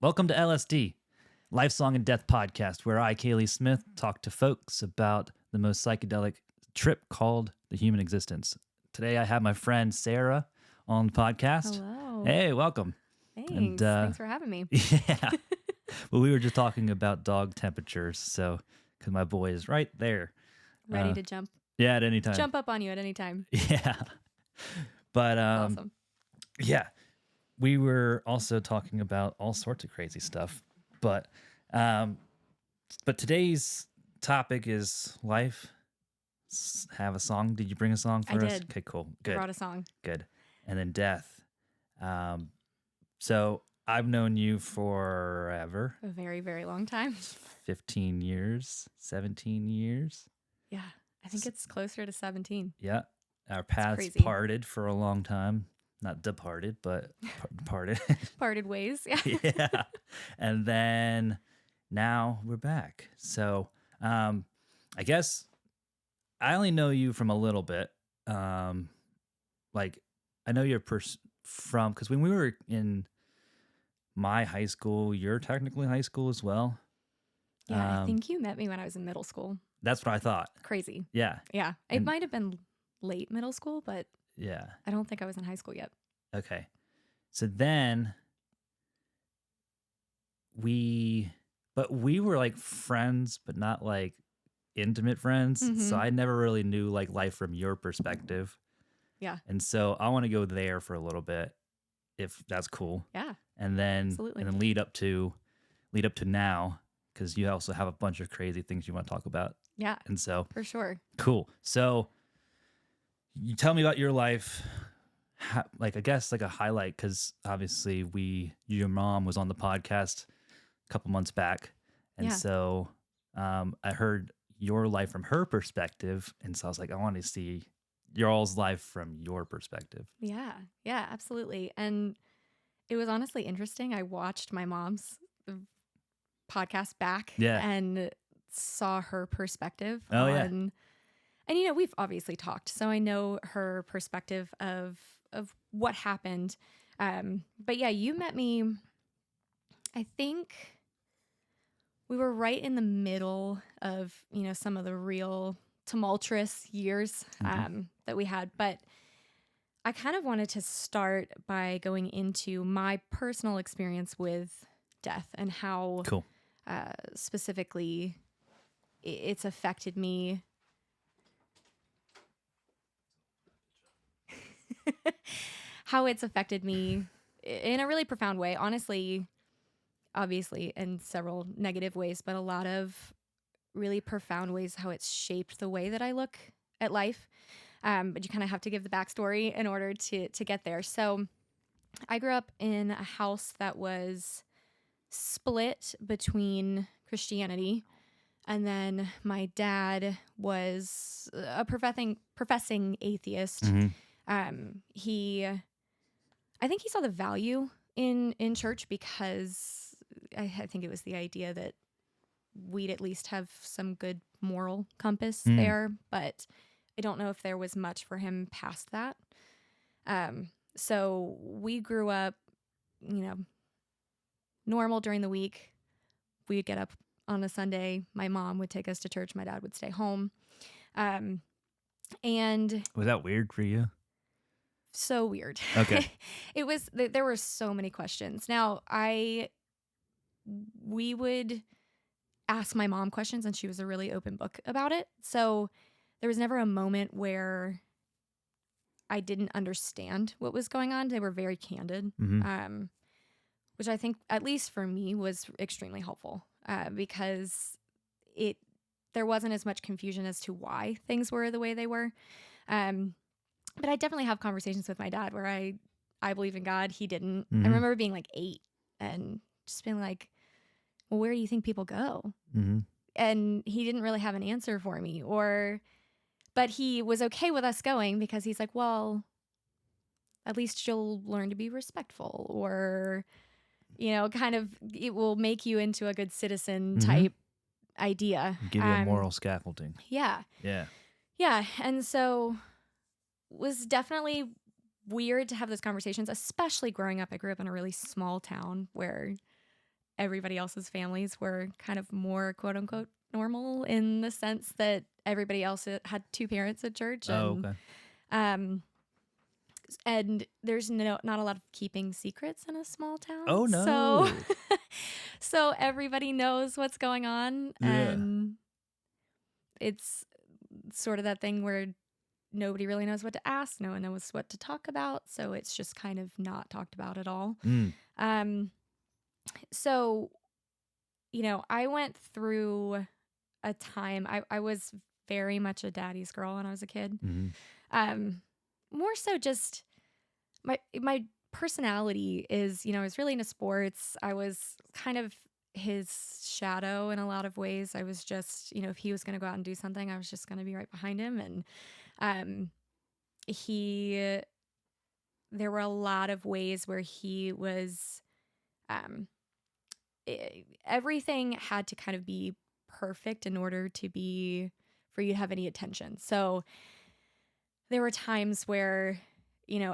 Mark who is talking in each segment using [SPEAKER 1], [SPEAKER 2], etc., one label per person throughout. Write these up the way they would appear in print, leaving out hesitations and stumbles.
[SPEAKER 1] Welcome to L.S.D, Life Song and Death podcast, where I, Kaylee Smith, talk to folks about the most psychedelic trip called the human existence. Today I have my friend Sarah on the podcast.
[SPEAKER 2] Hello.
[SPEAKER 1] Hey, welcome.
[SPEAKER 2] Thanks.
[SPEAKER 1] And,
[SPEAKER 2] Thanks for having me.
[SPEAKER 1] Yeah. Well, we were just talking about dog temperatures, so because my boy is right there.
[SPEAKER 2] Ready to jump
[SPEAKER 1] Yeah, at any time.
[SPEAKER 2] jump up on you at any time.
[SPEAKER 1] Yeah. But
[SPEAKER 2] That's awesome.
[SPEAKER 1] yeah, we were also talking about all sorts of crazy stuff. But today's topic is life. Have a song. Did you bring a song for
[SPEAKER 2] I
[SPEAKER 1] us?
[SPEAKER 2] did.
[SPEAKER 1] Okay, cool.
[SPEAKER 2] I
[SPEAKER 1] Good.
[SPEAKER 2] brought a song.
[SPEAKER 1] Good. And then death. So I've known you forever.
[SPEAKER 2] A very, very long time.
[SPEAKER 1] 15 years, 17 years.
[SPEAKER 2] Yeah. I think it's closer to 17.
[SPEAKER 1] Yeah. Our paths
[SPEAKER 2] crazy.
[SPEAKER 1] parted for a long time. Not departed, but parted.
[SPEAKER 2] Parted ways. Yeah.
[SPEAKER 1] Yeah. And then now we're back. So I guess I only know you from a little bit. Like I know you're from, because when we were in my high school, you're technically high school as well.
[SPEAKER 2] Yeah. I think you met me when I was in middle school.
[SPEAKER 1] That's what I thought.
[SPEAKER 2] Crazy.
[SPEAKER 1] Yeah.
[SPEAKER 2] Yeah. It might have been late middle school, but
[SPEAKER 1] Yeah.
[SPEAKER 2] I don't think I was in high school yet.
[SPEAKER 1] Okay. So then we were like friends, but not like intimate friends. So I never really knew like life from your perspective.
[SPEAKER 2] Yeah.
[SPEAKER 1] And so I want to go there for a little bit, if that's cool.
[SPEAKER 2] Yeah.
[SPEAKER 1] And then
[SPEAKER 2] Absolutely.
[SPEAKER 1] and then lead up to now, because you also have a bunch of crazy things you want to talk about.
[SPEAKER 2] Yeah.
[SPEAKER 1] And so
[SPEAKER 2] For sure.
[SPEAKER 1] cool. So you tell me about your life. Like, I guess like a highlight, because obviously your mom was on the podcast a couple months back. And
[SPEAKER 2] Yeah.
[SPEAKER 1] so I heard your life from her perspective. And so I was like, I want to see your all's life from your perspective.
[SPEAKER 2] Yeah. Yeah, absolutely. And it was honestly interesting. I watched my mom's podcast back and saw her perspective
[SPEAKER 1] Oh,
[SPEAKER 2] on,
[SPEAKER 1] yeah.
[SPEAKER 2] and we've obviously talked, so I know her perspective of what happened. But yeah, you met me, I think we were right in the middle of, some of the real tumultuous years that we had. But I kind of wanted to start by going into my personal experience with death and how
[SPEAKER 1] Cool.
[SPEAKER 2] specifically it's affected me. How it's affected me in a really profound way. Honestly, obviously, in several negative ways, but a lot of really profound ways how it's shaped the way that I look at life. But you kind of have to give the backstory in order to get there. So I grew up in a house that was split between Christianity, and then my dad was a professing atheist. I think he saw the value in church, because I think it was the idea that we'd at least have some good moral compass there, but I don't know if there was much for him past that. So we grew up, normal during the week. We'd get up on a Sunday. My mom would take us to church. My dad would stay home. And
[SPEAKER 1] Was that weird for you?
[SPEAKER 2] so weird.
[SPEAKER 1] Okay.
[SPEAKER 2] It was, there were so many questions. Now, we would ask my mom questions, and she was a really open book about it. So there was never a moment where I didn't understand what was going on. They were very candid, which I think, at least for me, was extremely helpful, because there wasn't as much confusion as to why things were the way they were. But I definitely have conversations with my dad where I believe in God. He didn't. I remember being like 8 and just being like, well, where do you think people go? And he didn't really have an answer for me, but he was okay with us going, because he's like, well, at least you'll learn to be respectful, or, kind of, it will make you into a good citizen type idea.
[SPEAKER 1] Give you a moral scaffolding.
[SPEAKER 2] Yeah.
[SPEAKER 1] Yeah.
[SPEAKER 2] Yeah. And so was definitely weird to have those conversations, especially growing up. I grew up in a really small town where everybody else's families were kind of more quote unquote normal in the sense that everybody else had two parents at church. And,
[SPEAKER 1] okay.
[SPEAKER 2] and there's not a lot of keeping secrets in a small town.
[SPEAKER 1] Oh, no.
[SPEAKER 2] So everybody knows what's going on. And it's sort of that thing where nobody really knows what to ask. No one knows what to talk about. So it's just kind of not talked about at all. So, I went through a time, I was very much a daddy's girl when I was a kid. More so just my personality is, I was really into sports. I was kind of his shadow in a lot of ways. I was just, if he was going to go out and do something, I was just going to be right behind him. And there were a lot of ways where he was, everything had to kind of be perfect in order for you to have any attention. So there were times where,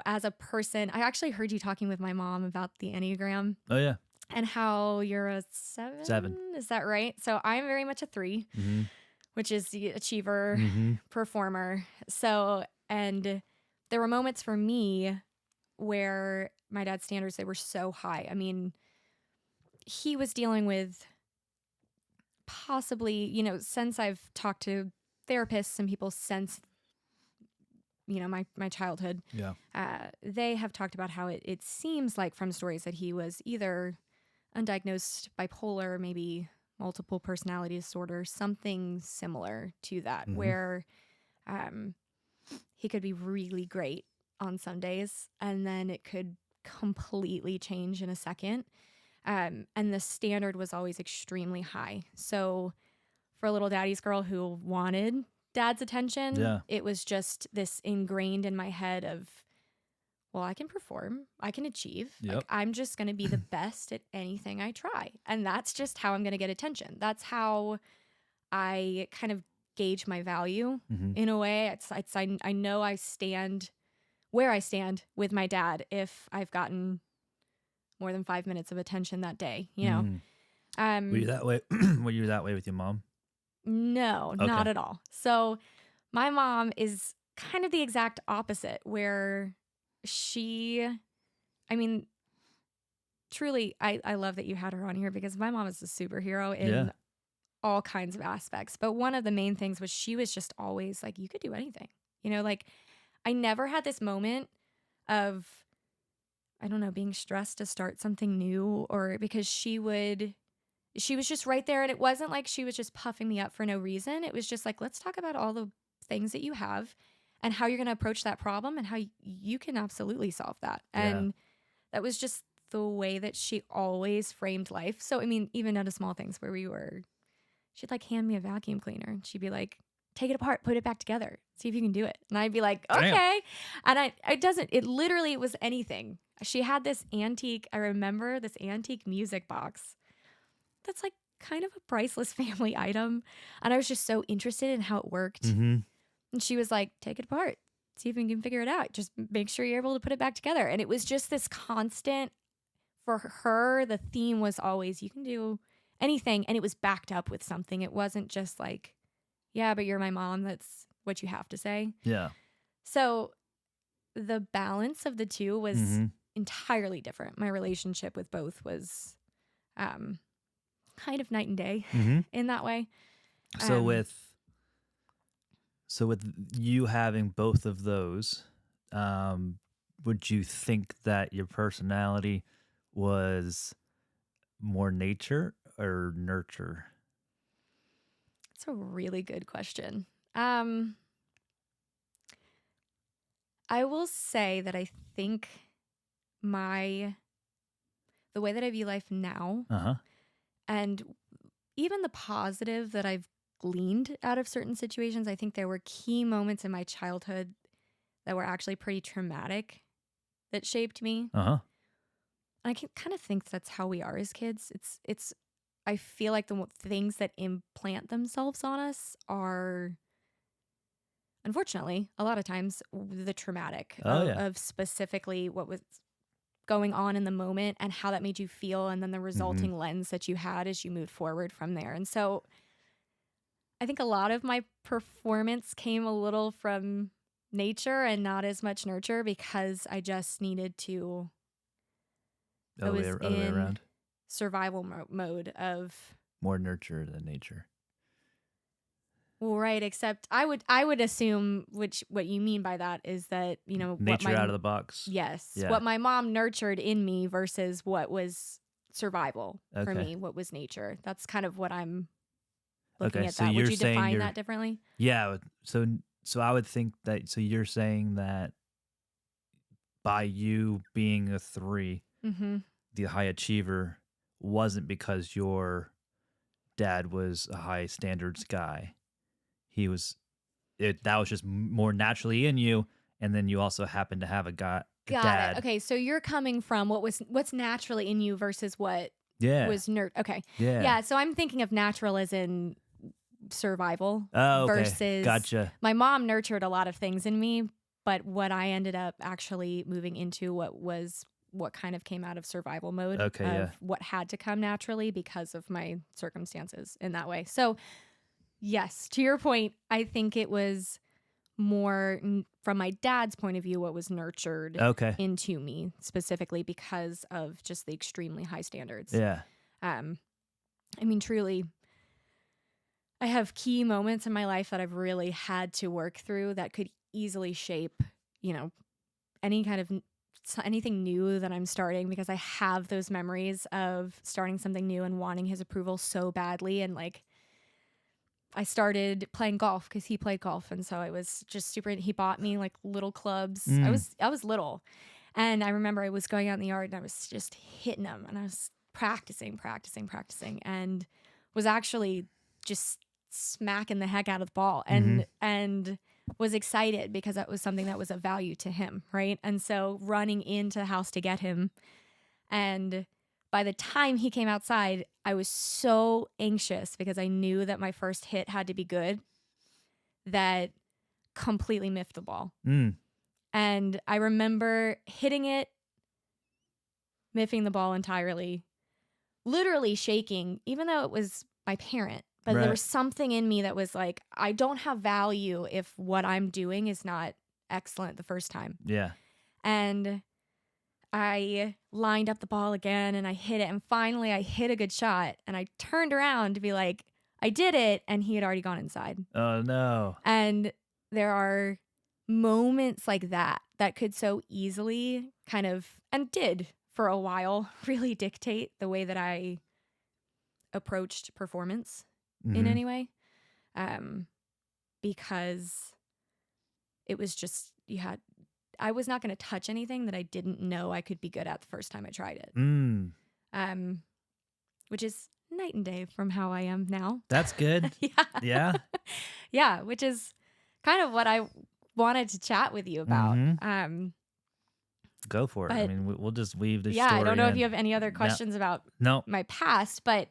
[SPEAKER 2] as a person, I actually heard you talking with my mom about the Enneagram.
[SPEAKER 1] Oh, yeah.
[SPEAKER 2] And how you're a 7?
[SPEAKER 1] 7.
[SPEAKER 2] Is that right? So I'm very much a 3, which is the achiever, performer. So, and there were moments for me where my dad's standards, they were so high. I mean, he was dealing with possibly, since I've talked to therapists and people since, my childhood, they have talked about how it seems like from stories that he was either undiagnosed bipolar, maybe multiple personality disorder, something similar to that, where he could be really great on some days and then it could completely change in a second. And the standard was always extremely high. So for a little daddy's girl who wanted dad's attention, it was just this ingrained in my head of, well, I can perform, I can achieve.
[SPEAKER 1] Yep.
[SPEAKER 2] Like, I'm just going to be the best at anything I try. And that's just how I'm going to get attention. That's how I kind of gauge my value in a way. I know I stand where I stand with my dad if I've gotten more than 5 minutes of attention that day,
[SPEAKER 1] Were you that way? Were you that way with your mom?
[SPEAKER 2] No,
[SPEAKER 1] Okay.
[SPEAKER 2] not at all. So my mom is kind of the exact opposite, where truly, I love that you had her on here because my mom is a superhero in all kinds of aspects. But one of the main things was she was just always like, you could do anything. Like I never had this moment of, I don't know, being stressed to start something new, or because she was just right there. And it wasn't like she was just puffing me up for no reason. It was just like, let's talk about all the things that you have and how you're going to approach that problem and how you can absolutely solve that. And that was just the way that she always framed life. So, I mean, even at a small things where she'd like hand me a vacuum cleaner and she'd be like, take it apart, put it back together, see if you can do it. And I'd be like, okay. Damn. And it was anything. She had this I remember this antique music box that's like kind of a priceless family item. And I was just so interested in how it worked. And she was like, take it apart, see if you can figure it out. Just make sure you're able to put it back together. And it was just this constant, for her, the theme was always, you can do anything. And it was backed up with something. It wasn't just like, yeah, but you're my mom. That's what you have to say. Yeah. So the balance of the two was entirely different. My relationship with both was kind of night and day in that way.
[SPEAKER 1] So with you having both of those, would you think that your personality was more nature or nurture?
[SPEAKER 2] That's a really good question. I will say that I think the way that I view life now, and even the positive that I've gleaned out of certain situations, I think there were key moments in my childhood that were actually pretty traumatic that shaped me. And I can kind of think that's how we are as kids. I feel like the things that implant themselves on us are, unfortunately, a lot of times the traumatic of specifically what was going on in the moment and how that made you feel, and then the resulting lens that you had as you moved forward from there. And so I think a lot of my performance came a little from nature and not as much nurture, because I just needed to. I was
[SPEAKER 1] Other way
[SPEAKER 2] in
[SPEAKER 1] around.
[SPEAKER 2] survival mode of.
[SPEAKER 1] More nurture than nature.
[SPEAKER 2] Right, except I would assume, what you mean by that is that,
[SPEAKER 1] Nature out of the box.
[SPEAKER 2] yes,
[SPEAKER 1] Yeah.
[SPEAKER 2] what my mom nurtured in me versus what was survival for
[SPEAKER 1] Okay.
[SPEAKER 2] me, what was nature. That's kind of what I'm looking
[SPEAKER 1] Okay,
[SPEAKER 2] at.
[SPEAKER 1] so
[SPEAKER 2] That. Would
[SPEAKER 1] you're
[SPEAKER 2] you
[SPEAKER 1] saying
[SPEAKER 2] define that differently?
[SPEAKER 1] Yeah. So I would think that. So you're saying that by you being a 3,
[SPEAKER 2] Mm-hmm.
[SPEAKER 1] the high achiever, wasn't because your dad was a high standards guy. He was. That was just more naturally in you, and then you also happened to have a
[SPEAKER 2] Got
[SPEAKER 1] dad.
[SPEAKER 2] it. Okay, so you're coming from what's naturally in you versus what
[SPEAKER 1] Yeah.
[SPEAKER 2] was Okay.
[SPEAKER 1] Yeah.
[SPEAKER 2] Yeah. So I'm thinking of natural as in survival
[SPEAKER 1] Oh, okay.
[SPEAKER 2] versus
[SPEAKER 1] Gotcha.
[SPEAKER 2] my mom nurtured a lot of things in me, but what I ended up actually moving into what kind of came out of survival mode
[SPEAKER 1] Okay,
[SPEAKER 2] of
[SPEAKER 1] yeah.
[SPEAKER 2] what had to come naturally because of my circumstances in that way. So yes, to your point, I think it was more from my dad's point of view what was nurtured
[SPEAKER 1] Okay.
[SPEAKER 2] into me specifically because of just the extremely high standards.
[SPEAKER 1] Yeah.
[SPEAKER 2] I mean, truly, I have key moments in my life that I've really had to work through that could easily shape, any kind of anything new that I'm starting, because I have those memories of starting something new and wanting his approval so badly. And like, I started playing golf because he played golf. And so I was just he bought me like little clubs. I was little. And I remember I was going out in the yard and I was just hitting them, and I was practicing, and was actually just smacking the heck out of the ball and was excited because that was something that was of value to him. Right. And so running into the house to get him, and by the time he came outside, I was so anxious because I knew that my first hit had to be good, that completely miffed the ball. And I remember hitting it, miffing the ball entirely, literally shaking, even though it was my parent. But there was something in me that was like, I don't have value if what I'm doing is not excellent the first time.
[SPEAKER 1] Yeah.
[SPEAKER 2] And I lined up the ball again and I hit it. And finally I hit a good shot. And I turned around to be like, I did it. And he had already gone inside.
[SPEAKER 1] Oh, no.
[SPEAKER 2] And there are moments like that could so easily kind of, and did for a while, really dictate the way that I approached performance in any way. Because it was just, I was not going to touch anything that I didn't know I could be good at the first time I tried it. Which is night and day from how I am now.
[SPEAKER 1] That's good. Yeah.
[SPEAKER 2] Yeah, which is kind of what I wanted to chat with you about.
[SPEAKER 1] Go for it. I mean, we'll just weave this
[SPEAKER 2] story.
[SPEAKER 1] story
[SPEAKER 2] Yeah, I don't know
[SPEAKER 1] in.
[SPEAKER 2] if you have any other questions about my past, but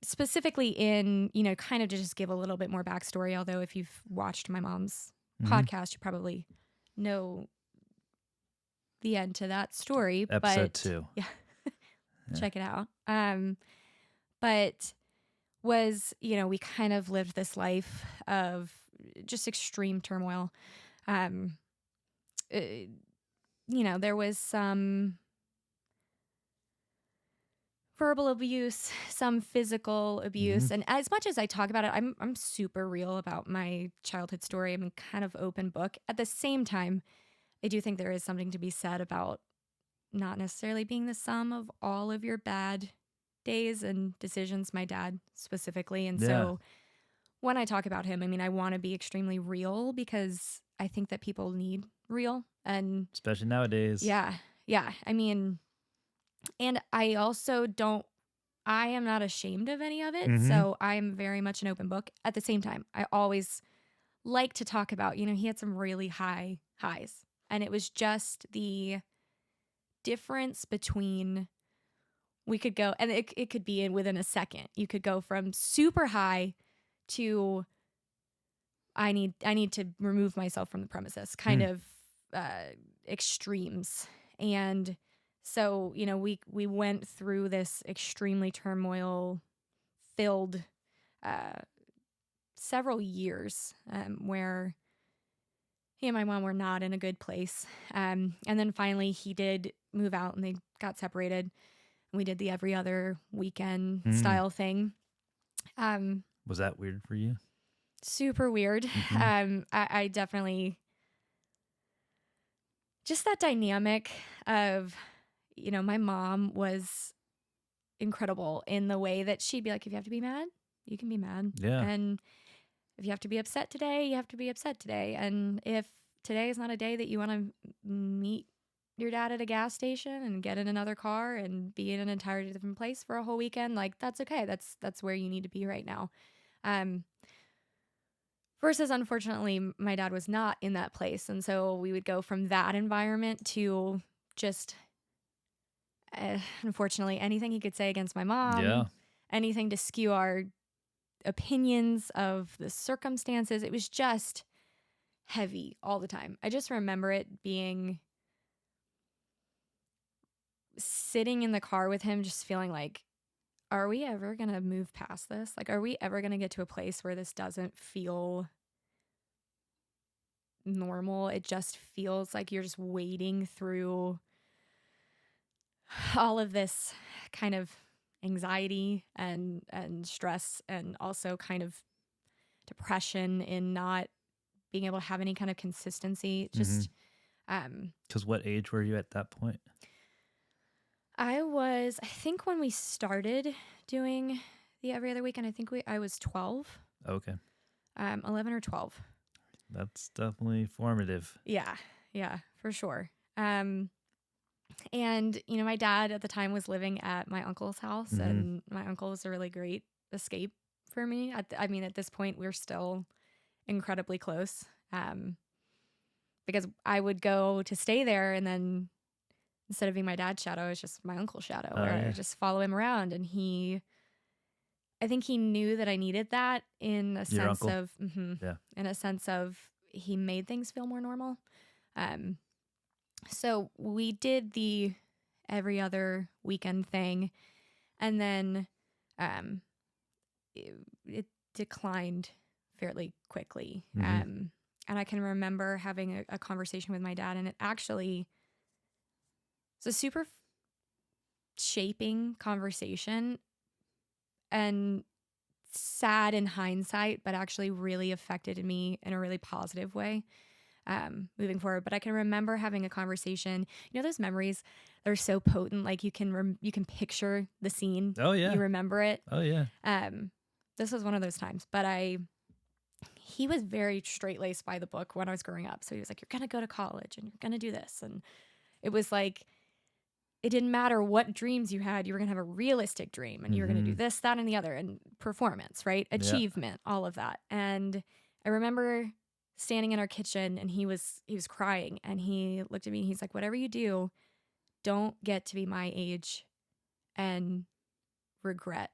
[SPEAKER 2] specifically in, kind of to just give a little bit more backstory, although if you've watched my mom's podcast, you probably know the end to that story.
[SPEAKER 1] Episode 2.
[SPEAKER 2] Yeah. Check it out. But was, we kind of lived this life of just extreme turmoil. There was some verbal abuse, some physical abuse. And as much as I talk about it, I'm super real about my childhood story. I'm kind of open book. At the same time, I do think there is something to be said about not necessarily being the sum of all of your bad days and decisions, my dad specifically. And so when I talk about him, I mean, I want to be extremely real because I think that people need real, and
[SPEAKER 1] especially nowadays.
[SPEAKER 2] Yeah. I mean, and I also I am not ashamed of any of it. So I'm very much an open book. At the same time, I always like to talk about, he had some really high highs, and it was just the difference between, we could go, and it could be within a second. You could go from super high to I need to remove myself from the premises, kind of extremes And so, we went through this extremely turmoil filled several years where he and my mom were not in a good place. And then finally he did move out and they got separated. And we did the every other weekend style thing.
[SPEAKER 1] Was that weird for you?
[SPEAKER 2] Super weird. I definitely, just that dynamic of, my mom was incredible in the way that she'd be like, if you have to be mad, you can be mad.
[SPEAKER 1] Yeah.
[SPEAKER 2] And if you have to be upset today, you have to be upset today. And if today is not a day that you want to meet your dad at a gas station and get in another car and be in an entirely different place for a whole weekend, like, that's okay. That's where you need to be right now. Versus, unfortunately, my dad was not in that place. And so we would go from that environment to just, unfortunately, anything he could say against my mom, anything to skew our opinions of the circumstances. It was just heavy all the time. I just remember it being sitting in the car with him, just feeling like, are we ever going to move past this? Like, are we ever going to get to a place where this doesn't feel normal? It just feels like you're just wading through all of this kind of anxiety and stress, and also kind of depression in not being able to have any kind of consistency. Just
[SPEAKER 1] because what age were you at that point?
[SPEAKER 2] I think when we started doing the every other weekend, I was 12.
[SPEAKER 1] Okay.
[SPEAKER 2] 11 or 12.
[SPEAKER 1] That's definitely formative.
[SPEAKER 2] Yeah, for sure. And my dad at the time was living at my uncle's house, and my uncle was a really great escape for me. At this point, we're still incredibly close, because I would go to stay there, and then instead of being my dad's shadow, it's just my uncle's shadow, or I just follow him around. And I think he knew that I needed that in a sense of, in a sense of, he made things feel more normal. So we did the every other weekend thing, and then it declined fairly quickly. And I can remember having a conversation with my dad, and it actually was a super shaping conversation, and sad in hindsight, but actually really affected me in a really positive way. Moving forward. But I can remember having a conversation, those memories that are so potent, like you can picture the scene.
[SPEAKER 1] Oh yeah.
[SPEAKER 2] You remember it.
[SPEAKER 1] Oh yeah.
[SPEAKER 2] This was one of those times, but he was very straight-laced by the book when I was growing up. So he was like, you're going to go to college and you're going to do this. And it was like, it didn't matter what dreams you had, you were going to have a realistic dream, and you were going to do this, that, and the other, and performance, right? Achievement, all of that. And I remember standing in our kitchen, and he was crying, and he looked at me and he's like, whatever you do, don't get to be my age and regret.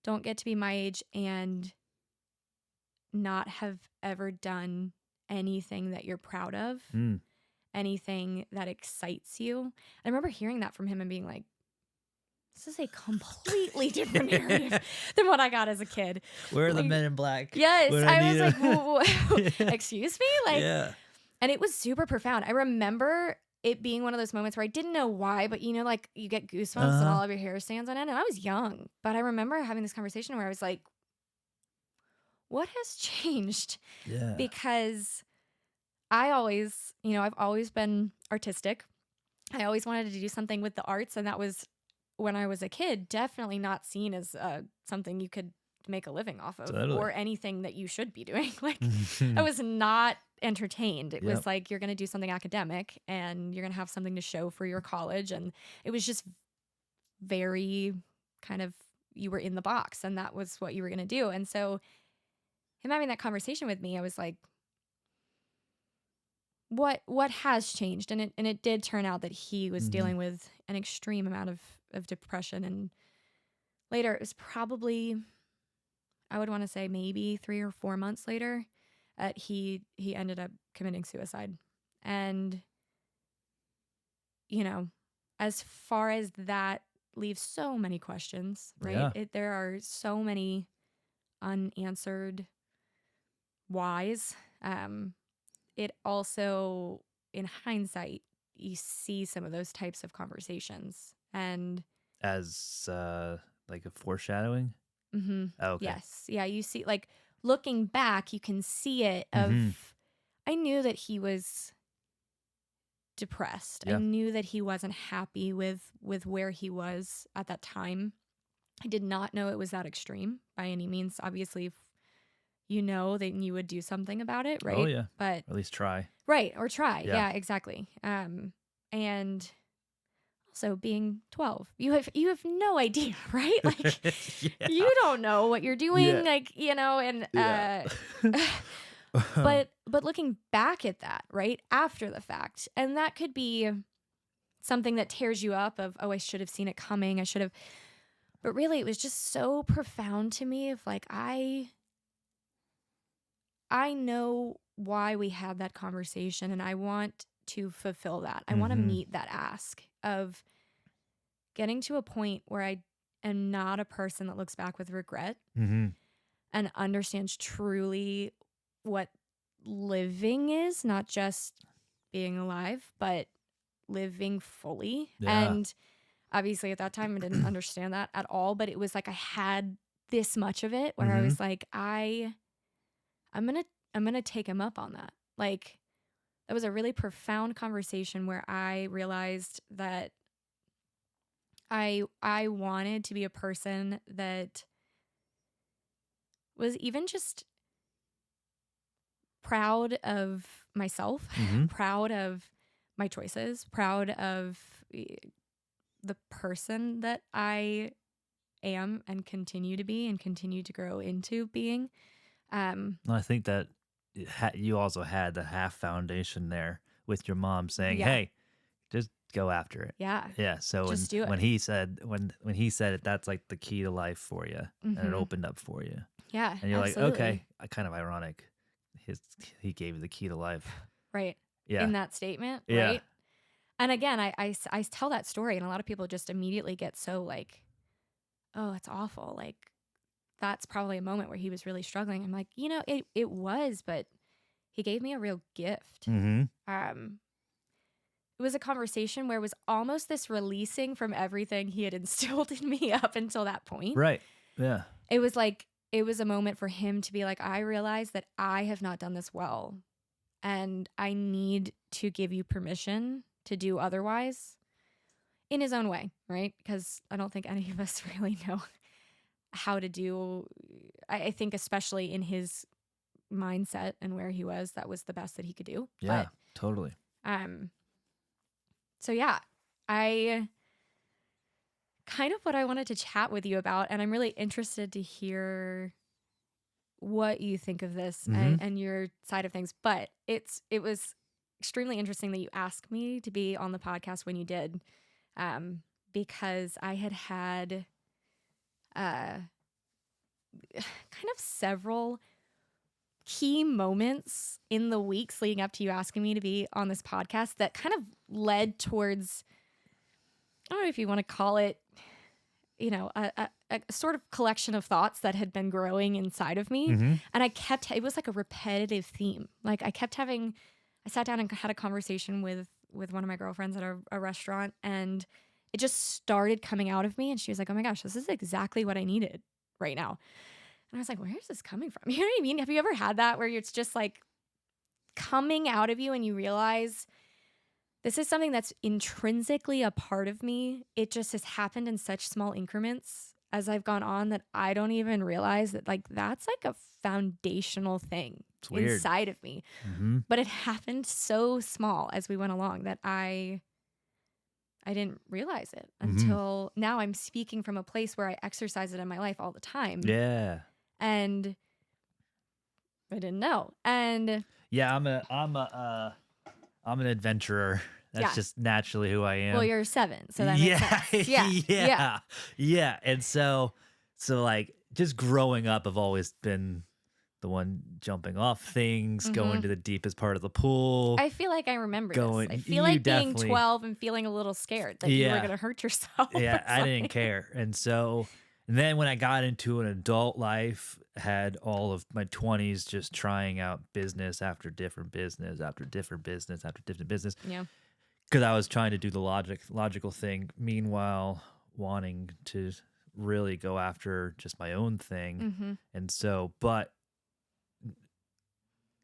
[SPEAKER 2] Don't get to be my age and not have ever done anything that you're proud of, anything that excites you. And I remember hearing that from him and being like, this is a completely different narrative than what I got as a kid.
[SPEAKER 1] Where are the men in black?
[SPEAKER 2] Yes. I was like, whoa, excuse me? Like,
[SPEAKER 1] yeah.
[SPEAKER 2] And it was super profound. I remember it being one of those moments where I didn't know why, but like you get goosebumps and all of your hair stands on end. And I was young, but I remember having this conversation where I was like, what has changed?
[SPEAKER 1] Yeah.
[SPEAKER 2] Because I always, I've always been artistic. I always wanted to do something with the arts. And that was, when I was a kid, definitely not seen as something you could make a living off of, or anything that you should be doing. Like, I was not entertained. It was like, you're going to do something academic and you're going to have something to show for your college. And it was just very kind of, you were in the box and that was what you were going to do. And so him having that conversation with me, I was like, what has changed? And it did turn out that he was dealing with an extreme amount of depression. And later, it was probably, I would want to say maybe 3 or 4 months later, he ended up committing suicide. And as far as that leaves so many questions, right?
[SPEAKER 1] Yeah.
[SPEAKER 2] There are so many unanswered whys. It also, in hindsight, you see some of those types of conversations. And
[SPEAKER 1] As like a foreshadowing. Oh, okay.
[SPEAKER 2] yes, yeah, you see, like, looking back, you can see it
[SPEAKER 1] Mm-hmm.
[SPEAKER 2] I knew that he was depressed. I
[SPEAKER 1] Yeah.
[SPEAKER 2] knew that he wasn't happy with where he was at that time. I did not know it was that extreme by any means. Obviously, if you know, then you would do something about it,
[SPEAKER 1] Oh
[SPEAKER 2] right?
[SPEAKER 1] yeah.
[SPEAKER 2] But
[SPEAKER 1] Or at least try.
[SPEAKER 2] right, or try.
[SPEAKER 1] Yeah.
[SPEAKER 2] Yeah, exactly. And also being 12, you have no idea, right? Like
[SPEAKER 1] Yeah.
[SPEAKER 2] you don't know what you're doing,
[SPEAKER 1] Yeah.
[SPEAKER 2] like, and
[SPEAKER 1] Yeah.
[SPEAKER 2] but looking back at that, right, after the fact, and that could be something that tears you up of, oh, I should have seen it coming, I should have, but really it was just so profound to me of like, I know why we had that conversation, and I want to fulfill that. I want to meet that ask of getting to a point where I am not a person that looks back with regret
[SPEAKER 1] Mm-hmm.
[SPEAKER 2] and understands truly what living is, not just being alive, but living fully.
[SPEAKER 1] Yeah.
[SPEAKER 2] And obviously at that time I didn't understand that at all, but it was like I had this much of it where I was like, I'm gonna take him up on that. Like, that was a really profound conversation where I realized that I wanted to be a person that was even just proud of myself, proud of my choices, proud of the person that I am and continue to be and continue to grow into being.
[SPEAKER 1] I think that you also had the half foundation there with your mom saying,
[SPEAKER 2] Yeah.
[SPEAKER 1] "Hey, just go after it."
[SPEAKER 2] Yeah.
[SPEAKER 1] Yeah. So
[SPEAKER 2] Just do it.
[SPEAKER 1] when he said it, that's like the key to life for you, and it opened up for you.
[SPEAKER 2] Yeah.
[SPEAKER 1] And you're
[SPEAKER 2] absolutely.
[SPEAKER 1] like, okay, kind of ironic. He gave you the key to life.
[SPEAKER 2] Right.
[SPEAKER 1] Yeah.
[SPEAKER 2] In that statement.
[SPEAKER 1] Yeah.
[SPEAKER 2] Right. And again, I tell that story, and a lot of people just immediately get so like, oh, it's awful. Like, that's probably a moment where he was really struggling. I'm like, it was, but he gave me a real gift.
[SPEAKER 1] Mm-hmm.
[SPEAKER 2] It was a conversation where it was almost this releasing from everything he had instilled in me up until that point.
[SPEAKER 1] Right. Yeah.
[SPEAKER 2] It was like, it was a moment for him to be like, I realize that I have not done this well, and I need to give you permission to do otherwise in his own way, right? Because I don't think any of us really know how to do. I think especially in his mindset and where he was, that was the best that he could do.
[SPEAKER 1] Yeah, totally.
[SPEAKER 2] So yeah, I kind of what I wanted to chat with you about, and I'm really interested to hear what you think of this and your side of things. But it was extremely interesting that you asked me to be on the podcast when you did, because I had kind of several key moments in the weeks leading up to you asking me to be on this podcast that kind of led towards, I don't know if you want to call it, a sort of collection of thoughts that had been growing inside of me. And it was like a repetitive theme. Like I sat down and had a conversation with one of my girlfriends at a restaurant, and it just started coming out of me. And she was like, oh my gosh, this is exactly what I needed right now. And I was like, where is this coming from? You know what I mean? Have you ever had that where it's just like coming out of you and you realize this is something that's intrinsically a part of me? It just has happened in such small increments as I've gone on that I don't even realize that, like, that's like a foundational thing inside of me. But it happened so small as we went along that I didn't realize it until now. I'm speaking from a place where I exercise it in my life all the time.
[SPEAKER 1] Yeah.
[SPEAKER 2] And I didn't know. And
[SPEAKER 1] yeah, I'm an adventurer. That's just naturally who I am.
[SPEAKER 2] Well, you're 7, so that makes sense.
[SPEAKER 1] Yeah. And so like just growing up, I've always been the one jumping off things,
[SPEAKER 2] Mhm.
[SPEAKER 1] going to the deepest part of the pool.
[SPEAKER 2] I feel like I remember
[SPEAKER 1] Going-
[SPEAKER 2] this. I feel
[SPEAKER 1] you
[SPEAKER 2] like being
[SPEAKER 1] definitely-
[SPEAKER 2] 12 and feeling a little scared that you were
[SPEAKER 1] Yeah.
[SPEAKER 2] going to hurt yourself.
[SPEAKER 1] Yeah,
[SPEAKER 2] or
[SPEAKER 1] I didn't
[SPEAKER 2] something.
[SPEAKER 1] care. And so, and then when I got into an adult life, had all of my 20s just trying out business after different business, after different business, after different business,
[SPEAKER 2] Yeah.
[SPEAKER 1] because I was trying to do the logical thing. Meanwhile, wanting to really go after just my own thing.
[SPEAKER 2] Mm-hmm.
[SPEAKER 1] And so, but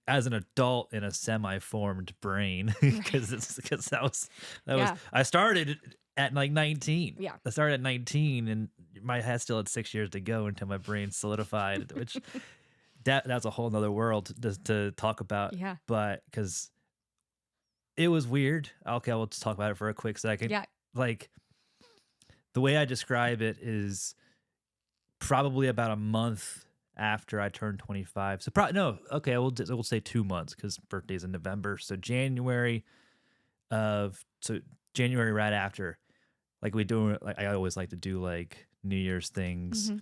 [SPEAKER 1] as an adult in a semi-formed brain, because that was
[SPEAKER 2] Yeah.
[SPEAKER 1] I started at like 19.
[SPEAKER 2] Yeah.
[SPEAKER 1] I started at 19, and my head still had 6 years to go until my brain solidified, which that's a whole nother world to talk about.
[SPEAKER 2] Yeah.
[SPEAKER 1] But because it was weird. Okay, we'll just talk about it for a quick second.
[SPEAKER 2] Yeah.
[SPEAKER 1] Like the way I describe it is probably about a month after I turned 25. So probably no. Okay, we'll say 2 months because birthday's in November. So January right after, like we do. Like I always like to do like New Year's things.
[SPEAKER 2] Mhm.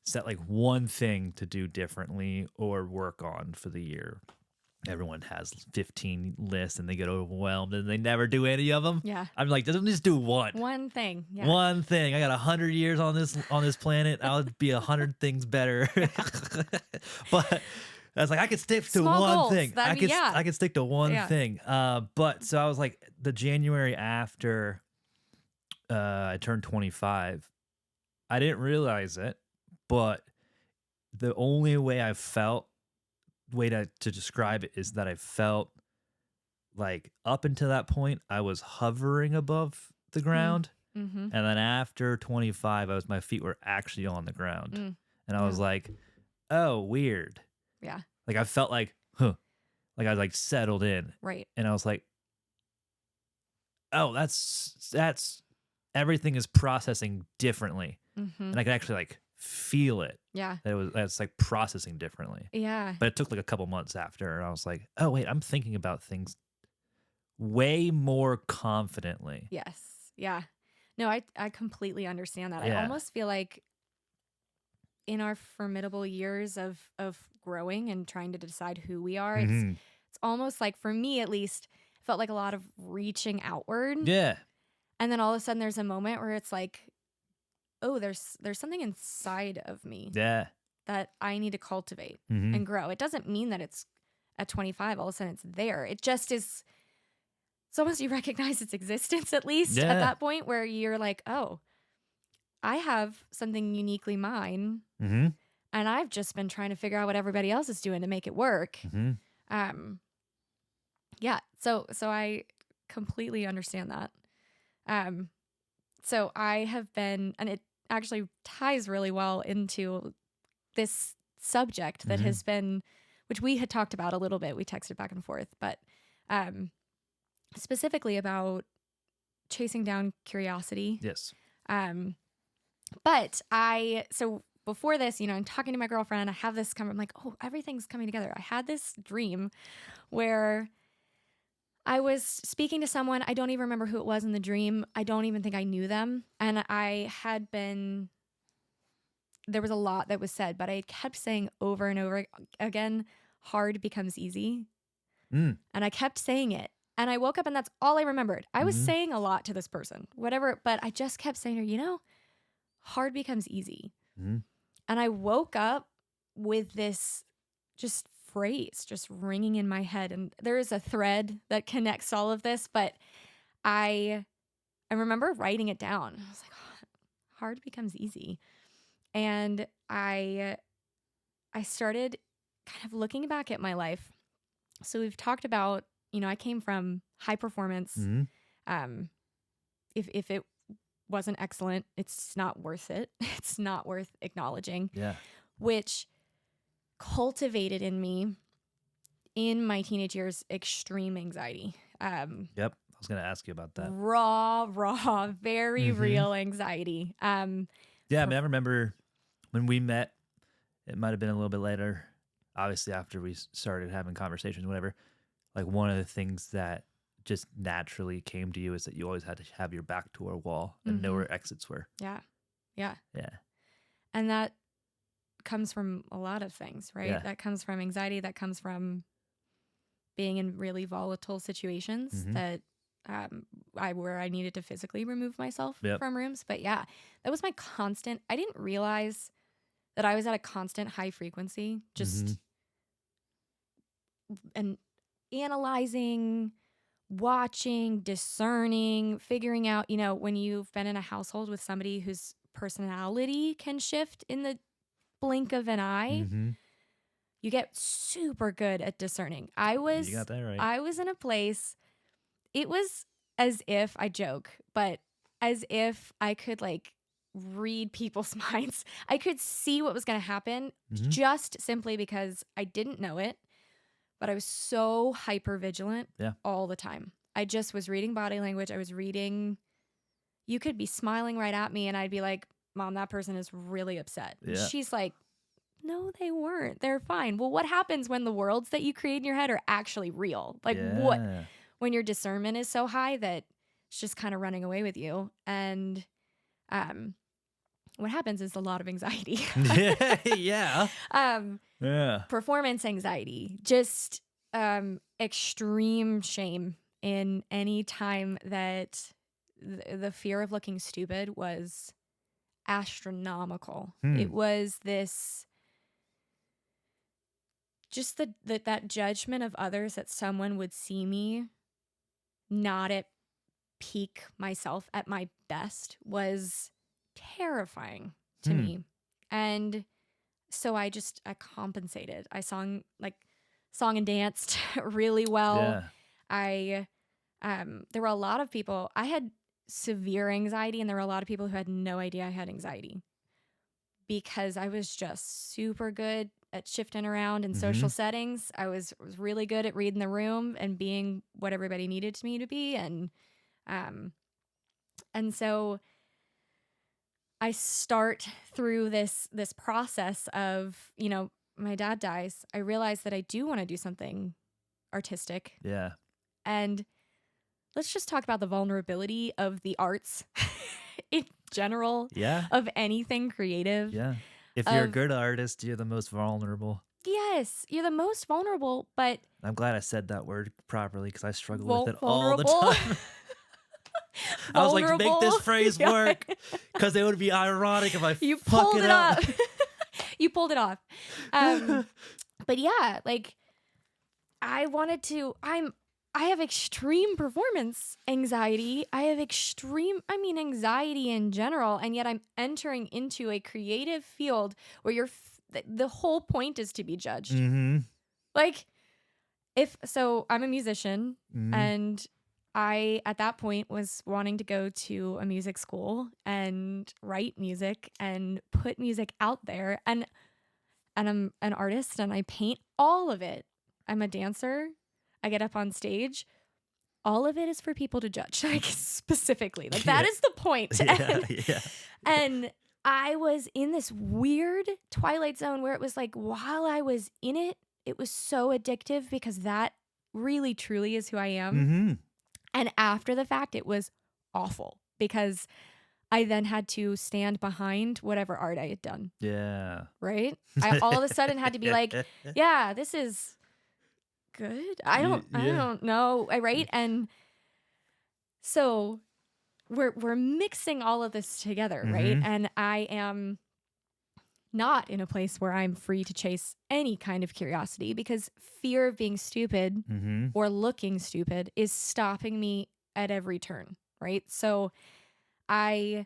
[SPEAKER 1] Set like one thing to do differently or work on for the year. Everyone has 15 lists and they get overwhelmed and they never do any of them.
[SPEAKER 2] Yeah.
[SPEAKER 1] I'm like, just do one.
[SPEAKER 2] One thing. Yeah.
[SPEAKER 1] One thing. I got 100 years on this planet. I'll be 100 things better. But I was like, I could stick to
[SPEAKER 2] Small
[SPEAKER 1] one
[SPEAKER 2] goals.
[SPEAKER 1] thing.
[SPEAKER 2] That'd be- yeah.
[SPEAKER 1] I could stick to one
[SPEAKER 2] Yeah.
[SPEAKER 1] thing. But so I was like, the January after I turned 25, I didn't realize it, but the only way to describe it is that I felt like up until that point I was hovering above the ground,
[SPEAKER 2] Mm-hmm.
[SPEAKER 1] and then after 25 my feet were actually on the ground.
[SPEAKER 2] Mm.
[SPEAKER 1] And I was like, oh, weird.
[SPEAKER 2] Yeah.
[SPEAKER 1] Like I felt like like I like settled in,
[SPEAKER 2] Right.
[SPEAKER 1] and I was like, oh, that's everything is processing differently,
[SPEAKER 2] Mm-hmm.
[SPEAKER 1] and I could actually like feel it.
[SPEAKER 2] Yeah.
[SPEAKER 1] That's like processing differently.
[SPEAKER 2] Yeah.
[SPEAKER 1] But it took like a couple months after, and I was like, oh, wait, I'm thinking about things way more confidently.
[SPEAKER 2] Yes. Yeah. No, I completely understand that. I
[SPEAKER 1] Yeah.
[SPEAKER 2] almost feel like in our formidable years of growing and trying to decide who we are,
[SPEAKER 1] Mhm.
[SPEAKER 2] it's almost like, for me at least, it felt like a lot of reaching outward.
[SPEAKER 1] Yeah.
[SPEAKER 2] And then all of a sudden there's a moment where it's like, oh, there's something inside of me
[SPEAKER 1] Yeah.
[SPEAKER 2] that I need to cultivate
[SPEAKER 1] Mhm.
[SPEAKER 2] and grow. It doesn't mean that it's at 25, all of a sudden it's there. It just is. It's almost you recognize its existence at least
[SPEAKER 1] Yeah.
[SPEAKER 2] at that point where you're like, oh, I have something uniquely mine,
[SPEAKER 1] Mhm.
[SPEAKER 2] and I've just been trying to figure out what everybody else is doing to make it work.
[SPEAKER 1] Mhm.
[SPEAKER 2] Yeah. So I completely understand that. So I have been, and it actually ties really well into this subject that
[SPEAKER 1] Mhm.
[SPEAKER 2] has been, which we had talked about a little bit. We texted back and forth, but specifically about chasing down curiosity.
[SPEAKER 1] Yes.
[SPEAKER 2] But so before this, I'm talking to my girlfriend, I have this I'm like, oh, everything's coming together. I had this dream where I was speaking to someone. I don't even remember who it was in the dream. I don't even think I knew them. And there was a lot that was said, but I kept saying over and over again, hard becomes easy.
[SPEAKER 1] Mm.
[SPEAKER 2] And I kept saying it. And I woke up and that's all I remembered. I was
[SPEAKER 1] Mhm.
[SPEAKER 2] saying a lot to this person, whatever, but I just kept saying to her, hard becomes easy.
[SPEAKER 1] Mhm.
[SPEAKER 2] And I woke up with this just phrase just ringing in my head. And there is a thread that connects all of this, but I remember writing it down. I was like, hard becomes easy. And I started kind of looking back at my life. So we've talked about, I came from high performance.
[SPEAKER 1] Mhm.
[SPEAKER 2] If it wasn't excellent, it's not worth it. It's not worth acknowledging.
[SPEAKER 1] Yeah.
[SPEAKER 2] Which cultivated in me, in my teenage years, extreme anxiety.
[SPEAKER 1] Yep. I was gonna ask you about that.
[SPEAKER 2] Raw, very
[SPEAKER 1] Mhm.
[SPEAKER 2] real anxiety.
[SPEAKER 1] Yeah, I mean, I remember when we met. It might have been a little bit later, obviously after we started having conversations, whatever. Like one of the things that just naturally came to you is that you always had to have your back to a wall and know
[SPEAKER 2] Mhm.
[SPEAKER 1] where exits were.
[SPEAKER 2] Yeah.
[SPEAKER 1] Yeah.
[SPEAKER 2] And that comes from a lot of things, right?
[SPEAKER 1] Yeah.
[SPEAKER 2] That comes from anxiety. That comes from being in really volatile situations
[SPEAKER 1] Mhm.
[SPEAKER 2] that where I needed to physically remove myself
[SPEAKER 1] Yep.
[SPEAKER 2] from rooms. But yeah, that was my constant. I didn't realize that I was at a constant high frequency, just
[SPEAKER 1] Mhm.
[SPEAKER 2] and analyzing, watching, discerning, figuring out, when you've been in a household with somebody whose personality can shift in the blink of an eye,
[SPEAKER 1] Mhm.
[SPEAKER 2] you get super good at discerning.
[SPEAKER 1] You got that right.
[SPEAKER 2] I was in a place, it was as if, I joke, but as if I could like read people's minds. I could see what was going to happen
[SPEAKER 1] Mhm.
[SPEAKER 2] just simply because I didn't know it, but I was so hyper vigilant
[SPEAKER 1] Yeah.
[SPEAKER 2] all the time. I just was reading body language. I was reading, you could be smiling right at me and I'd be like, Mom, that person is really upset. And
[SPEAKER 1] Yeah.
[SPEAKER 2] she's like, no, they weren't. They're fine. Well, what happens when the worlds that you create in your head are actually real? Like what?
[SPEAKER 1] Yeah.
[SPEAKER 2] When your discernment is so high that it's just kind of running away with you. And what happens is a lot of anxiety.
[SPEAKER 1] Yeah. Yeah.
[SPEAKER 2] Performance anxiety, just extreme shame in any time that the fear of looking stupid was astronomical. It was this, just that judgment of others, that someone would see me not at peak myself, at my best, was terrifying to me. And so I compensated. I song and danced really well.
[SPEAKER 1] Yeah.
[SPEAKER 2] There were a lot of people, I had severe anxiety, and there were a lot of people who had no idea I had anxiety because I was just super good at shifting around in social settings. I was really good at reading the room and being what everybody needed me to be. And so I start through this process of, my dad dies. I realize that I do want to do something artistic.
[SPEAKER 1] Yeah.
[SPEAKER 2] And let's just talk about the vulnerability of the arts in general,
[SPEAKER 1] Yeah.
[SPEAKER 2] of anything creative.
[SPEAKER 1] Yeah. If you're a good artist, you're the most vulnerable.
[SPEAKER 2] Yes, you're the most vulnerable, but
[SPEAKER 1] I'm glad I said that word properly because I struggle with it all the
[SPEAKER 2] vulnerable.
[SPEAKER 1] time. I was like, make this phrase work because it would be ironic if I
[SPEAKER 2] You
[SPEAKER 1] fuck
[SPEAKER 2] pulled
[SPEAKER 1] it
[SPEAKER 2] it
[SPEAKER 1] up.
[SPEAKER 2] up. You pulled it off. But yeah, like I have extreme performance anxiety. I have anxiety in general. And yet I'm entering into a creative field where the whole point is to be judged.
[SPEAKER 1] Mm-hmm.
[SPEAKER 2] Like I'm a musician, and I, at that point, was wanting to go to a music school and write music and put music out there. And I'm an artist and I paint all of it. I'm a dancer. I get up on stage. All of it is for people to judge, like specifically. Like that is the point.
[SPEAKER 1] Yeah.
[SPEAKER 2] And I was in this weird twilight zone where it was like, while I was in it, it was so addictive because that really truly is who I am.
[SPEAKER 1] Mm-hmm.
[SPEAKER 2] And after the fact, it was awful because I then had to stand behind whatever art I had done.
[SPEAKER 1] Yeah.
[SPEAKER 2] Right? I all of a sudden had to be like, yeah, this is good. I don't know. Right? And so we're mixing all of this together, right? And I am not in a place where I'm free to chase any kind of curiosity because fear of being stupid or looking stupid is stopping me at every turn, right? So I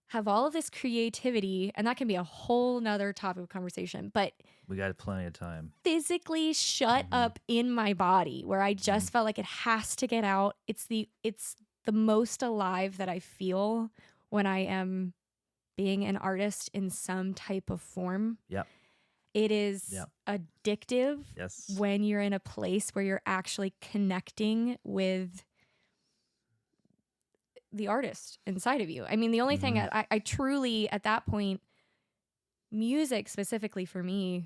[SPEAKER 2] have all of this creativity, and that can be a whole nother topic of conversation, but
[SPEAKER 1] we got plenty of time.
[SPEAKER 2] Physically shut up in my body where I just felt like it has to get out. It's the most alive that I feel when I am being an artist in some type of form.
[SPEAKER 1] Yep.
[SPEAKER 2] It is addictive when you're in a place where you're actually connecting with the artist inside of you. I mean, the only thing I truly, at that point, music specifically for me,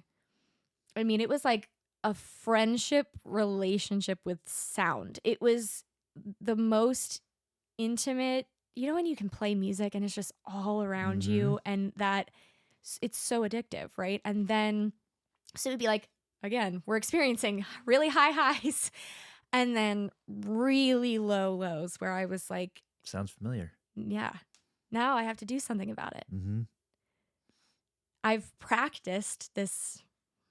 [SPEAKER 2] I mean, it was like a friendship relationship with sound. It was the most intimate, when you can play music and it's just all around you, and that it's so addictive, right? And then, so it'd be like, again, we're experiencing really high highs and then really low lows where I was like,
[SPEAKER 1] Sounds familiar.
[SPEAKER 2] yeah, now I have to do something about it.
[SPEAKER 1] Mm-hmm.
[SPEAKER 2] I've practiced this.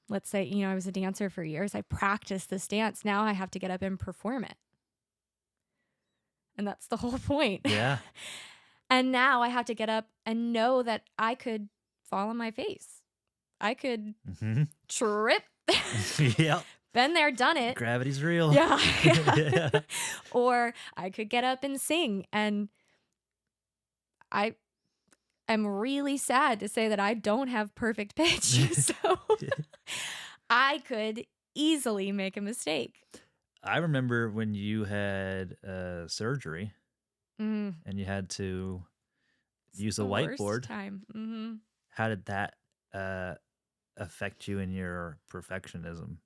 [SPEAKER 2] Let's say, I was a dancer for years. I practiced this dance. Now I have to get up and perform it. And that's the whole point.
[SPEAKER 1] Yeah.
[SPEAKER 2] And now I have to get up and know that I could fall on my face. I could trip.
[SPEAKER 1] Yep.
[SPEAKER 2] Been there, done it.
[SPEAKER 1] Gravity's real.
[SPEAKER 2] Yeah.
[SPEAKER 1] Yeah.
[SPEAKER 2] Or I could get up and sing. And I am really sad to say that I don't have perfect pitch. So I could easily make a mistake.
[SPEAKER 1] I remember when you had surgery and you had to use a whiteboard.
[SPEAKER 2] Time. Mm-hmm.
[SPEAKER 1] How did that affect you in your perfectionism?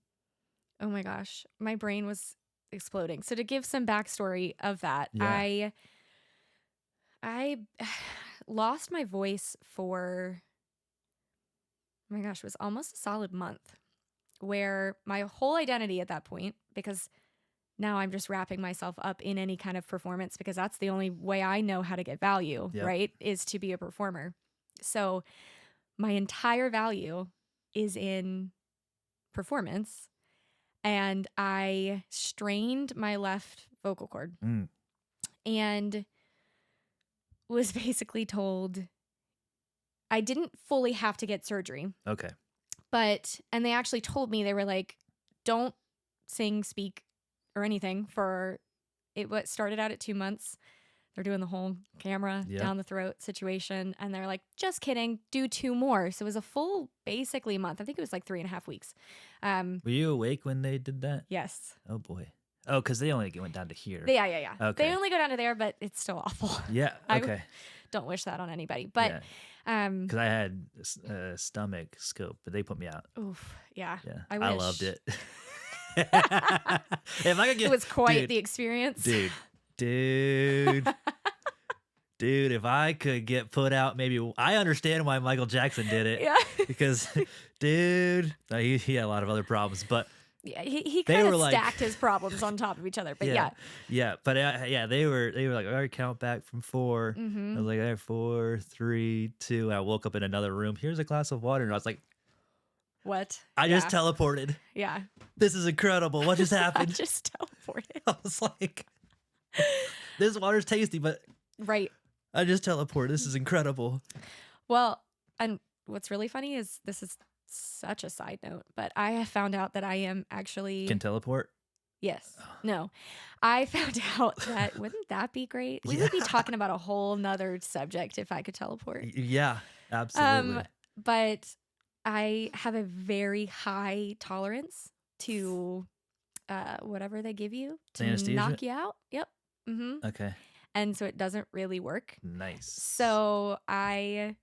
[SPEAKER 2] Oh my gosh, my brain was exploding. So to give some backstory of that,
[SPEAKER 1] Yeah.
[SPEAKER 2] I lost my voice for, oh my gosh, it was almost a solid month, where my whole identity at that point, because now I'm just wrapping myself up in any kind of performance because that's the only way I know how to get value,
[SPEAKER 1] Yep.
[SPEAKER 2] right? Is to be a performer. So my entire value is in performance. And I strained my left vocal cord and was basically told I didn't fully have to get surgery.
[SPEAKER 1] Okay.
[SPEAKER 2] And they actually told me, they were like, don't sing, speak, or anything for it. What started out at 2 months. They're doing the whole camera down the throat situation. And they're like, just kidding, do 2 more. So it was a full, basically month. I think it was like 3.5 weeks.
[SPEAKER 1] Were you awake when they did that?
[SPEAKER 2] Yes.
[SPEAKER 1] Oh boy. Oh, because they only went down to here.
[SPEAKER 2] Yeah.
[SPEAKER 1] Okay.
[SPEAKER 2] They only go down to there, but it's still awful.
[SPEAKER 1] Yeah. Okay.
[SPEAKER 2] I don't wish that on anybody. But
[SPEAKER 1] because I had a stomach scope, but they put me out.
[SPEAKER 2] Oof. Yeah.
[SPEAKER 1] Yeah.
[SPEAKER 2] I
[SPEAKER 1] I
[SPEAKER 2] wish.
[SPEAKER 1] loved it. If I could get,
[SPEAKER 2] it was quite the experience.
[SPEAKER 1] Dude, if I could get put out, maybe I understand why Michael Jackson did it.
[SPEAKER 2] Yeah.
[SPEAKER 1] Because, dude, he had a lot of other problems, but
[SPEAKER 2] yeah, he kind of stacked his problems on top of each other. But yeah.
[SPEAKER 1] But they were like, all right, count back from 4.
[SPEAKER 2] Mm-hmm.
[SPEAKER 1] I was like, all right, 4, 3, 2. And I woke up in another room. Here's a glass of water, and I was like,
[SPEAKER 2] what?
[SPEAKER 1] I just teleported.
[SPEAKER 2] Yeah.
[SPEAKER 1] This is incredible. What just happened?
[SPEAKER 2] I just teleported.
[SPEAKER 1] I was like, this water's tasty, but
[SPEAKER 2] right.
[SPEAKER 1] I just teleported. This is incredible.
[SPEAKER 2] Well, and what's really funny is this is such a side note, but I have found out that I am actually
[SPEAKER 1] Can teleport?
[SPEAKER 2] Yes. No. I found out that wouldn't that be great? We would be talking about a whole nother subject if I could teleport.
[SPEAKER 1] Yeah, absolutely.
[SPEAKER 2] But I have a very high tolerance to whatever they give you to
[SPEAKER 1] Anesthesia?
[SPEAKER 2] knock you out. Yep. Mm-hmm.
[SPEAKER 1] Okay.
[SPEAKER 2] And so it doesn't really work.
[SPEAKER 1] Nice.
[SPEAKER 2] So I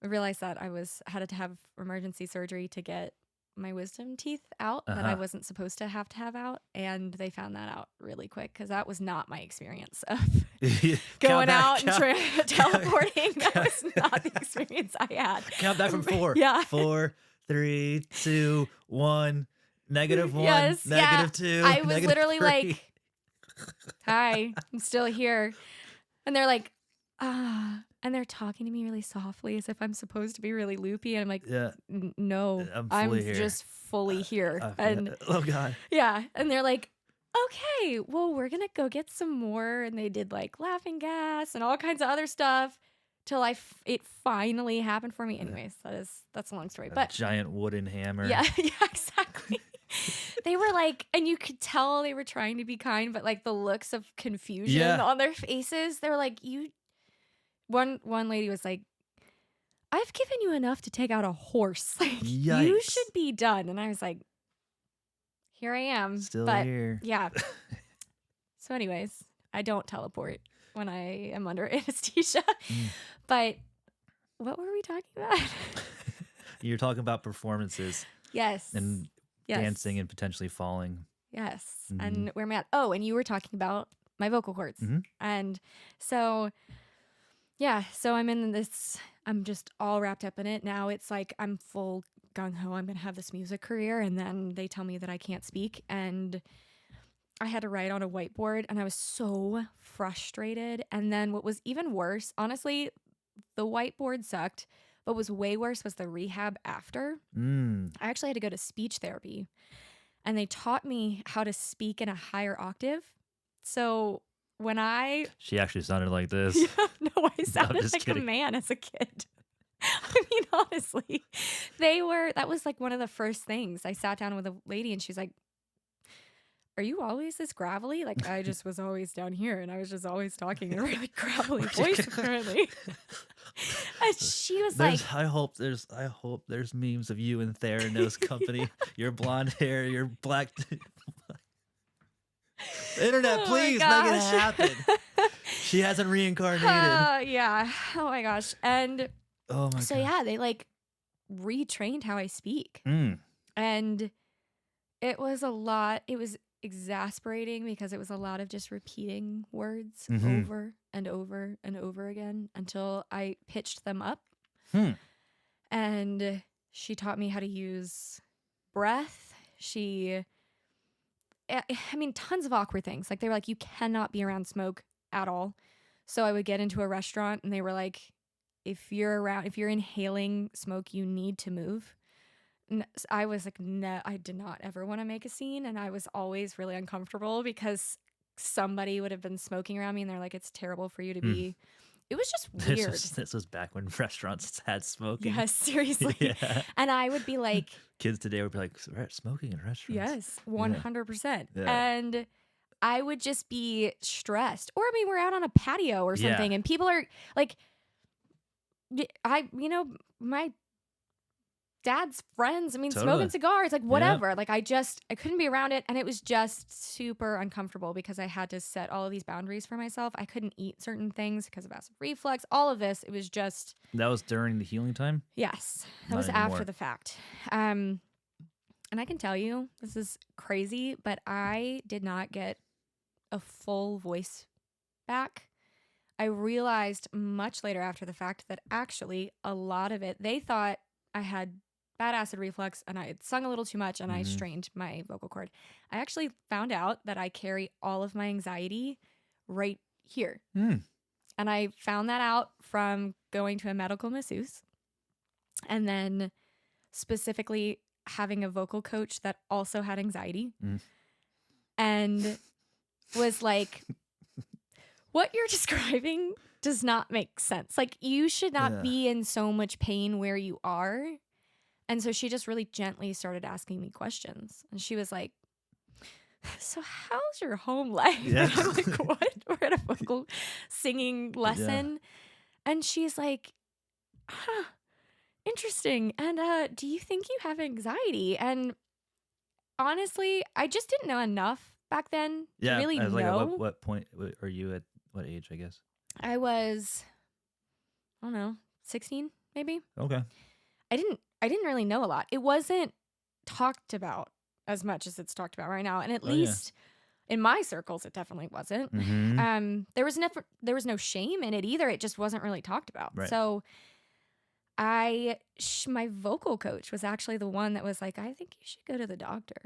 [SPEAKER 2] realized that I had to have emergency surgery to get my wisdom teeth out that I wasn't supposed to have out, and they found that out really quick because that was not my experience of going out and teleporting. That was not the experience I had.
[SPEAKER 1] Count back from 4.
[SPEAKER 2] Yeah.
[SPEAKER 1] 4, 3, 2, 1. -1.
[SPEAKER 2] Yes.
[SPEAKER 1] -2.
[SPEAKER 2] I was literally
[SPEAKER 1] 3.
[SPEAKER 2] like, "Hi, I'm still here," and they're like, "Ah." And they're talking to me really softly as if I'm supposed to be really loopy. And I'm like, no, I'm just fully here. And
[SPEAKER 1] oh, God.
[SPEAKER 2] Yeah. And they're like, okay, well, we're going to go get some more. And they did like laughing gas and all kinds of other stuff till it finally happened for me. Anyways, that's a long story. But
[SPEAKER 1] giant wooden hammer.
[SPEAKER 2] Yeah, exactly. They were like, and you could tell they were trying to be kind, but like the looks of confusion on their faces, they were like, One lady was like, I've given you enough to take out a horse. Like,
[SPEAKER 1] yikes.
[SPEAKER 2] You should be done. And I was like, here I am.
[SPEAKER 1] Still
[SPEAKER 2] but,
[SPEAKER 1] here.
[SPEAKER 2] Yeah. So anyways, I don't teleport when I am under anesthesia. But what were we talking about?
[SPEAKER 1] You're talking about performances.
[SPEAKER 2] Yes.
[SPEAKER 1] And dancing and potentially falling.
[SPEAKER 2] Yes. Mm-hmm. And where am I at? Oh, and you were talking about my vocal cords.
[SPEAKER 1] Mm-hmm.
[SPEAKER 2] And so... yeah, so I'm in this I'm just all wrapped up in it. Now it's like I'm full gung ho. I'm going to have this music career. And then they tell me that I can't speak. And I had to write on a whiteboard and I was so frustrated. And then what was even worse, honestly, the whiteboard sucked. But what was way worse was the rehab after. I actually had to go to speech therapy. And they taught me how to speak in a higher octave. So when
[SPEAKER 1] She actually sounded like this.
[SPEAKER 2] yeah, no, I sounded
[SPEAKER 1] just
[SPEAKER 2] like
[SPEAKER 1] kidding.
[SPEAKER 2] a man as a kid. I mean, honestly, that was like one of the first things. I sat down with a lady and she's like, are you always this gravelly? Like, I just was always down here and I was just always talking in a really gravelly voice, apparently. And she was like,
[SPEAKER 1] I hope there's memes of you and Theranos company. Your blonde hair, your black. Internet,
[SPEAKER 2] Oh my
[SPEAKER 1] please make it
[SPEAKER 2] gosh.
[SPEAKER 1] happen. She hasn't reincarnated.
[SPEAKER 2] yeah. Oh my gosh. And
[SPEAKER 1] Oh my
[SPEAKER 2] so,
[SPEAKER 1] god.
[SPEAKER 2] yeah, they like retrained how I speak. And it was a lot. It was exasperating because it was a lot of just repeating words over and over and over again until I pitched them up. And she taught me how to use breath. I mean, tons of awkward things. Like they were like, you cannot be around smoke at all. So I would get into a restaurant and they were like, if you're inhaling smoke, you need to move. I was like, no, I did not ever want to make a scene. And I was always really uncomfortable because somebody would have been smoking around me and they're like, it's terrible for you to be. It was just weird.
[SPEAKER 1] This was back when restaurants had smoking.
[SPEAKER 2] Yes, seriously.
[SPEAKER 1] Yeah.
[SPEAKER 2] And I would be like,
[SPEAKER 1] kids today would be like, smoking in restaurants.
[SPEAKER 2] yes, 100%.
[SPEAKER 1] Yeah.
[SPEAKER 2] And I would just be stressed. Or I mean, we're out on a patio or something and people are like, my dad's friends, I mean, smoking cigars, like whatever. Yeah. Like I couldn't be around it. And it was just super uncomfortable because I had to set all of these boundaries for myself. I couldn't eat certain things because of acid reflux, all of this. It was just.
[SPEAKER 1] That was during the healing time?
[SPEAKER 2] Yes. That was after the fact. And I can tell you, this is crazy, but I did not get a full voice back. I realized much later after the fact that actually a lot of it, they thought I had bad acid reflux and I had sung a little too much and I strained my vocal cord. I actually found out that I carry all of my anxiety right here. And I found that out from going to a medical masseuse and then specifically having a vocal coach that also had anxiety and was like, what you're describing does not make sense. Like you should not be in so much pain where you are. And so she just really gently started asking me questions. And she was like, so how's your home life?
[SPEAKER 1] Yeah.
[SPEAKER 2] And I'm like, what? We're at a vocal singing lesson. Yeah. And she's like, interesting. And do you think you have anxiety? And honestly, I just didn't know enough back then to really know.
[SPEAKER 1] Like at what point are you at? What age, I guess?
[SPEAKER 2] I was, I don't know, 16 maybe.
[SPEAKER 1] Okay. I
[SPEAKER 2] didn't really know a lot. It wasn't talked about as much as it's talked about right now. And at least in my circles, it definitely wasn't. There was no shame in it either. It just wasn't really talked about. Right. So my vocal coach was actually the one that was like, I think you should go to the doctor.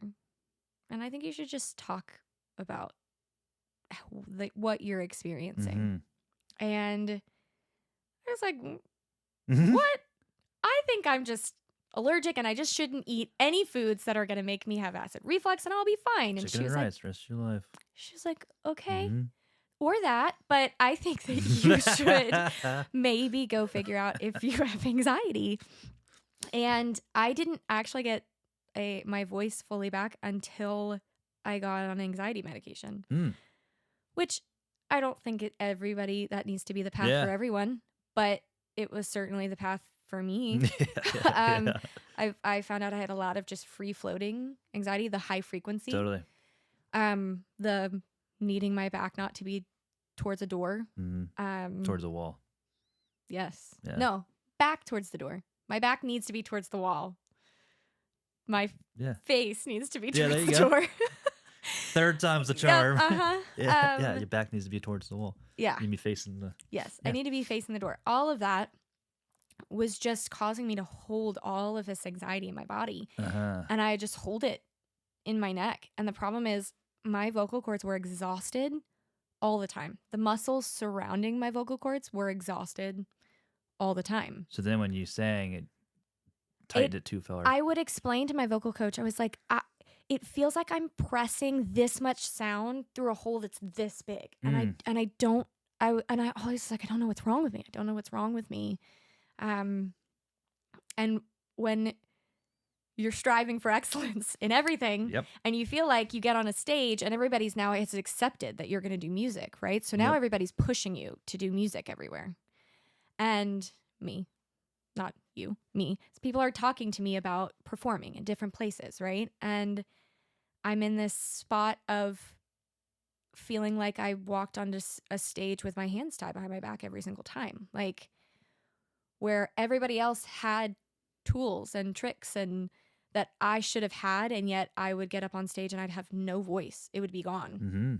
[SPEAKER 2] And I think you should just talk about what you're experiencing. And I was like, what? I think I'm just allergic and I just shouldn't eat any foods that are going to make me have acid reflux and I'll be fine. And
[SPEAKER 1] Chicken and rice, rest of your life.
[SPEAKER 2] She was like, okay. Or that, but I think that you should maybe go figure out if you have anxiety. And I didn't actually get my voice fully back until I got on anxiety medication. Which I don't think everybody that needs to be the path for everyone, but it was certainly the path for me. I found out I had a lot of just free floating anxiety, the high frequency.
[SPEAKER 1] Totally.
[SPEAKER 2] The needing my back not to be towards a door.
[SPEAKER 1] Towards a wall.
[SPEAKER 2] Yes. Yeah. No, back towards the door. My back needs to be towards the wall. My face needs to be towards the door.
[SPEAKER 1] Third time's the charm.
[SPEAKER 2] Yeah,
[SPEAKER 1] your back needs to be towards the wall.
[SPEAKER 2] Yeah.
[SPEAKER 1] You need to be facing the...
[SPEAKER 2] Yes, I need to be facing the door. All of that. was just causing me to hold all of this anxiety in my body.
[SPEAKER 1] Uh-huh.
[SPEAKER 2] And I just hold it in my neck. And the problem is my vocal cords were exhausted all the time. The muscles surrounding my vocal cords were exhausted all the time.
[SPEAKER 1] So then when you sang, it tightened it too far.
[SPEAKER 2] I would explain to my vocal coach, I was like, it feels like I'm pressing this much sound through a hole that's this big. And I always was like, I don't know what's wrong with me. I don't know what's wrong with me. And when you're striving for excellence in everything,
[SPEAKER 1] Yep.
[SPEAKER 2] and you feel like you get on a stage and everybody's now it's accepted that you're going to do music, right? So now everybody's pushing you to do music everywhere. And me, not you, me. So people are talking to me about performing in different places, right? And I'm in this spot of feeling like I walked onto a stage with my hands tied behind my back every single time. Like, where everybody else had tools and tricks and that I should have had, and yet I would get up on stage and I'd have no voice. It would be gone.
[SPEAKER 1] Mm-hmm.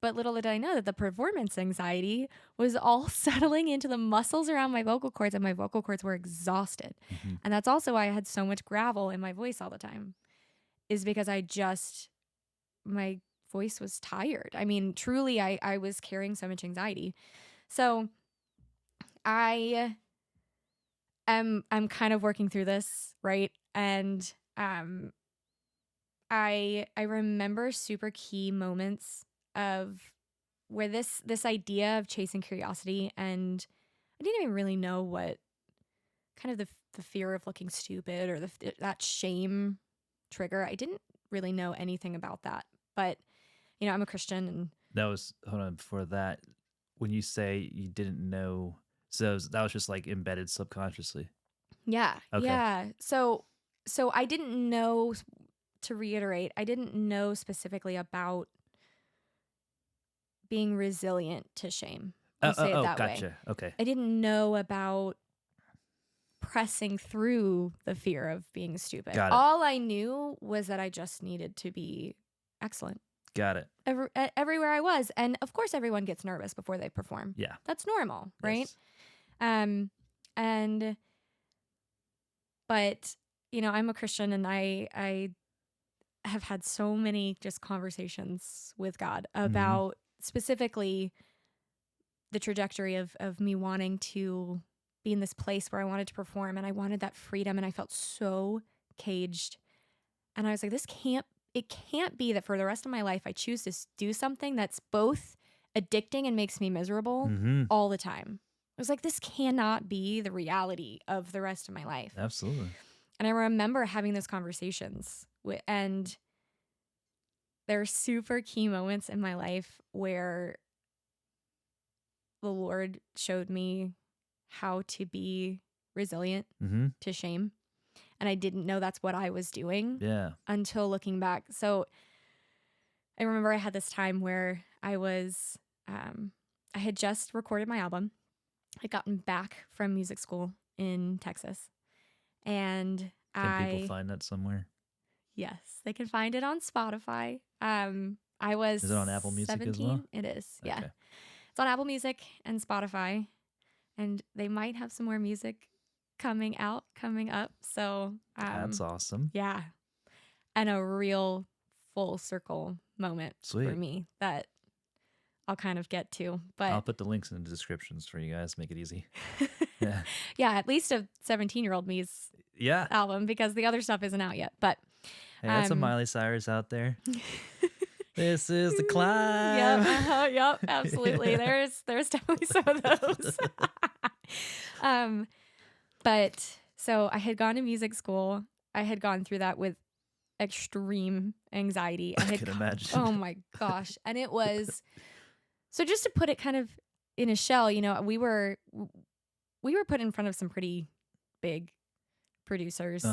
[SPEAKER 2] But little did I know that the performance anxiety was all settling into the muscles around my vocal cords, and my vocal cords were exhausted.
[SPEAKER 1] Mm-hmm.
[SPEAKER 2] And that's also why I had so much gravel in my voice all the time, is because my voice was tired. I mean, truly, I was carrying so much anxiety. So I'm kind of working through this, right? And I remember super key moments of where this idea of chasing curiosity, and I didn't even really know what kind of the fear of looking stupid or that shame trigger. I didn't really know anything about that, but I'm a Christian, and
[SPEAKER 1] That was, hold on, before that, when you say you didn't know, so that was just like embedded subconsciously.
[SPEAKER 2] Yeah.
[SPEAKER 1] Okay.
[SPEAKER 2] Yeah. So I didn't know, to reiterate, I didn't know specifically about being resilient to shame. I'll say it that
[SPEAKER 1] gotcha.
[SPEAKER 2] way.
[SPEAKER 1] Okay.
[SPEAKER 2] I didn't know about pressing through the fear of being stupid.
[SPEAKER 1] Got it.
[SPEAKER 2] All I knew was that I just needed to be excellent.
[SPEAKER 1] Got it.
[SPEAKER 2] Everywhere I was. And of course, everyone gets nervous before they perform.
[SPEAKER 1] Yeah.
[SPEAKER 2] That's normal, right?
[SPEAKER 1] Yes.
[SPEAKER 2] But I'm a Christian, and I have had so many just conversations with God about specifically the trajectory of me wanting to be in this place where I wanted to perform, and I wanted that freedom, and I felt so caged. And I was like, it can't be that for the rest of my life I choose to do something that's both addicting and makes me miserable all the time. I was like, this cannot be the reality of the rest of my life.
[SPEAKER 1] Absolutely.
[SPEAKER 2] And I remember having those conversations and there are super key moments in my life where the Lord showed me how to be resilient to shame. And I didn't know that's what I was doing until looking back. So I remember I had this time where I had just recorded my album. I'd gotten back from music school in Texas. And
[SPEAKER 1] Can people find that somewhere?
[SPEAKER 2] Yes, they can find it on Spotify. I was
[SPEAKER 1] Is it on Apple Music
[SPEAKER 2] 17.
[SPEAKER 1] as well?
[SPEAKER 2] It is, yeah.
[SPEAKER 1] Okay.
[SPEAKER 2] It's on Apple Music and Spotify. And they might have some more music coming up. So
[SPEAKER 1] That's awesome.
[SPEAKER 2] Yeah. And a real full circle moment for me that I'll kind of get to. But
[SPEAKER 1] I'll put the links in the descriptions for you guys. Make it easy. Yeah.
[SPEAKER 2] Yeah, at least a 17-year-old me's album, because the other stuff isn't out yet. But
[SPEAKER 1] hey, that's a Miley Cyrus out there. This is the climb.
[SPEAKER 2] Yep, absolutely. There's definitely some of those. But so I had gone to music school. I had gone through that with extreme anxiety.
[SPEAKER 1] I can imagine.
[SPEAKER 2] Oh my gosh. And it was, so just to put it kind of in a shell, we were put in front of some pretty big producers,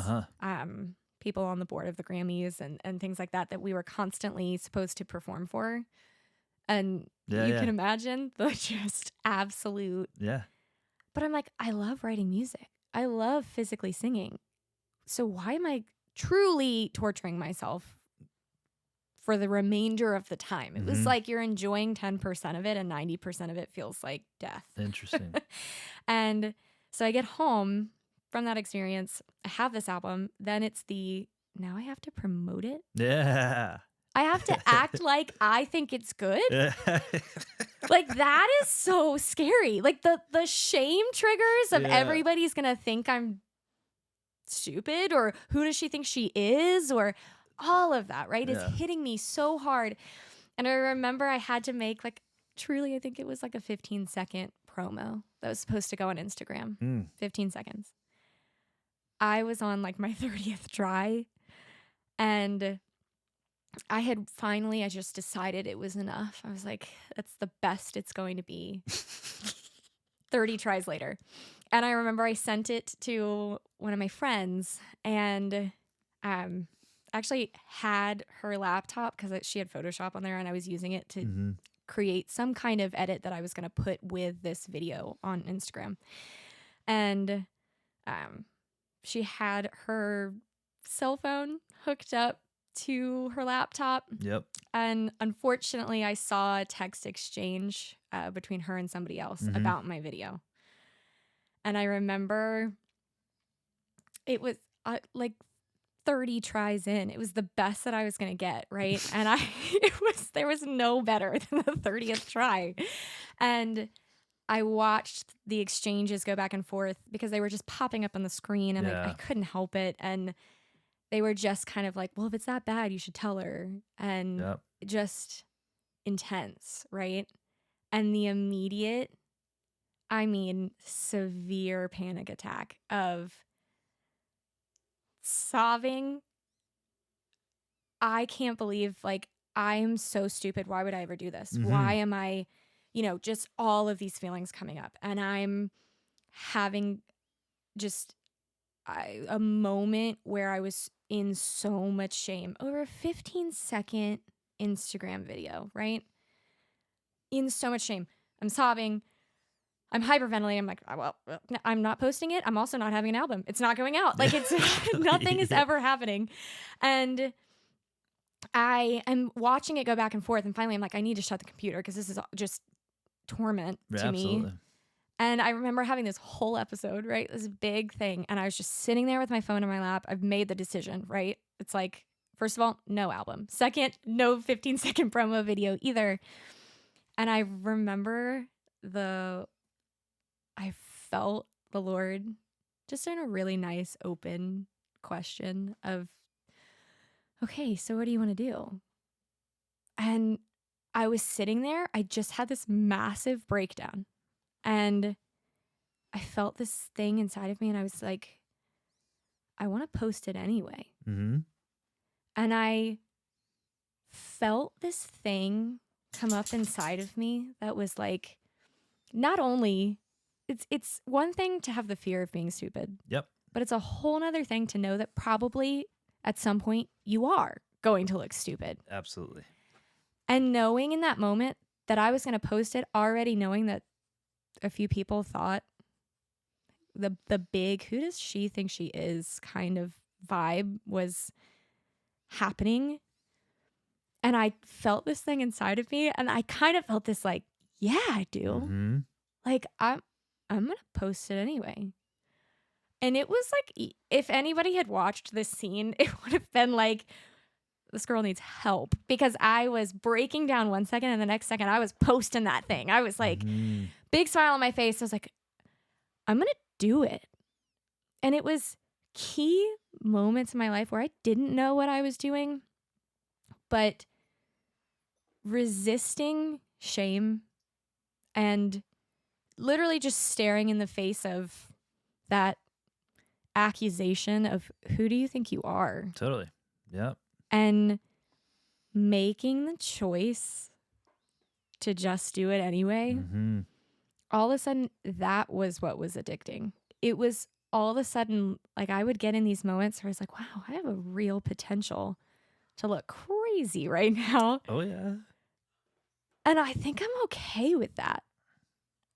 [SPEAKER 2] people on the board of the Grammys and things like that we were constantly supposed to perform for. And you can imagine the just absolute.
[SPEAKER 1] Yeah.
[SPEAKER 2] But I'm like, I love writing music. I love physically singing. So why am I truly torturing myself for the remainder of the time? It was like you're enjoying 10% of it and 90% of it feels like death.
[SPEAKER 1] Interesting.
[SPEAKER 2] And So I get home from that experience. I have this album. Then it's now I have to promote it.
[SPEAKER 1] Yeah.
[SPEAKER 2] I have to act like I think it's good.
[SPEAKER 1] Yeah.
[SPEAKER 2] Like, that is so scary. Like, the shame triggers of everybody's gonna think I'm stupid, or who does she think she is, or all of that, right? It's hitting me so hard. And I remember I had to make, like, truly, I think it was like a 15-second promo that was supposed to go on Instagram. 15 seconds. I was on like my 30th try, and I just decided it was enough. I was like, that's the best it's going to be. 30 tries later. And I remember I sent it to one of my friends, and actually had her laptop because she had Photoshop on there, and I was using it to create some kind of edit that I was going to put with this video on Instagram. And she had her cell phone hooked up to her laptop.
[SPEAKER 1] Yep.
[SPEAKER 2] And unfortunately, I saw a text exchange between her and somebody else about my video. And I remember it was like 30 tries in. It was the best that I was going to get, right? And there was no better than the 30th try. And I watched the exchanges go back and forth because they were just popping up on the screen, and I couldn't help it. And they were just kind of like, well, if it's that bad, you should tell her. And just intense, right? And the immediate, severe panic attack of sobbing. I can't believe, like, I'm so stupid. Why would I ever do this? Why am I, just all of these feelings coming up? And I'm having just a moment where I was in so much shame over a 15-second Instagram video, right? In so much shame. I'm sobbing. I'm hyperventilating. I'm like, well, I'm not posting it. I'm also not having an album. It's not going out. Like, it's nothing is ever happening. And I am watching it go back and forth. And finally, I'm like, I need to shut the computer because this is just torment to me. And I remember having this whole episode, right? This big thing. And I was just sitting there with my phone in my lap. I've made the decision, right? It's like, first of all, no album. Second, no 15-second promo video either. And I remember I felt the Lord just in a really nice, open question of, okay, so what do you want to do? And I was sitting there. I just had this massive breakdown. And I felt this thing inside of me, and I was like, I want to post it anyway. And I felt this thing come up inside of me that was like, not only, it's one thing to have the fear of being stupid. Yep. But it's a whole nother thing to know that probably at some point you are going to look stupid.
[SPEAKER 1] Absolutely.
[SPEAKER 2] And knowing in that moment that I was going to post it, already knowing that a few people thought the big, who does she think she is kind of vibe was happening. And I felt this thing inside of me, and I kind of felt this like, yeah, I do. Like, I'm going to post it anyway. And it was like, if anybody had watched this scene, it would have been like, this girl needs help, because I was breaking down one second, and the next second I was posting that thing. I was like, big smile on my face. I was like, I'm going to do it. And it was key moments in my life where I didn't know what I was doing, but resisting shame and literally just staring in the face of that accusation of, who do you think you are?
[SPEAKER 1] Totally. Yep.
[SPEAKER 2] And making the choice to just do it anyway. All of a sudden, that was what was addicting. It was all of a sudden, like, I would get in these moments where I was like, wow, I have a real potential to look crazy right now.
[SPEAKER 1] Oh, yeah.
[SPEAKER 2] And I think I'm okay with that.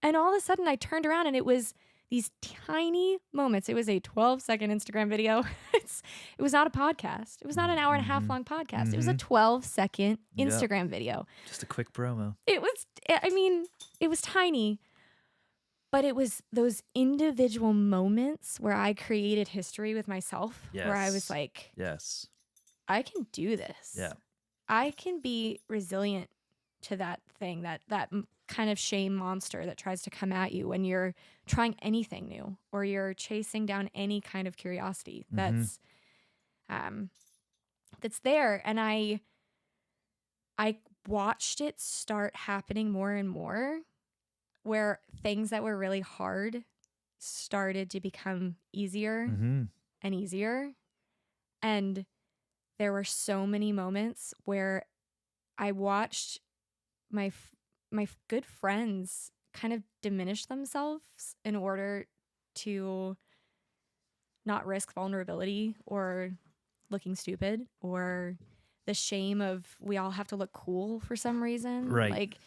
[SPEAKER 2] And all of a sudden, I turned around, and it was these tiny moments. It was a 12-second Instagram video. It was not a podcast. It was not an hour and a half long podcast. It was a 12-second Instagram video.
[SPEAKER 1] Just a quick promo.
[SPEAKER 2] It was tiny. But it was those individual moments where I created history with myself, where I was
[SPEAKER 1] Yes.
[SPEAKER 2] like,
[SPEAKER 1] Yes.
[SPEAKER 2] I can do this.
[SPEAKER 1] Yeah.
[SPEAKER 2] I can be resilient to that thing, that kind of shame monster that tries to come at you when you're trying anything new or you're chasing down any kind of curiosity that's there. And I watched it start happening more and more, where things that were really hard started to become easier
[SPEAKER 1] Mm-hmm.
[SPEAKER 2] and easier. And there were so many moments where I watched my good friends kind of diminish themselves in order to not risk vulnerability or looking stupid or the shame of we all have to look cool for some reason.
[SPEAKER 1] Right.
[SPEAKER 2] Like,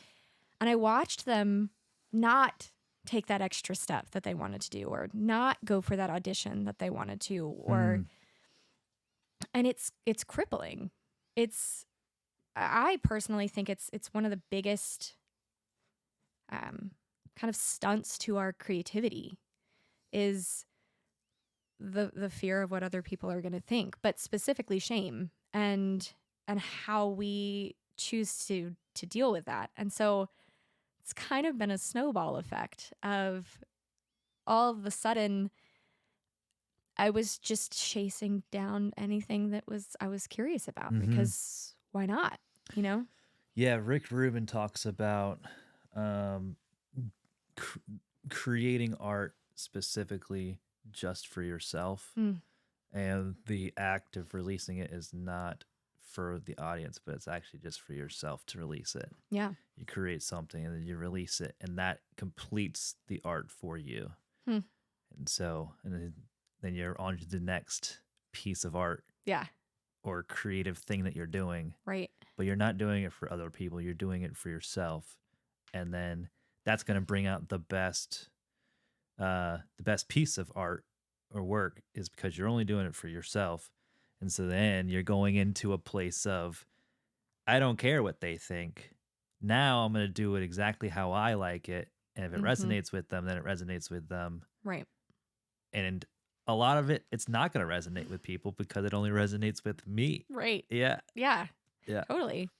[SPEAKER 2] and I watched them not take that extra step that they wanted to do or not go for that audition that they wanted to or and it's crippling. I personally think it's one of the biggest kind of stunts to our creativity is the fear of what other people are going to think, but specifically shame and how we choose to deal with that. And so it's kind of been a snowball effect of all of a sudden I was just chasing down anything that I was curious about because why not, you know?
[SPEAKER 1] Yeah, Rick Rubin talks about cr- creating art specifically just for yourself, and the act of releasing it is not for the audience, but it's actually just for yourself to release it.
[SPEAKER 2] Yeah.
[SPEAKER 1] You create something and then you release it, and that completes the art for you. And so, and then you're on to the next piece of art
[SPEAKER 2] Yeah.
[SPEAKER 1] or creative thing that you're doing.
[SPEAKER 2] Right.
[SPEAKER 1] But you're not doing it for other people. You're doing it for yourself. And then that's going to bring out the best piece of art or work is because you're only doing it for yourself. And so then you're going into a place of, I don't care what they think. Now I'm going to do it exactly how I like it. And if it resonates with them, then it resonates with them.
[SPEAKER 2] Right.
[SPEAKER 1] And a lot of it, it's not going to resonate with people because it only resonates with me.
[SPEAKER 2] Right.
[SPEAKER 1] Yeah.
[SPEAKER 2] Yeah.
[SPEAKER 1] Yeah.
[SPEAKER 2] Totally.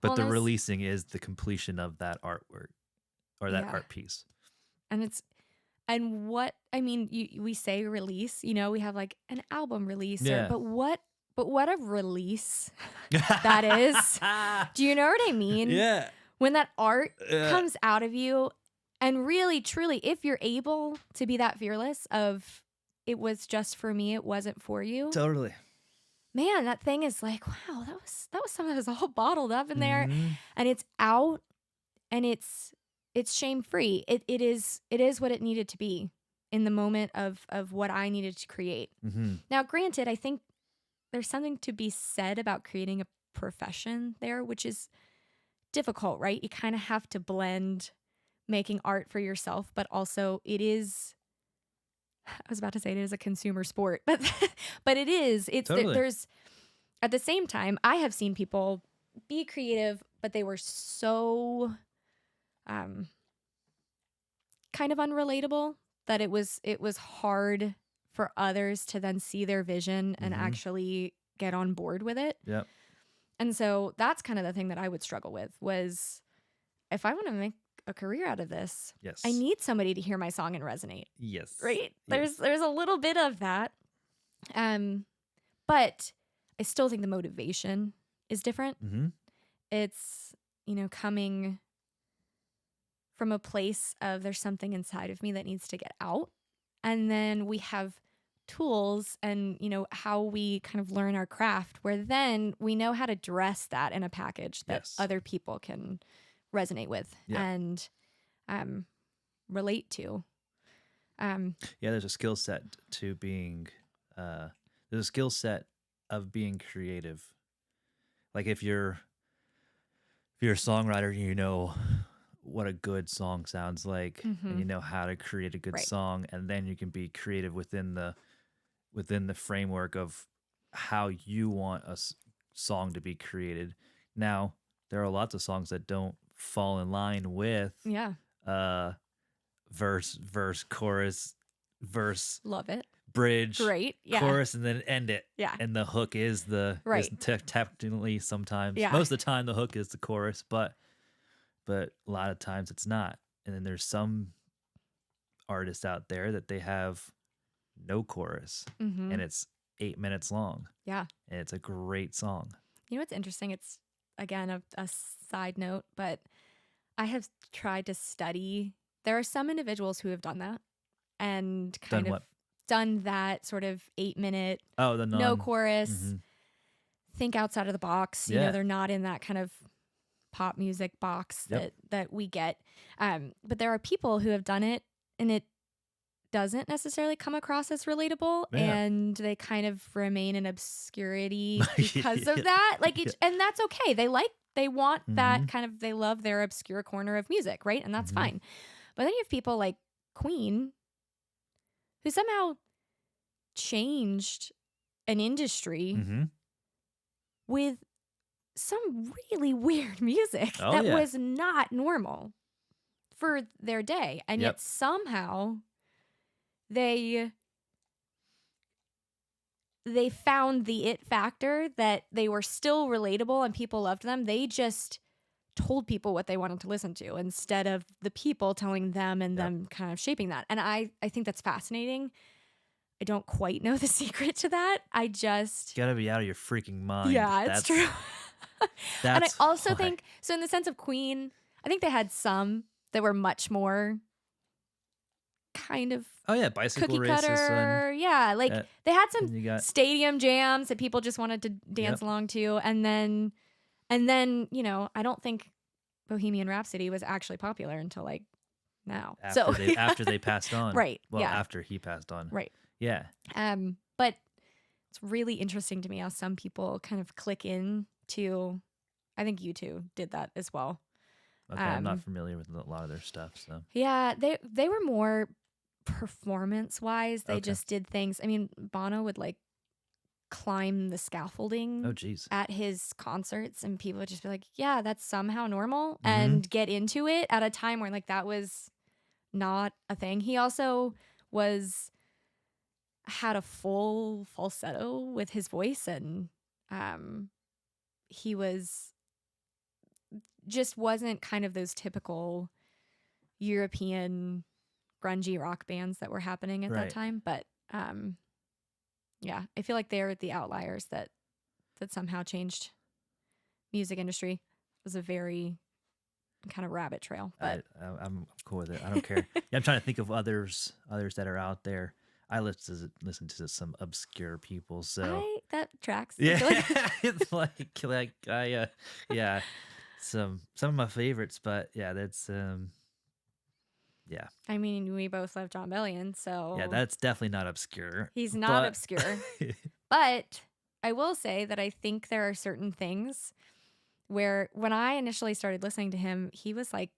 [SPEAKER 1] But
[SPEAKER 2] Well,
[SPEAKER 1] the releasing is the completion of that artwork or that art piece.
[SPEAKER 2] And what I mean, we say release, you know, we have like an album release,
[SPEAKER 1] Yeah.
[SPEAKER 2] but what a release that is. Do you know what I mean?
[SPEAKER 1] Yeah.
[SPEAKER 2] When that art comes out of you, and really, truly, if you're able to be that fearless of it was just for me, it wasn't for you.
[SPEAKER 1] Totally.
[SPEAKER 2] Man, that thing is like, wow, that was something that was all bottled up in there, and it's out, and it's shame free. It is what it needed to be in the moment of what I needed to create. Now, granted, I think there's something to be said about creating a profession there, which is difficult, right? You kind of have to blend making art for yourself, but also it is. I was about to say it is a consumer sport, but it is. It's
[SPEAKER 1] Totally.
[SPEAKER 2] There's at the same time, I have seen people be creative, but they were so kind of unrelatable that it was hard for others to then see their vision and actually get on board with it.
[SPEAKER 1] Yep.
[SPEAKER 2] And so that's kind of the thing that I would struggle with was if I want to make a career out of this,
[SPEAKER 1] Yes.
[SPEAKER 2] I need somebody to hear my song and resonate.
[SPEAKER 1] Yes.
[SPEAKER 2] Right?
[SPEAKER 1] Yes.
[SPEAKER 2] There's a little bit of that. But I still think the motivation is different. It's, you know, coming from a place of there's something inside of me that needs to get out. And then we have tools and, you know, how we kind of learn our craft where then we know how to dress that in a package that other people can resonate with and relate to.
[SPEAKER 1] Yeah, there's a skill set to being there's a skill set of being creative. Like if you're a songwriter, you know what a good song sounds like and you know how to create a good song, and then you can be creative within the framework of how you want a song to be created. Now, there are lots of songs that don't fall in line with verse, chorus, verse,
[SPEAKER 2] Love it.
[SPEAKER 1] bridge,
[SPEAKER 2] Great. Yeah.
[SPEAKER 1] chorus, and then end it.
[SPEAKER 2] Yeah.
[SPEAKER 1] And the hook is
[SPEAKER 2] Right.
[SPEAKER 1] technically sometimes.
[SPEAKER 2] Yeah.
[SPEAKER 1] Most of the time the hook is the chorus, but a lot of times it's not. And then there's some artists out there that they have no chorus
[SPEAKER 2] Mm-hmm.
[SPEAKER 1] and it's 8 minutes long.
[SPEAKER 2] Yeah.
[SPEAKER 1] And it's a great song.
[SPEAKER 2] You know what's interesting? It's, again, a side note, but I have tried to study. There are some individuals who have done that and kind
[SPEAKER 1] Done
[SPEAKER 2] of
[SPEAKER 1] what?
[SPEAKER 2] done that sort of 8-minute,
[SPEAKER 1] Oh, the
[SPEAKER 2] no chorus,
[SPEAKER 1] Mhm.
[SPEAKER 2] think outside of the box. You
[SPEAKER 1] Yeah.
[SPEAKER 2] know, they're not in that kind of pop music box
[SPEAKER 1] Yep.
[SPEAKER 2] that we get. But there are people who have done it and it doesn't necessarily come across as relatable,
[SPEAKER 1] Yeah.
[SPEAKER 2] and they kind of remain in obscurity because
[SPEAKER 1] Yeah.
[SPEAKER 2] of that. Like, and that's okay. They want that
[SPEAKER 1] Mhm.
[SPEAKER 2] kind of, they love their obscure corner of music, right? And that's
[SPEAKER 1] Mhm.
[SPEAKER 2] fine. But then you have people like Queen who somehow changed an industry
[SPEAKER 1] Mhm.
[SPEAKER 2] with some really weird music
[SPEAKER 1] Oh,
[SPEAKER 2] that
[SPEAKER 1] yeah.
[SPEAKER 2] was not normal for their day. And
[SPEAKER 1] Yep.
[SPEAKER 2] yet somehow they found the it factor that they were still relatable and people loved them. They just told people what they wanted to listen to instead of the people telling them and
[SPEAKER 1] Yep.
[SPEAKER 2] them kind of shaping that. And I think that's fascinating. I don't quite know the secret to that. I just,
[SPEAKER 1] You gotta be out of your freaking mind.
[SPEAKER 2] yeah, it's true. And I
[SPEAKER 1] That's
[SPEAKER 2] also
[SPEAKER 1] why.
[SPEAKER 2] think, so in the sense of Queen, I think they had some that were much more kind of
[SPEAKER 1] Oh yeah, bicycle
[SPEAKER 2] cookie
[SPEAKER 1] races.
[SPEAKER 2] cutter. Yeah, like
[SPEAKER 1] uh,
[SPEAKER 2] they had
[SPEAKER 1] and
[SPEAKER 2] some
[SPEAKER 1] you got
[SPEAKER 2] stadium jams that people just wanted to dance
[SPEAKER 1] Yep.
[SPEAKER 2] along to. And then, you know, I don't think Bohemian Rhapsody was actually popular until like now.
[SPEAKER 1] after they passed on.
[SPEAKER 2] Right.
[SPEAKER 1] Well,
[SPEAKER 2] Yeah.
[SPEAKER 1] after he passed on.
[SPEAKER 2] Right.
[SPEAKER 1] Yeah.
[SPEAKER 2] But it's really interesting to me how some people kind of click in to, I think U2 did that as well.
[SPEAKER 1] Okay, I'm not familiar with a lot of their stuff, so.
[SPEAKER 2] Yeah, they were more performance wise. They
[SPEAKER 1] Okay.
[SPEAKER 2] just did things. I mean, Bono would like climb the scaffolding
[SPEAKER 1] Oh geez.
[SPEAKER 2] at his concerts, and people would just be like, yeah, that's somehow normal,
[SPEAKER 1] Mhm.
[SPEAKER 2] and get into it at a time where like that was not a thing. He also had a full falsetto with his voice, and he just wasn't kind of those typical European grungy rock bands that were happening at
[SPEAKER 1] Right.
[SPEAKER 2] that time. But yeah, I feel like they're the outliers that somehow changed music industry. It was a very kind of rabbit trail, but
[SPEAKER 1] I'm cool with it. I don't care. Yeah, I'm trying to think of others that are out there. I listen to some obscure people, so
[SPEAKER 2] that tracks.
[SPEAKER 1] yeah, it's like I yeah, some of my favorites, but yeah, that's yeah.
[SPEAKER 2] I mean, we both love John Bellion, so
[SPEAKER 1] Yeah, that's definitely not obscure.
[SPEAKER 2] he's not
[SPEAKER 1] but-
[SPEAKER 2] obscure. But I will say that I think there are certain things where when I initially started listening to him, he was like,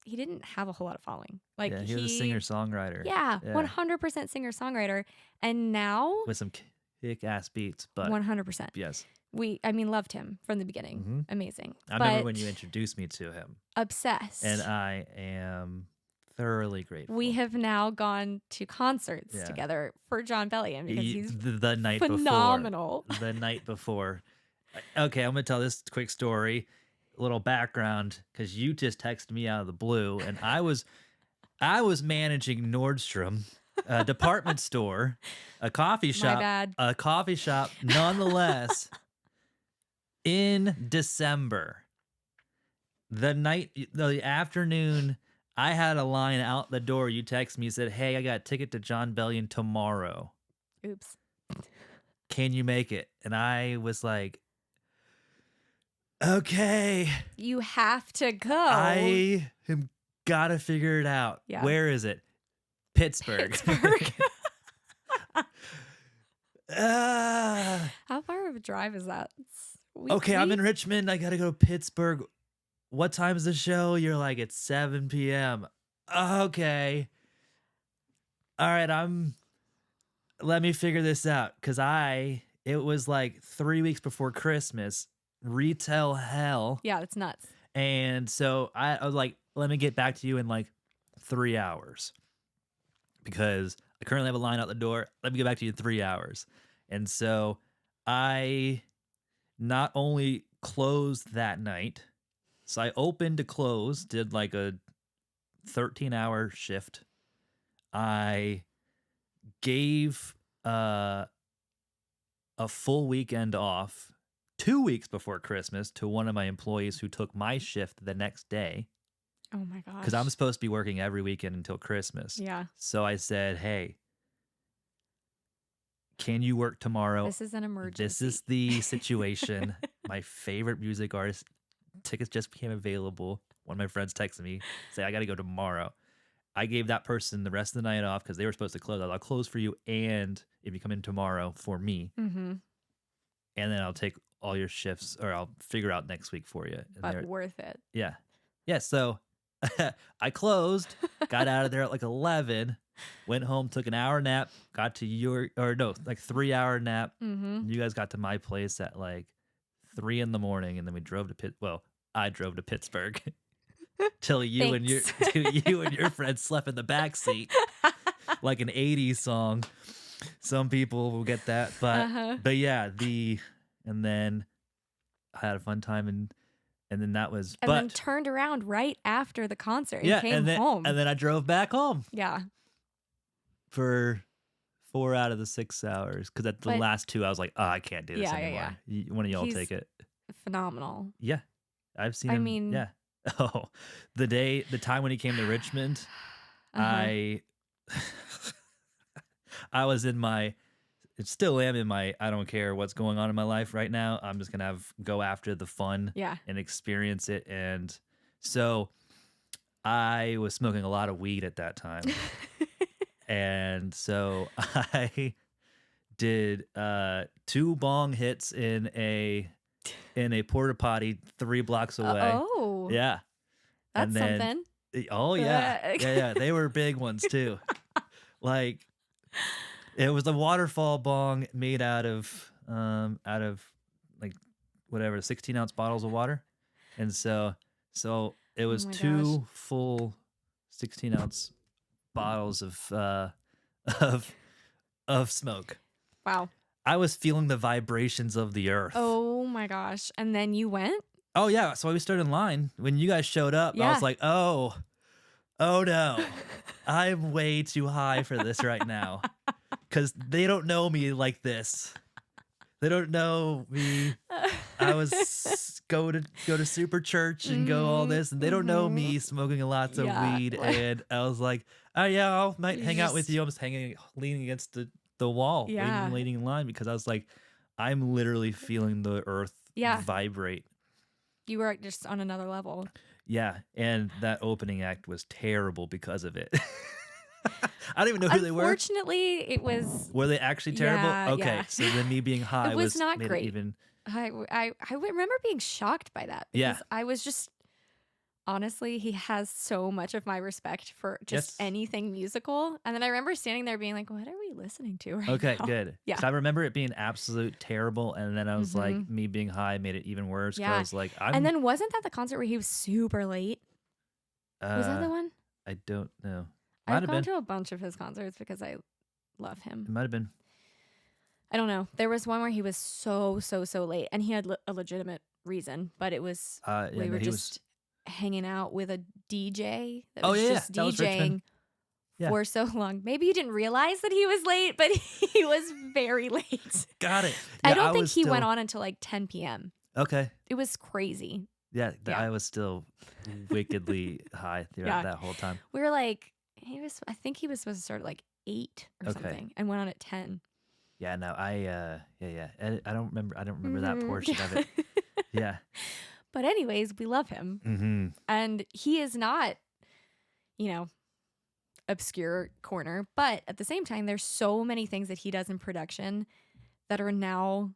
[SPEAKER 2] he didn't have a whole lot of following. Like
[SPEAKER 1] yeah, he was a singer-songwriter.
[SPEAKER 2] Yeah, 100% singer-songwriter. And now
[SPEAKER 1] With some kick-ass beats, but
[SPEAKER 2] 100%.
[SPEAKER 1] yes.
[SPEAKER 2] Loved him from the beginning.
[SPEAKER 1] Mhm.
[SPEAKER 2] Amazing.
[SPEAKER 1] I remember when you introduced me to him.
[SPEAKER 2] Obsessed.
[SPEAKER 1] And I am thoroughly grateful.
[SPEAKER 2] We have now gone to concerts
[SPEAKER 1] Yeah.
[SPEAKER 2] together for John Bellion because he's
[SPEAKER 1] the night
[SPEAKER 2] phenomenal.
[SPEAKER 1] before. The night before. Okay, I'm going to tell this quick story, a little background, because you just texted me out of the blue, and I was managing Nordstrom, a department store, a coffee shop, nonetheless, in December. The afternoon, I had a line out the door. You text me, said, "Hey, I got a ticket to John Bellion tomorrow.
[SPEAKER 2] Oops.
[SPEAKER 1] Can you make it?" And I was like, okay.
[SPEAKER 2] You have to go.
[SPEAKER 1] I have got to figure it out.
[SPEAKER 2] Yeah.
[SPEAKER 1] Where is it? Pittsburgh.
[SPEAKER 2] Pittsburgh.
[SPEAKER 1] Ah.
[SPEAKER 2] How far of a drive is that?
[SPEAKER 1] Okay, I'm in Richmond. I got to go to Pittsburgh. What time is the show? You're like, it's 7 p.m. Okay. All right, let me figure this out. Because it was like 3 weeks before Christmas, retail hell.
[SPEAKER 2] Yeah, that's nuts.
[SPEAKER 1] And so I was like, let me get back to you in like 3 hours because I currently have a line out the door. Let me get back to you in 3 hours. And so I not only closed that night, so I opened to close, did like a 13-hour shift. I gave a full weekend off 2 weeks before Christmas to one of my employees who took my shift the next day.
[SPEAKER 2] Oh my gosh.
[SPEAKER 1] Because I'm supposed to be working every weekend until Christmas.
[SPEAKER 2] Yeah.
[SPEAKER 1] So I said, hey, can you work tomorrow?
[SPEAKER 2] This is an emergency.
[SPEAKER 1] This is the situation. My favorite music artist, tickets just became available. One of my friends texted me, say, I got to go tomorrow. I gave that person the rest of the night off because they were supposed to close. I'll close for you, and if you come in tomorrow for me,
[SPEAKER 2] Mm-hmm.
[SPEAKER 1] and then I'll take all your shifts, or I'll figure out next week for you. And
[SPEAKER 2] But worth it.
[SPEAKER 1] yeah. Yeah, so I closed, got out of there at like 11, went home, took an hour nap, got to like 3-hour nap.
[SPEAKER 2] Mm-hmm.
[SPEAKER 1] You guys got to my place at like 3 in the morning, and then we drove to I drove to Pittsburgh till you and your friends slept in the back seat like an 80s song. Some people will get that, but yeah, and then I had a fun time and then that was
[SPEAKER 2] then turned around right after the concert and came
[SPEAKER 1] and then,
[SPEAKER 2] home.
[SPEAKER 1] And then I drove back home.
[SPEAKER 2] Yeah.
[SPEAKER 1] For 4 out of the 6 hours. Because at the last 2, I was like, oh, I can't do this anymore. One of y'all take it.
[SPEAKER 2] Phenomenal.
[SPEAKER 1] Yeah. I've seen him. Yeah. Oh, the time when he came to Richmond, I was still am in my, I don't care what's going on in my life right now. I'm just going to go after the fun and experience it. And so I was smoking a lot of weed at that time. And so I did 2 bong hits in a porta potty 3 blocks away.
[SPEAKER 2] Oh.
[SPEAKER 1] Yeah.
[SPEAKER 2] That's something.
[SPEAKER 1] Oh, yeah. Yeah. They were big ones, too. Like, it was a waterfall bong made out of like whatever 16-ounce bottles of water, and so it was 2 full 16-ounce bottles of smoke.
[SPEAKER 2] Wow.
[SPEAKER 1] I was feeling the vibrations of the earth.
[SPEAKER 2] Oh my gosh! And then you went?
[SPEAKER 1] Oh yeah. So we stood in line when you guys showed up. I was like, oh no, I'm way too high for this right now. Because they don't know me like this. They don't know me. I was go to super church and go all this, and they don't know me smoking lots of weed. And I was like, oh yeah, I might hang out with you. I was leaning against the wall, waiting in line, because I was like, I'm literally feeling the earth vibrate.
[SPEAKER 2] You were just on another level.
[SPEAKER 1] Yeah, and that opening act was terrible because of it. I don't even know who they were.
[SPEAKER 2] Unfortunately, it was.
[SPEAKER 1] Were they actually terrible? Okay, so then me being high
[SPEAKER 2] it was not
[SPEAKER 1] made
[SPEAKER 2] great.
[SPEAKER 1] It even.
[SPEAKER 2] I remember being shocked by that because I was just honestly, he has so much of my respect for just anything musical, and then I remember standing there being like, "What are we listening to right
[SPEAKER 1] Okay,
[SPEAKER 2] now?"
[SPEAKER 1] good.
[SPEAKER 2] Yeah,
[SPEAKER 1] I remember it being absolute terrible, and then I was like, me being high made it even worse. Yeah, I was like,
[SPEAKER 2] and then wasn't that the concert where he was super late? Was that the one?
[SPEAKER 1] I don't know.
[SPEAKER 2] I've gone to a bunch of his concerts because I love him.
[SPEAKER 1] It might have been.
[SPEAKER 2] I don't know. There was one where he was so late, and he had a legitimate reason, but it was we were just hanging out with a DJ that was just DJing for so long. Maybe you didn't realize that he was late, but he was very late.
[SPEAKER 1] Got it.
[SPEAKER 2] Yeah, I don't think he went on until like 10 p.m.
[SPEAKER 1] Okay.
[SPEAKER 2] It was crazy.
[SPEAKER 1] Yeah, I was still wickedly high throughout that whole time.
[SPEAKER 2] We were like, I think he was supposed to start at like 8 or something, and went on at 10.
[SPEAKER 1] Yeah, no, I don't remember that portion of it. Yeah.
[SPEAKER 2] But anyways, we love him. And he is not, obscure corner. But at the same time, there's so many things that he does in production that are now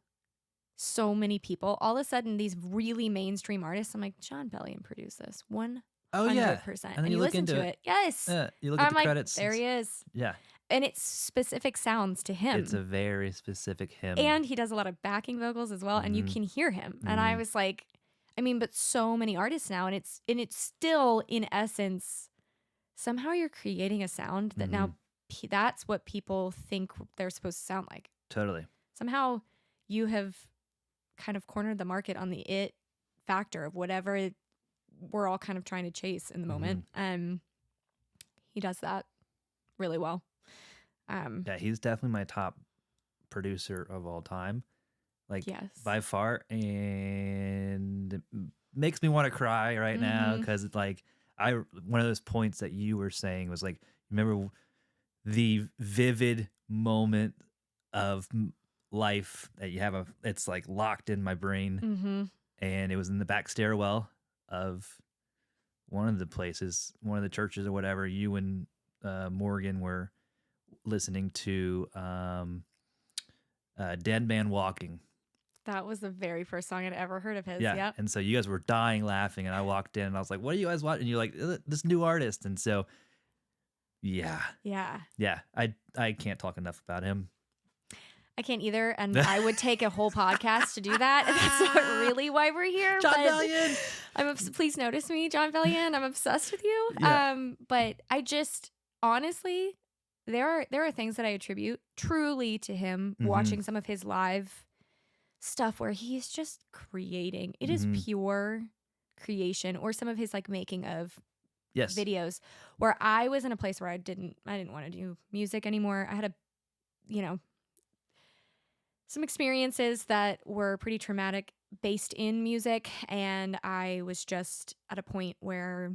[SPEAKER 2] so many people. All of a sudden, these really mainstream artists, I'm like, John Bellion produced this. 100%. And then you listen to it. Yes.
[SPEAKER 1] You look at the credits.
[SPEAKER 2] There he is.
[SPEAKER 1] Yeah.
[SPEAKER 2] And it's specific sounds to him.
[SPEAKER 1] It's a very specific him.
[SPEAKER 2] And he does a lot of backing vocals as well, and you can hear him. And I was like, but so many artists now, and it's still in essence somehow you're creating a sound that now that's what people think they're supposed to sound like.
[SPEAKER 1] Totally.
[SPEAKER 2] Somehow you have kind of cornered the market on the it factor of whatever we're all kind of trying to chase in the moment. He does that really well.
[SPEAKER 1] Yeah, he's definitely my top producer of all time. Like,
[SPEAKER 2] yes.
[SPEAKER 1] by far. And it makes me want to cry right now because it's like, one of those points that you were saying was like, remember the vivid moment of life that you have it's like locked in my brain. And it was in the back stairwell of one of the places, one of the churches or whatever. You and Morgan were listening to Dead Man Walking.
[SPEAKER 2] That was the very first song I'd ever heard of his.
[SPEAKER 1] Yeah.
[SPEAKER 2] Yep.
[SPEAKER 1] And so you guys were dying laughing, and I walked in and I was like, what are you guys watching? And you're like, this new artist. And so, yeah. I can't talk enough about him.
[SPEAKER 2] I can't either, and I would take a whole podcast to do that. That's not really why we're here.
[SPEAKER 1] John Bellion!
[SPEAKER 2] Please notice me, John Bellion. I'm obsessed with you.
[SPEAKER 1] Yeah.
[SPEAKER 2] But I just, honestly, there are things that I attribute truly to him, watching some of his live stuff where he's just creating. It is pure creation, or some of his like making of videos where I was in a place where I didn't want to do music anymore. I had some experiences that were pretty traumatic based in music, and I was just at a point where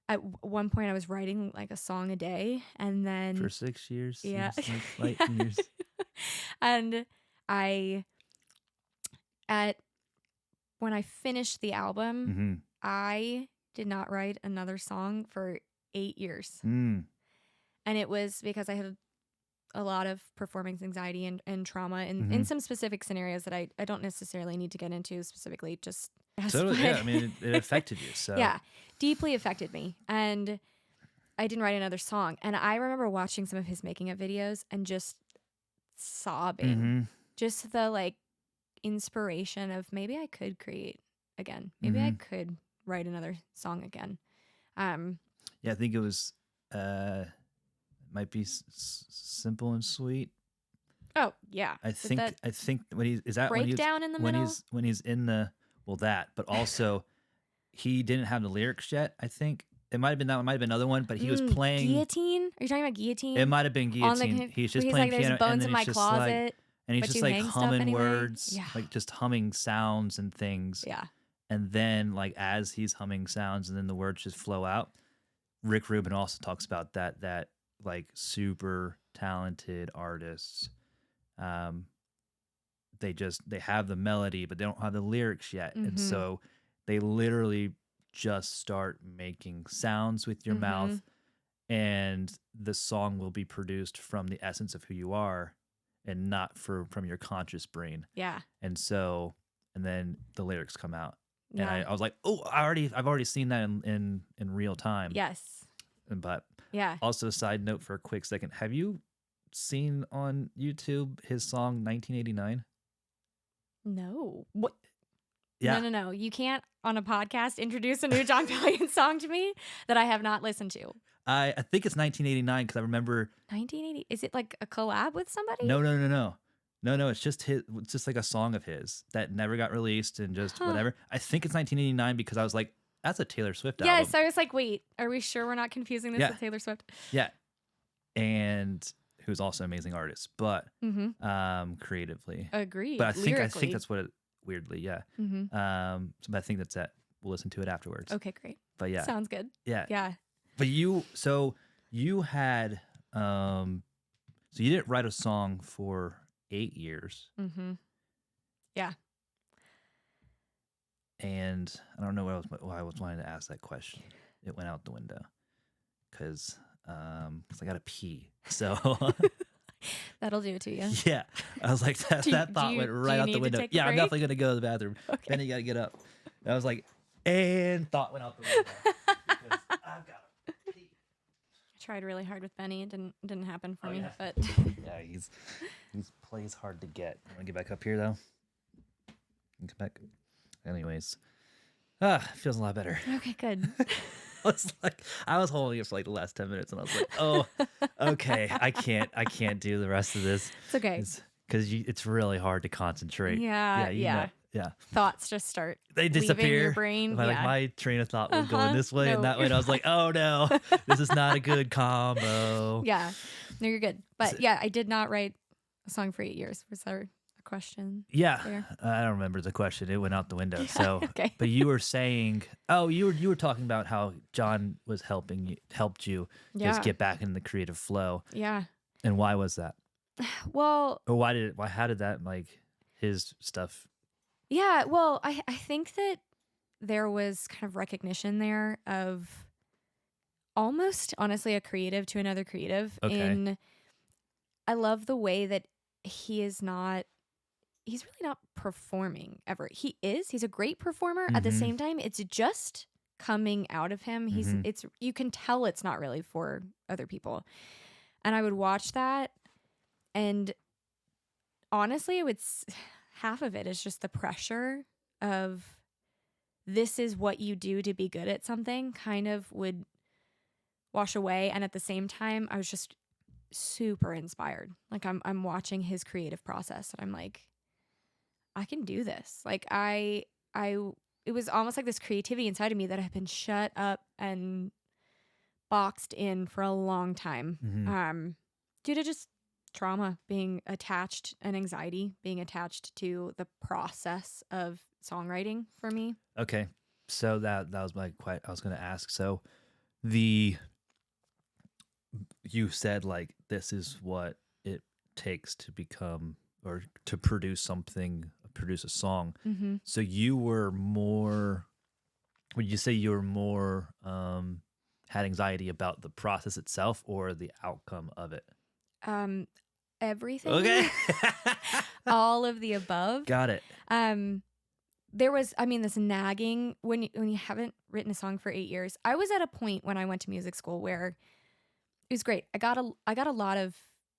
[SPEAKER 2] at one point I was writing like a song a day, and then
[SPEAKER 1] for 6 years.
[SPEAKER 2] Yeah.
[SPEAKER 1] Like light years.
[SPEAKER 2] And when I finished the album, I did not write another song for 8 years. And it was because I had a lot of performance anxiety and trauma in some specific scenarios that I don't necessarily need to get into specifically. Just
[SPEAKER 1] totally, yeah. I mean, it affected you. So
[SPEAKER 2] yeah, deeply affected me, and I didn't write another song. And I remember watching some of his making of videos and just sobbing, just the like inspiration of maybe I could create again, maybe I could write another song again.
[SPEAKER 1] Yeah, I think it was. Might be simple and sweet.
[SPEAKER 2] Oh yeah,
[SPEAKER 1] I think when he's is that
[SPEAKER 2] breakdown in the middle
[SPEAKER 1] when he's in the that, but also he didn't have the lyrics yet. I think it might have been that one, might have been another one, but he was playing
[SPEAKER 2] Guillotine. Are you talking about Guillotine?
[SPEAKER 1] It might have been Guillotine. He's just playing
[SPEAKER 2] like,
[SPEAKER 1] piano,
[SPEAKER 2] bones
[SPEAKER 1] and then
[SPEAKER 2] in my
[SPEAKER 1] he's just
[SPEAKER 2] closet,
[SPEAKER 1] like, and he's just like humming
[SPEAKER 2] anyway.
[SPEAKER 1] words, like just humming sounds and things.
[SPEAKER 2] Yeah,
[SPEAKER 1] and then like as he's humming sounds, and then the words just flow out. Rick Rubin also talks about that. Like super talented artists, they have the melody, but they don't have the lyrics yet, and so they literally just start making sounds with your mouth, and the song will be produced from the essence of who you are, and not from your conscious brain.
[SPEAKER 2] Yeah,
[SPEAKER 1] and then the lyrics come out,
[SPEAKER 2] yeah.
[SPEAKER 1] and I was like, oh, I've already seen that in real time.
[SPEAKER 2] Yes,
[SPEAKER 1] but.
[SPEAKER 2] Yeah.
[SPEAKER 1] Also, a side note for a quick second. Have you seen on YouTube his song 1989?
[SPEAKER 2] No. What?
[SPEAKER 1] Yeah.
[SPEAKER 2] No. You can't, on a podcast, introduce a new John Bellion song to me that I have not listened to.
[SPEAKER 1] I think it's 1989 because I remember...
[SPEAKER 2] 1980? Is it like a collab with somebody?
[SPEAKER 1] No. It's just it's just like a song of his that never got released and just whatever. I think it's 1989 because I was like, that's a Taylor Swift album.
[SPEAKER 2] Yes, I was like, wait, are we sure we're not confusing this with Taylor Swift?
[SPEAKER 1] Yeah. And who's also an amazing artist, but creatively.
[SPEAKER 2] Agreed.
[SPEAKER 1] But I think that's what it, weirdly, yeah. But I think that's it. We'll listen to it afterwards.
[SPEAKER 2] Okay, great.
[SPEAKER 1] But yeah.
[SPEAKER 2] Sounds good.
[SPEAKER 1] Yeah.
[SPEAKER 2] Yeah.
[SPEAKER 1] But you had so you didn't write a song for 8 years.
[SPEAKER 2] Yeah.
[SPEAKER 1] And I don't know why I was wanting to ask that question. It went out the window because I got to pee. So
[SPEAKER 2] that'll do it to you.
[SPEAKER 1] Yeah, I was like that thought went right out the window. Yeah, I'm definitely gonna go to the bathroom.
[SPEAKER 2] Okay.
[SPEAKER 1] Then you got to get up. And I was like, and thought went out the window. Because I've got to pee.
[SPEAKER 2] I tried really hard with Benny. It didn't happen for me.
[SPEAKER 1] Yeah.
[SPEAKER 2] But
[SPEAKER 1] yeah, he's plays hard to get. You want to get back up here though? You come back. Anyways, feels a lot better.
[SPEAKER 2] Okay, good.
[SPEAKER 1] I was holding it for like the last 10 minutes and I was like, oh, okay, I can't do the rest of this.
[SPEAKER 2] It's okay.
[SPEAKER 1] Because it's really hard to concentrate.
[SPEAKER 2] Yeah, yeah.
[SPEAKER 1] Yeah.
[SPEAKER 2] Thoughts just start
[SPEAKER 1] They
[SPEAKER 2] leaving
[SPEAKER 1] disappear.
[SPEAKER 2] your brain.
[SPEAKER 1] Like
[SPEAKER 2] Yeah.
[SPEAKER 1] my train of thought was going this way
[SPEAKER 2] No,
[SPEAKER 1] and that way. And
[SPEAKER 2] you're
[SPEAKER 1] I was like, oh no, this is not a good combo.
[SPEAKER 2] Yeah. No, you're good. But
[SPEAKER 1] So-
[SPEAKER 2] yeah, I did not write a song for 8 years. Was there a question?
[SPEAKER 1] Yeah.
[SPEAKER 2] There.
[SPEAKER 1] I don't remember the question. It went out the window. So,
[SPEAKER 2] Okay.
[SPEAKER 1] but you were saying, you were talking about how John was helped you
[SPEAKER 2] Yeah.
[SPEAKER 1] just get back in the creative flow.
[SPEAKER 2] Yeah.
[SPEAKER 1] And why was that?
[SPEAKER 2] Well,
[SPEAKER 1] Or how did that, like, his stuff?
[SPEAKER 2] yeah. Well, I think that there was kind of recognition there of almost honestly a creative to another creative.
[SPEAKER 1] Okay.
[SPEAKER 2] I love the way that he's really not performing ever. He's a great performer. At the
[SPEAKER 1] Mhm.
[SPEAKER 2] same time, it's just coming out of him.
[SPEAKER 1] Mhm.
[SPEAKER 2] You can tell it's not really for other people. And I would watch that, and honestly, half of it is just the pressure of this is what you do to be good at something kind of would wash away. And at the same time, I was just super inspired. Like I'm watching his creative process and I'm like, I can do this. Like it was almost like this creativity inside of me that had been shut up and boxed in for a long time.
[SPEAKER 1] Mhm.
[SPEAKER 2] Due to just trauma, being attached, and anxiety being attached to the process of songwriting for me.
[SPEAKER 1] Okay. So that was I was going to ask. So you said like this is what it takes to become or to produce a song.
[SPEAKER 2] Mm-hmm.
[SPEAKER 1] So you were more, would you say you were more had anxiety about the process itself or the outcome of it?
[SPEAKER 2] Everything.
[SPEAKER 1] Okay.
[SPEAKER 2] All of the above.
[SPEAKER 1] Got it.
[SPEAKER 2] There was, this nagging when you haven't written a song for 8 years. I was at a point when I went to music school where it was great. I got a lot of,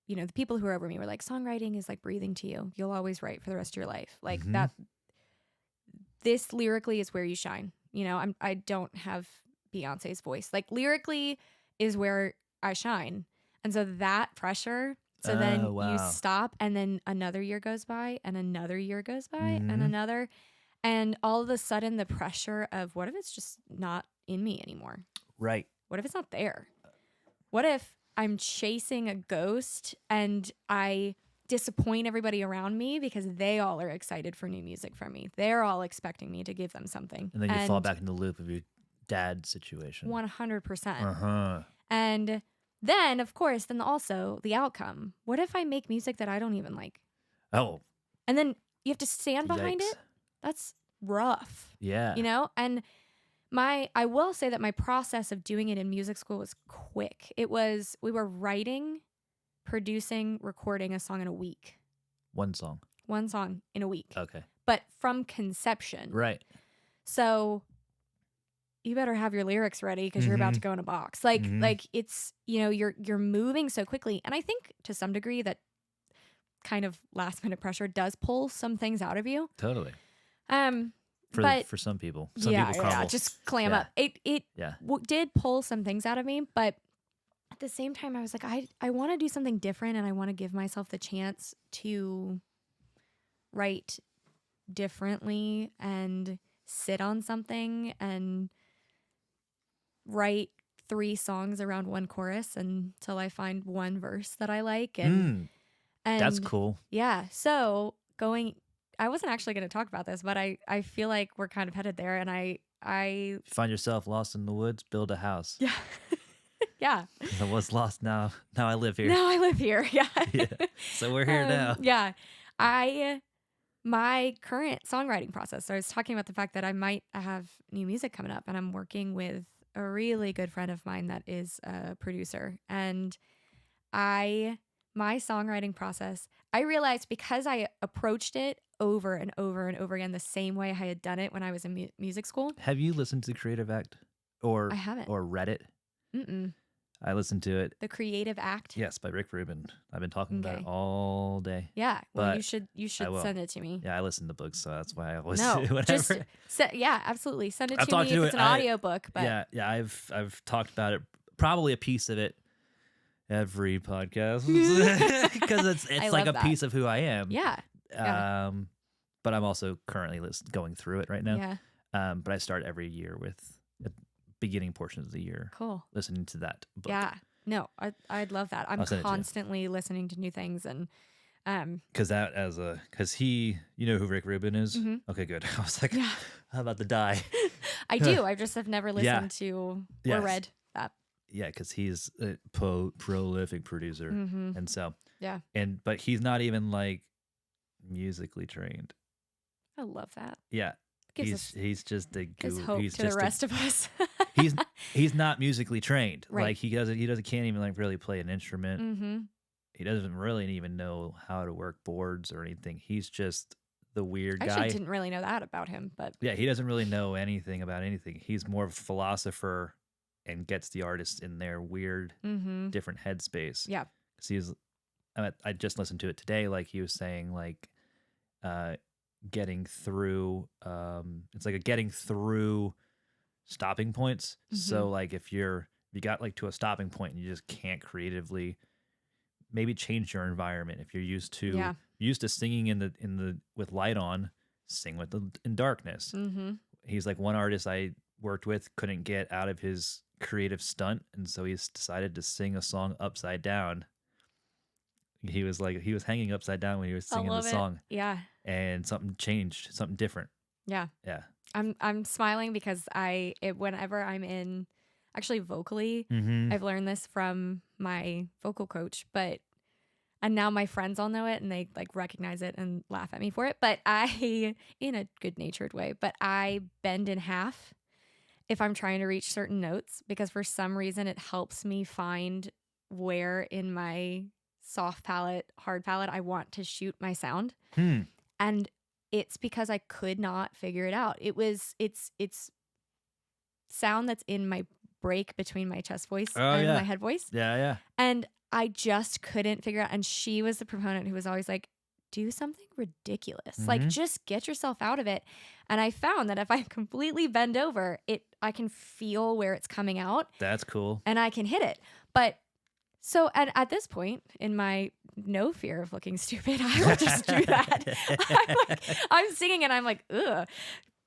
[SPEAKER 2] the people who were over me were like, songwriting is like breathing to you. You'll always write for the rest of your life. Like
[SPEAKER 1] Mhm.
[SPEAKER 2] that. This lyrically is where you shine. I don't have Beyonce's voice. Like lyrically is where I shine. And so that pressure. So then
[SPEAKER 1] Oh, wow.
[SPEAKER 2] you stop and then another year goes by and another year goes by
[SPEAKER 1] Mhm.
[SPEAKER 2] and another. And all of a sudden the pressure of what if it's just not in me anymore?
[SPEAKER 1] Right.
[SPEAKER 2] What if it's not there? What if I'm chasing a ghost and I disappoint everybody around me because they all are excited for new music from me? They're all expecting me to give them something.
[SPEAKER 1] And then you fall back in the loop of your dad situation.
[SPEAKER 2] 100%.
[SPEAKER 1] Uh-huh.
[SPEAKER 2] And then, of course, also the outcome. What if I make music that I don't even like?
[SPEAKER 1] Oh.
[SPEAKER 2] And then you have to stand behind
[SPEAKER 1] Yikes.
[SPEAKER 2] it? That's rough.
[SPEAKER 1] Yeah.
[SPEAKER 2] And I will say that my process of doing it in music school was quick. We were writing, producing, recording a song in a week.
[SPEAKER 1] One song.
[SPEAKER 2] One song in a week.
[SPEAKER 1] Okay.
[SPEAKER 2] But from conception.
[SPEAKER 1] Right.
[SPEAKER 2] So you better have your lyrics ready because you're about to go in a box. Like
[SPEAKER 1] Mhm.
[SPEAKER 2] like it's, you're moving so quickly. And I think to some degree that kind of last minute pressure does pull some things out of you.
[SPEAKER 1] Totally.
[SPEAKER 2] But
[SPEAKER 1] For some people.
[SPEAKER 2] yeah,
[SPEAKER 1] People crumble.
[SPEAKER 2] just clam
[SPEAKER 1] Yeah.
[SPEAKER 2] up. It
[SPEAKER 1] Yeah.
[SPEAKER 2] did pull some things out of me, but at the same time, I was like, I want to do something different, and I want to give myself the chance to write differently and sit on something and write 3 songs around one chorus until I find one verse that I like. And
[SPEAKER 1] That's cool.
[SPEAKER 2] Yeah. So I wasn't actually going to talk about this, but I feel like we're kind of headed there. And I
[SPEAKER 1] If you find yourself lost in the woods, build a house.
[SPEAKER 2] yeah. Yeah.
[SPEAKER 1] I was lost now. Now I live here.
[SPEAKER 2] Now I live here. Yeah.
[SPEAKER 1] Yeah. So we're here now.
[SPEAKER 2] Yeah. My current songwriting process. So I was talking about the fact that I might have new music coming up, and I'm working with a really good friend of mine that is a producer. And my songwriting process, I realized because I approached it over and over and over again the same way I had done it when I was in music school.
[SPEAKER 1] Have you listened to Creative Act or
[SPEAKER 2] I haven't.
[SPEAKER 1] or read it?
[SPEAKER 2] Mm-mm.
[SPEAKER 1] I listened to it.
[SPEAKER 2] The Creative Act?
[SPEAKER 1] Yes, by Rick Rubin. I've been talking about
[SPEAKER 2] Okay.
[SPEAKER 1] it all day.
[SPEAKER 2] Yeah. Well,
[SPEAKER 1] But
[SPEAKER 2] you should
[SPEAKER 1] I will.
[SPEAKER 2] send it to me.
[SPEAKER 1] Yeah, I listen to books, so that's why I always
[SPEAKER 2] No,
[SPEAKER 1] do
[SPEAKER 2] just
[SPEAKER 1] whatever.
[SPEAKER 2] yeah, absolutely. Send it
[SPEAKER 1] I've
[SPEAKER 2] to
[SPEAKER 1] talked
[SPEAKER 2] me if
[SPEAKER 1] to
[SPEAKER 2] it's
[SPEAKER 1] it.
[SPEAKER 2] an audiobook. But
[SPEAKER 1] yeah, I've talked about it, probably a piece of it every podcast because it's
[SPEAKER 2] I
[SPEAKER 1] like
[SPEAKER 2] love
[SPEAKER 1] a
[SPEAKER 2] that.
[SPEAKER 1] piece of who I am.
[SPEAKER 2] yeah. Yeah.
[SPEAKER 1] But I'm also currently going through it right now.
[SPEAKER 2] Yeah.
[SPEAKER 1] But I start every year with the beginning portions of the year
[SPEAKER 2] Cool.
[SPEAKER 1] listening to that book.
[SPEAKER 2] Yeah. No, I'd love that. I'm
[SPEAKER 1] I'll send it to you.
[SPEAKER 2] constantly listening to new things and
[SPEAKER 1] because he, you know who Rick Rubin is?
[SPEAKER 2] Mhm.
[SPEAKER 1] Okay, good. I was like,
[SPEAKER 2] yeah.
[SPEAKER 1] I'm about to die.
[SPEAKER 2] I do. I just have never
[SPEAKER 1] Yeah.
[SPEAKER 2] listened to or
[SPEAKER 1] Yes.
[SPEAKER 2] read that.
[SPEAKER 1] Yeah, because he's a prolific producer,
[SPEAKER 2] Mm-hmm.
[SPEAKER 1] and so
[SPEAKER 2] Yeah.
[SPEAKER 1] but he's not even like musically trained.
[SPEAKER 2] I love that.
[SPEAKER 1] Yeah,
[SPEAKER 2] Gives
[SPEAKER 1] he's just a
[SPEAKER 2] gives
[SPEAKER 1] guru.
[SPEAKER 2] hope
[SPEAKER 1] He's
[SPEAKER 2] to the
[SPEAKER 1] just
[SPEAKER 2] rest of us.
[SPEAKER 1] he's not musically trained.
[SPEAKER 2] Right.
[SPEAKER 1] Like he can't even like really play an instrument.
[SPEAKER 2] Mm-hmm.
[SPEAKER 1] He doesn't really even know how to work boards or anything. He's just the weird
[SPEAKER 2] I
[SPEAKER 1] guy.
[SPEAKER 2] actually didn't really know that about him, but
[SPEAKER 1] Yeah, he doesn't really know anything about anything. He's more of a philosopher and gets the artists in their weird,
[SPEAKER 2] mm-hmm.
[SPEAKER 1] different headspace.
[SPEAKER 2] Yeah.
[SPEAKER 1] Because I just listened to it today. Like he was saying, like, getting through. It's like a getting through stopping points.
[SPEAKER 2] Mhm.
[SPEAKER 1] So like if you got like to a stopping point and you just can't creatively maybe change your environment. If you're used to singing in the with light on, sing in darkness.
[SPEAKER 2] Mm-hmm.
[SPEAKER 1] He's like, one artist I worked with couldn't get out of his creative stunt, and so he's decided to sing a song upside down. He was hanging upside down when he was singing the song.
[SPEAKER 2] Yeah.
[SPEAKER 1] And something changed, something different.
[SPEAKER 2] Yeah.
[SPEAKER 1] Yeah.
[SPEAKER 2] I'm smiling because whenever I'm in, actually vocally,
[SPEAKER 1] Mm-hmm.
[SPEAKER 2] I've learned this from my vocal coach, and now my friends all know it and they like recognize it and laugh at me for it. But I, in a good natured way, but I bend in half if I'm trying to reach certain notes because for some reason it helps me find where in my soft palate, hard palate, I want to shoot my sound. And it's because I could not figure it out. It's sound that's in my break between my chest voice and my head voice.
[SPEAKER 1] Yeah.
[SPEAKER 2] And I just couldn't figure out. And she was the proponent who was always like, do something ridiculous.
[SPEAKER 1] Mm-hmm.
[SPEAKER 2] Like just get yourself out of it. And I found that if I completely bend over, I can feel where it's coming out.
[SPEAKER 1] That's cool.
[SPEAKER 2] And I can hit it. But so at this point, in my no fear of looking stupid, I will just do that. I'm singing and I'm like, ugh,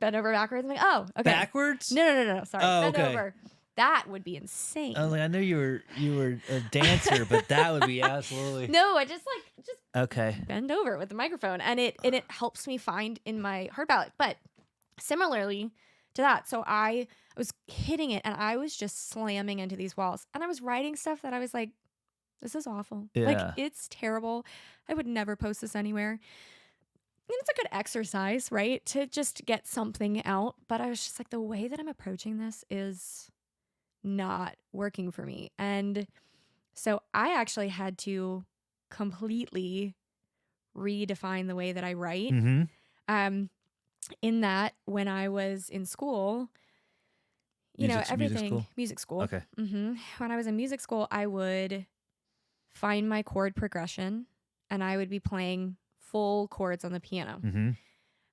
[SPEAKER 2] bend over backwards. I'm like, oh, okay.
[SPEAKER 1] Backwards?
[SPEAKER 2] No. Sorry.
[SPEAKER 1] Oh,
[SPEAKER 2] bend
[SPEAKER 1] okay.
[SPEAKER 2] over. That would be insane.
[SPEAKER 1] I was like, I knew you were a dancer, but that would be absolutely
[SPEAKER 2] No, I just
[SPEAKER 1] okay.
[SPEAKER 2] bend over with the microphone, and it helps me find in my hard palate. But similarly to that, so I was hitting it, and I was just slamming into these walls, and I was writing stuff that I was like, this is awful.
[SPEAKER 1] Yeah.
[SPEAKER 2] Like it's terrible. I would never post this anywhere. And it's a good exercise, right? To just get something out. But I was just like, the way that I'm approaching this is not working for me. And so I actually had to completely redefine the way that I write.
[SPEAKER 1] Mm-hmm.
[SPEAKER 2] In that when I was in school, everything, music school.
[SPEAKER 1] Okay.
[SPEAKER 2] Mm-hmm. When I was in music school, I would find my chord progression and I would be playing full chords on the piano.
[SPEAKER 1] Mm-hmm.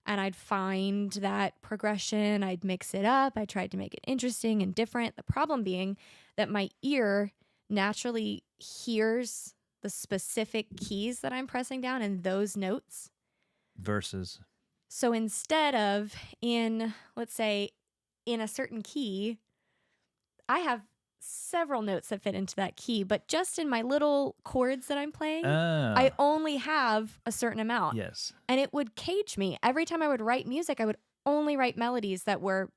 [SPEAKER 2] And I'd find that progression, I'd mix it up, I tried to make it interesting and different. The problem being that my ear naturally hears the specific keys that I'm pressing down and those notes.
[SPEAKER 1] Versus.
[SPEAKER 2] So instead of let's say, in a certain key, I have several notes that fit into that key, but just in my little chords that I'm playing, I only have a certain amount.
[SPEAKER 1] Yes.
[SPEAKER 2] And it would cage me. Every time I would write music, I would only write melodies that were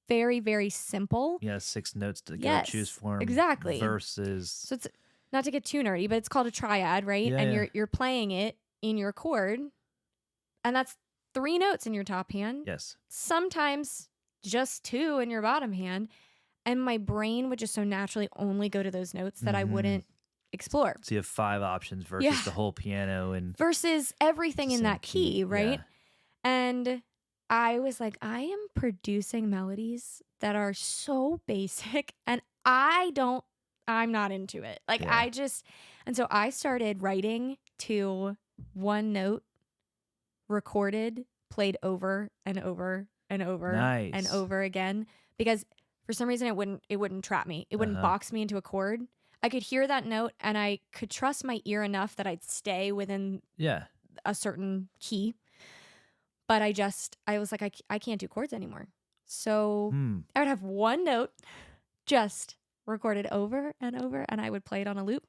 [SPEAKER 2] very, very simple.
[SPEAKER 1] Yeah, 6 notes to choose from.
[SPEAKER 2] Exactly.
[SPEAKER 1] Versus.
[SPEAKER 2] So it's not to get too nerdy, but it's called a triad, right?
[SPEAKER 1] Yeah,
[SPEAKER 2] and you're playing it in your chord, and that's 3 notes in your top hand.
[SPEAKER 1] Yes.
[SPEAKER 2] Sometimes just 2 in your bottom hand. And my brain would just so naturally only go to those notes that I wouldn't explore.
[SPEAKER 1] So you have 5 options versus the whole piano and
[SPEAKER 2] versus everything in that key, right?
[SPEAKER 1] Yeah.
[SPEAKER 2] And I was like, I am producing melodies that are so basic, and I I'm not into it. Like
[SPEAKER 1] Yeah.
[SPEAKER 2] and so I started writing to one note, recorded, played over and over and over and
[SPEAKER 1] Nice.
[SPEAKER 2] over again, because for some reason it wouldn't trap me. It wouldn't box me into a chord. I could hear that note and I could trust my ear enough that I'd stay within
[SPEAKER 1] Yeah.
[SPEAKER 2] a certain key. But I was like, I can't do chords anymore. So I would have one note just recorded over and over, and I would play it on a loop.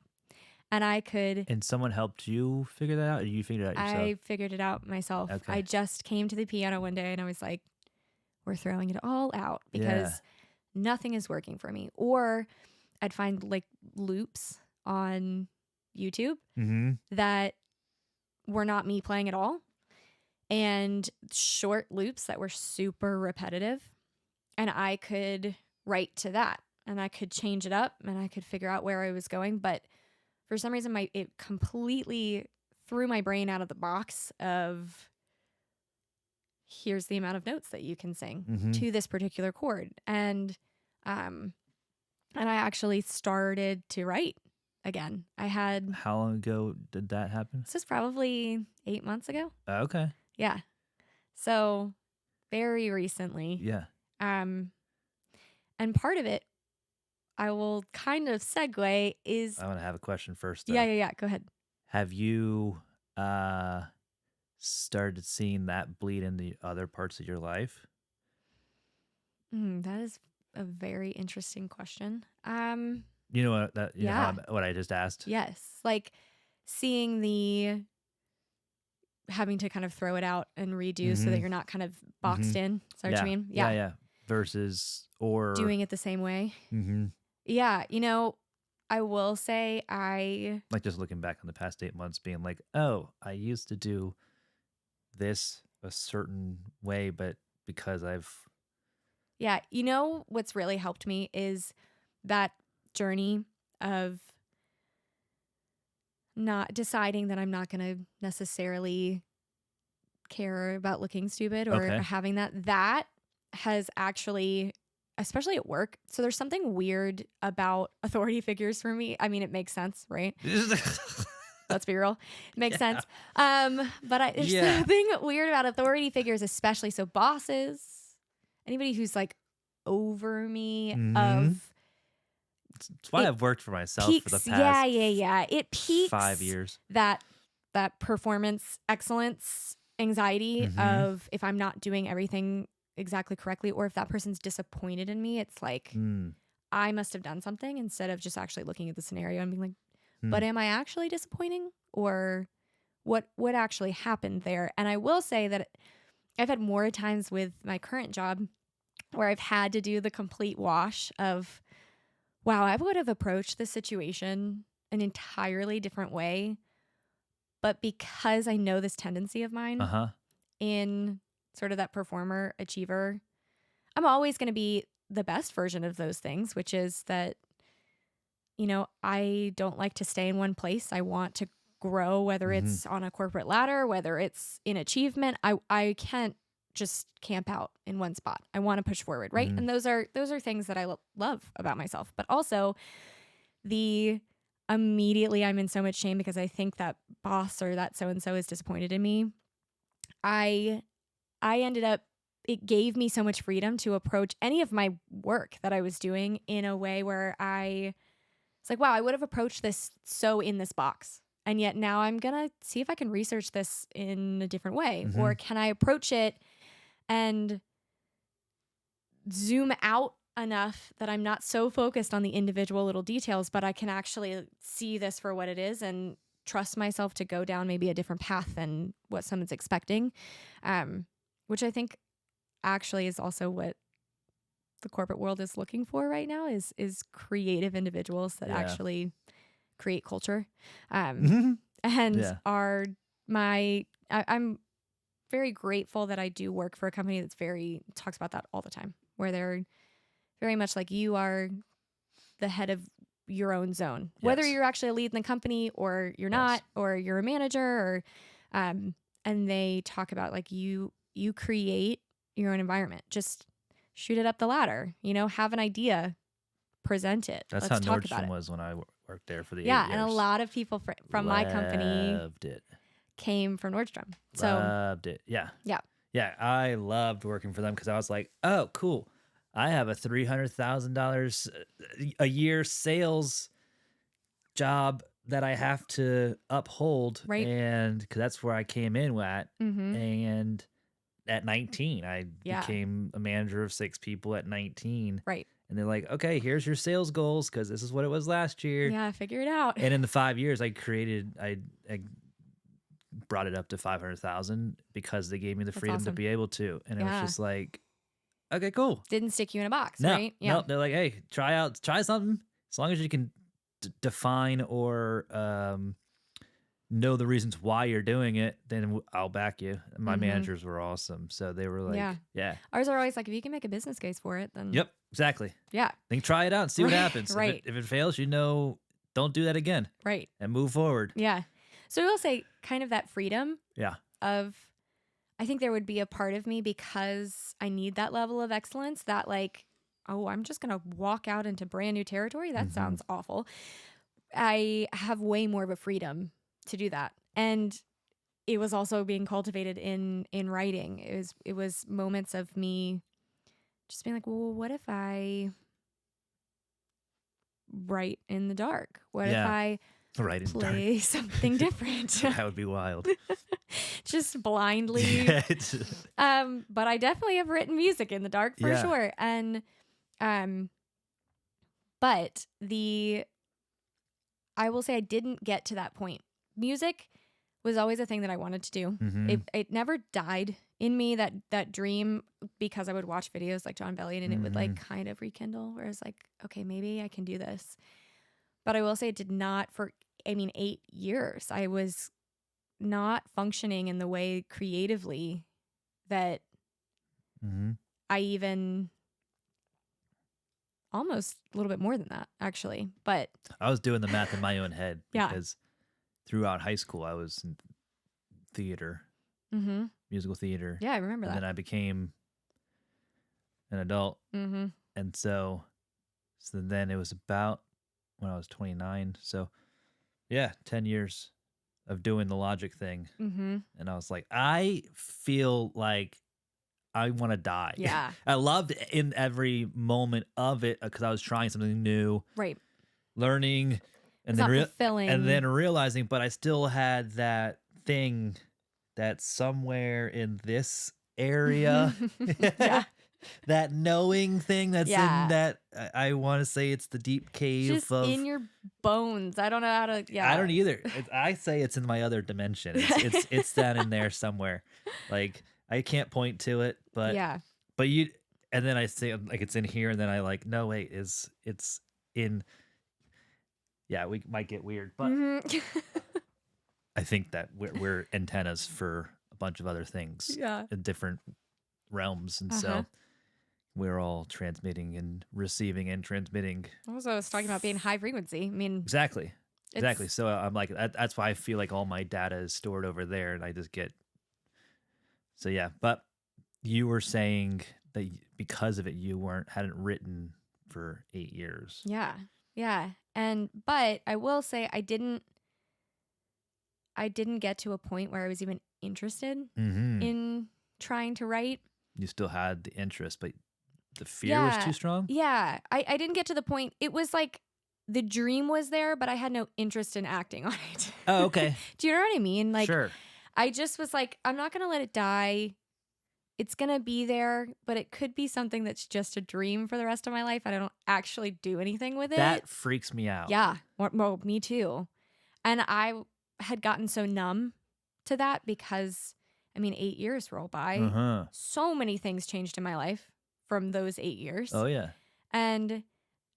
[SPEAKER 2] And I could.
[SPEAKER 1] And someone helped you figure that out, or you figured it out yourself?
[SPEAKER 2] I figured it out myself.
[SPEAKER 1] Okay.
[SPEAKER 2] I just came to the piano one day and I was like, we're throwing it all out because nothing is working for me. Or I'd find like loops on YouTube that were not me playing at all, and short loops that were super repetitive. And I could write to that and I could change it up and I could figure out where I was going. But for some reason, it completely threw my brain out of the box of here's the amount of notes that you can sing to this particular chord. And I actually started to write again.
[SPEAKER 1] How long ago did that happen?
[SPEAKER 2] This is probably 8 months ago.
[SPEAKER 1] Okay.
[SPEAKER 2] Yeah. So very recently.
[SPEAKER 1] Yeah.
[SPEAKER 2] And part of it, I will kind of segue is.
[SPEAKER 1] I want to have a question first, though.
[SPEAKER 2] Yeah. Go ahead.
[SPEAKER 1] Have you started seeing that bleed into other parts of your life?
[SPEAKER 2] That is a very interesting question.
[SPEAKER 1] You know what what I just asked?
[SPEAKER 2] Yes. Like seeing having to kind of throw it out and redo so that you're not kind of boxed in. Is that what you mean?
[SPEAKER 1] Yeah. Versus or
[SPEAKER 2] doing it the same way. Yeah. I will say
[SPEAKER 1] like just looking back on the past 8 months being like, oh, I used to do this a certain way, but because
[SPEAKER 2] Yeah. What's really helped me is that journey of not deciding that I'm not going to necessarily care about looking stupid or having that has actually, especially at work. So there's something weird about authority figures for me. I mean, it makes sense, right? Let's be real. It makes sense. But there's something weird about authority figures, especially so bosses, anybody who's like over me
[SPEAKER 1] It's why I've worked for myself for the past
[SPEAKER 2] It peaks
[SPEAKER 1] 5 years.
[SPEAKER 2] That performance excellence anxiety of if I'm not doing everything exactly correctly, or if that person's disappointed in me, it's like I must have done something, instead of just actually looking at the scenario and being like, but am I actually disappointing, or what actually happened there? And I will say that I've had more times with my current job where I've had to do the complete wash of, wow, I would have approached the situation an entirely different way. But because I know this tendency of mine in sort of that performer achiever, I'm always going to be the best version of those things, which is that, I don't like to stay in one place. I want to grow, whether it's on a corporate ladder, whether it's in achievement. I can't just camp out in one spot. I want to push forward, right? And those are things that I love about myself. But also immediately I'm in so much shame because I think that boss or that so-and-so is disappointed in me. I ended up, it gave me so much freedom to approach any of my work that I was doing in a way where it's like, wow, I would have approached this so in this box. And yet now I'm going to see if I can research this in a different way. Or can I approach it and zoom out enough that I'm not so focused on the individual little details, but I can actually see this for what it is and trust myself to go down maybe a different path than what someone's expecting, which I think actually is also what the corporate world is looking for right now is creative individuals that actually create culture, and I'm very grateful that I do work for a company that's talks about that all the time, where they're very much like, you are the head of your own zone, whether you're actually a lead in the company or you're not, or you're a manager, or and they talk about like you create your own environment. Just shoot it up the ladder, have an idea, present it.
[SPEAKER 1] That's
[SPEAKER 2] Let's
[SPEAKER 1] how
[SPEAKER 2] talk about
[SPEAKER 1] Nordstrom
[SPEAKER 2] it.
[SPEAKER 1] was when I worked there for the 8
[SPEAKER 2] Yeah,
[SPEAKER 1] years.
[SPEAKER 2] and a lot of people from my company
[SPEAKER 1] Loved it.
[SPEAKER 2] came from Nordstrom. So
[SPEAKER 1] Loved it. Yeah.
[SPEAKER 2] yeah,
[SPEAKER 1] Yeah, I loved working for them because I was like, oh, cool. I have a $300,000 a year sales job that I have to uphold.
[SPEAKER 2] Right.
[SPEAKER 1] And because that's where I came in at.
[SPEAKER 2] mm-hmm.
[SPEAKER 1] And at 19, I
[SPEAKER 2] Yeah.
[SPEAKER 1] became a manager of 6 people at 19.
[SPEAKER 2] Right.
[SPEAKER 1] And they're like, okay, here's your sales goals because this is what it was last year.
[SPEAKER 2] Yeah, figure it out.
[SPEAKER 1] And in the 5 years, I brought it up to 500,000 because they gave me the freedom to
[SPEAKER 2] awesome.
[SPEAKER 1] be able to. And it was
[SPEAKER 2] Yeah.
[SPEAKER 1] just like, okay, cool.
[SPEAKER 2] Didn't stick you in a box,
[SPEAKER 1] No,
[SPEAKER 2] right? Yeah.
[SPEAKER 1] no, they're like, hey, try something. As long as you can define or know the reasons why you're doing it, then I'll back you. My
[SPEAKER 2] Mhm.
[SPEAKER 1] managers were awesome. So they were like,
[SPEAKER 2] Yeah.
[SPEAKER 1] yeah.
[SPEAKER 2] Ours are always like, if you can make a business case for it, then
[SPEAKER 1] Yep, exactly.
[SPEAKER 2] yeah,
[SPEAKER 1] Then try it out and see what
[SPEAKER 2] Right,
[SPEAKER 1] happens.
[SPEAKER 2] right.
[SPEAKER 1] If it fails, don't do that again
[SPEAKER 2] right.
[SPEAKER 1] and move forward.
[SPEAKER 2] Yeah. So I will say kind of that freedom
[SPEAKER 1] Yeah.
[SPEAKER 2] of, I think there would be a part of me because I need that level of excellence that like, oh, I'm just going to walk out into brand new territory. That
[SPEAKER 1] Mhm.
[SPEAKER 2] sounds awful. I have way more of a freedom to do that. And it was also being cultivated in writing. It was moments of me just being like, well, what if I write in the dark? What if
[SPEAKER 1] Yeah.
[SPEAKER 2] I
[SPEAKER 1] Right.
[SPEAKER 2] play something different?
[SPEAKER 1] That would be wild.
[SPEAKER 2] Just blindly.
[SPEAKER 1] Yeah, it's-
[SPEAKER 2] But I definitely have written music in the dark for
[SPEAKER 1] Yeah.
[SPEAKER 2] sure. And but I will say I didn't get to that point. Music was always a thing that I wanted to do.
[SPEAKER 1] Mhm.
[SPEAKER 2] It never died in me, that dream, because I would watch videos like John Bellion and it would like kind of rekindle, where it's like, okay, maybe I can do this. But I will say it did not for 8 years. I was not functioning in the way creatively that
[SPEAKER 1] Mhm.
[SPEAKER 2] I even almost a little bit more than that, actually. But
[SPEAKER 1] I was doing the math in my own head
[SPEAKER 2] Yeah.
[SPEAKER 1] because throughout high school I was in theater,
[SPEAKER 2] mm-hmm.
[SPEAKER 1] musical theater.
[SPEAKER 2] Yeah, I remember
[SPEAKER 1] And
[SPEAKER 2] that.
[SPEAKER 1] then I became an adult.
[SPEAKER 2] Mm-hmm.
[SPEAKER 1] And so then it was about when I was 29. So yeah, 10 years of doing the logic thing.
[SPEAKER 2] Mm-hmm.
[SPEAKER 1] And I was like, I feel like I want to die.
[SPEAKER 2] Yeah.
[SPEAKER 1] I loved in every moment of it because I was trying something new,
[SPEAKER 2] Right.
[SPEAKER 1] learning,
[SPEAKER 2] It's
[SPEAKER 1] and
[SPEAKER 2] not
[SPEAKER 1] then
[SPEAKER 2] fulfilling.
[SPEAKER 1] and then realizing, but I still had that thing that somewhere in this area,
[SPEAKER 2] Yeah.
[SPEAKER 1] that knowing thing that's
[SPEAKER 2] Yeah.
[SPEAKER 1] in that I want to say it's the deep cave
[SPEAKER 2] Just
[SPEAKER 1] of.
[SPEAKER 2] in your bones. I don't know how to. Yeah.
[SPEAKER 1] I don't either. I say it's in my other dimension. It's down in there somewhere. Like I can't point to it, but
[SPEAKER 2] Yeah.
[SPEAKER 1] but you. And then I say like it's in here, and then I like no wait it's in. Yeah, we might get weird, but
[SPEAKER 2] Mhm.
[SPEAKER 1] I think that we're antennas for a bunch of other things
[SPEAKER 2] Yeah.
[SPEAKER 1] in different realms, and
[SPEAKER 2] Uh-huh.
[SPEAKER 1] so we're all transmitting and receiving and transmitting.
[SPEAKER 2] Also, I was talking about being high frequency. I mean,
[SPEAKER 1] Exactly. Exactly.
[SPEAKER 2] it's-
[SPEAKER 1] So I'm like, that's why I feel like all my data is stored over there, and I just get. So yeah, but you were saying that because of it, you hadn't written for 8 years.
[SPEAKER 2] Yeah. Yeah. But I will say I didn't get to a point where I was even interested
[SPEAKER 1] Mm-hmm.
[SPEAKER 2] in trying to write.
[SPEAKER 1] You still had the interest, but the fear was too strong.
[SPEAKER 2] Yeah. I didn't get to the point. It was like the dream was there, but I had no interest in acting on it.
[SPEAKER 1] Oh, okay.
[SPEAKER 2] Do you know what I mean? Like,
[SPEAKER 1] Sure.
[SPEAKER 2] I just was like, I'm not going to let it die. It's going to be there, but it could be something that's just a dream for the rest of my life. And I don't actually do anything with it.
[SPEAKER 1] That freaks me out.
[SPEAKER 2] Yeah. Well, me too. And I had gotten so numb to that because, 8 years roll by.
[SPEAKER 1] Uh-huh.
[SPEAKER 2] So many things changed in my life from those 8 years.
[SPEAKER 1] Oh yeah.
[SPEAKER 2] And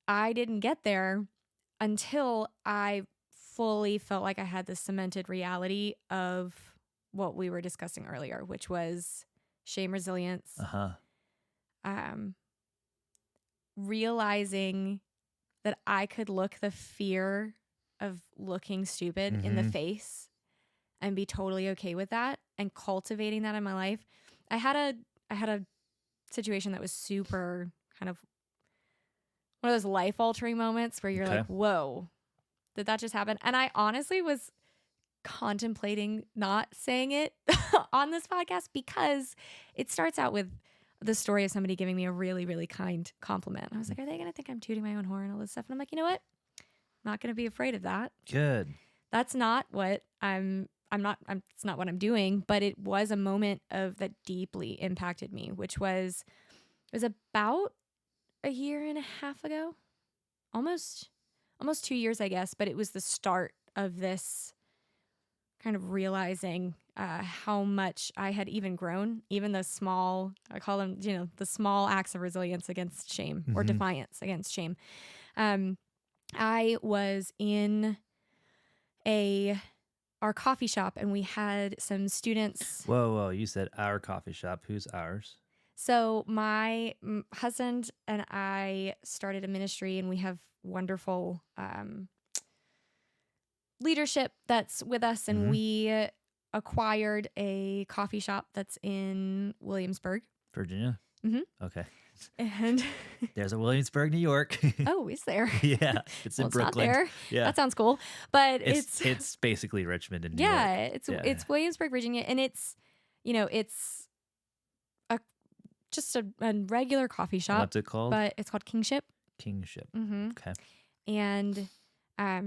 [SPEAKER 2] I didn't get there until I fully felt like I had the cemented reality of what we were discussing earlier, which was shame, resilience,
[SPEAKER 1] Uh-huh.
[SPEAKER 2] realizing that I could look the fear of looking stupid in the
[SPEAKER 1] Mhm.
[SPEAKER 2] face and be totally okay with that, and cultivating that in my life. I had a situation that was super kind of one of those life altering moments where you're
[SPEAKER 1] Okay.
[SPEAKER 2] like, whoa, did that just happen? And I honestly was contemplating not saying it on this podcast because it starts out with the story of somebody giving me a really, really kind compliment. I was like, are they going to think I'm tooting my own horn and all this stuff? And I'm like, you know what? I'm not going to be afraid of that.
[SPEAKER 1] Good.
[SPEAKER 2] That's not what it's not what I'm doing, but it was a moment that deeply impacted me, which was, it was about a year and a half ago, almost 2 years, I guess. But it was the start of this kind of realizing how much I had even grown, even the small, I call them, the small acts of resilience against shame or defiance against shame. I was in our coffee shop and we had some students.
[SPEAKER 1] Whoa. You said our coffee shop. Who's ours?
[SPEAKER 2] So my husband and I started a ministry, and we have wonderful leadership that's with us, and we acquired a coffee shop that's in Williamsburg,
[SPEAKER 1] Virginia? Okay.
[SPEAKER 2] And
[SPEAKER 1] there's a Williamsburg, New York.
[SPEAKER 2] oh, is there?
[SPEAKER 1] Yeah, it's in
[SPEAKER 2] It's
[SPEAKER 1] Brooklyn.
[SPEAKER 2] not there.
[SPEAKER 1] Yeah,
[SPEAKER 2] That sounds cool. But
[SPEAKER 1] it's basically Richmond in New York.
[SPEAKER 2] yeah, it's Williamsburg, Virginia, and it's just a regular coffee shop.
[SPEAKER 1] What's it called?
[SPEAKER 2] But it's called Kingship.
[SPEAKER 1] Kingship. Okay.
[SPEAKER 2] And that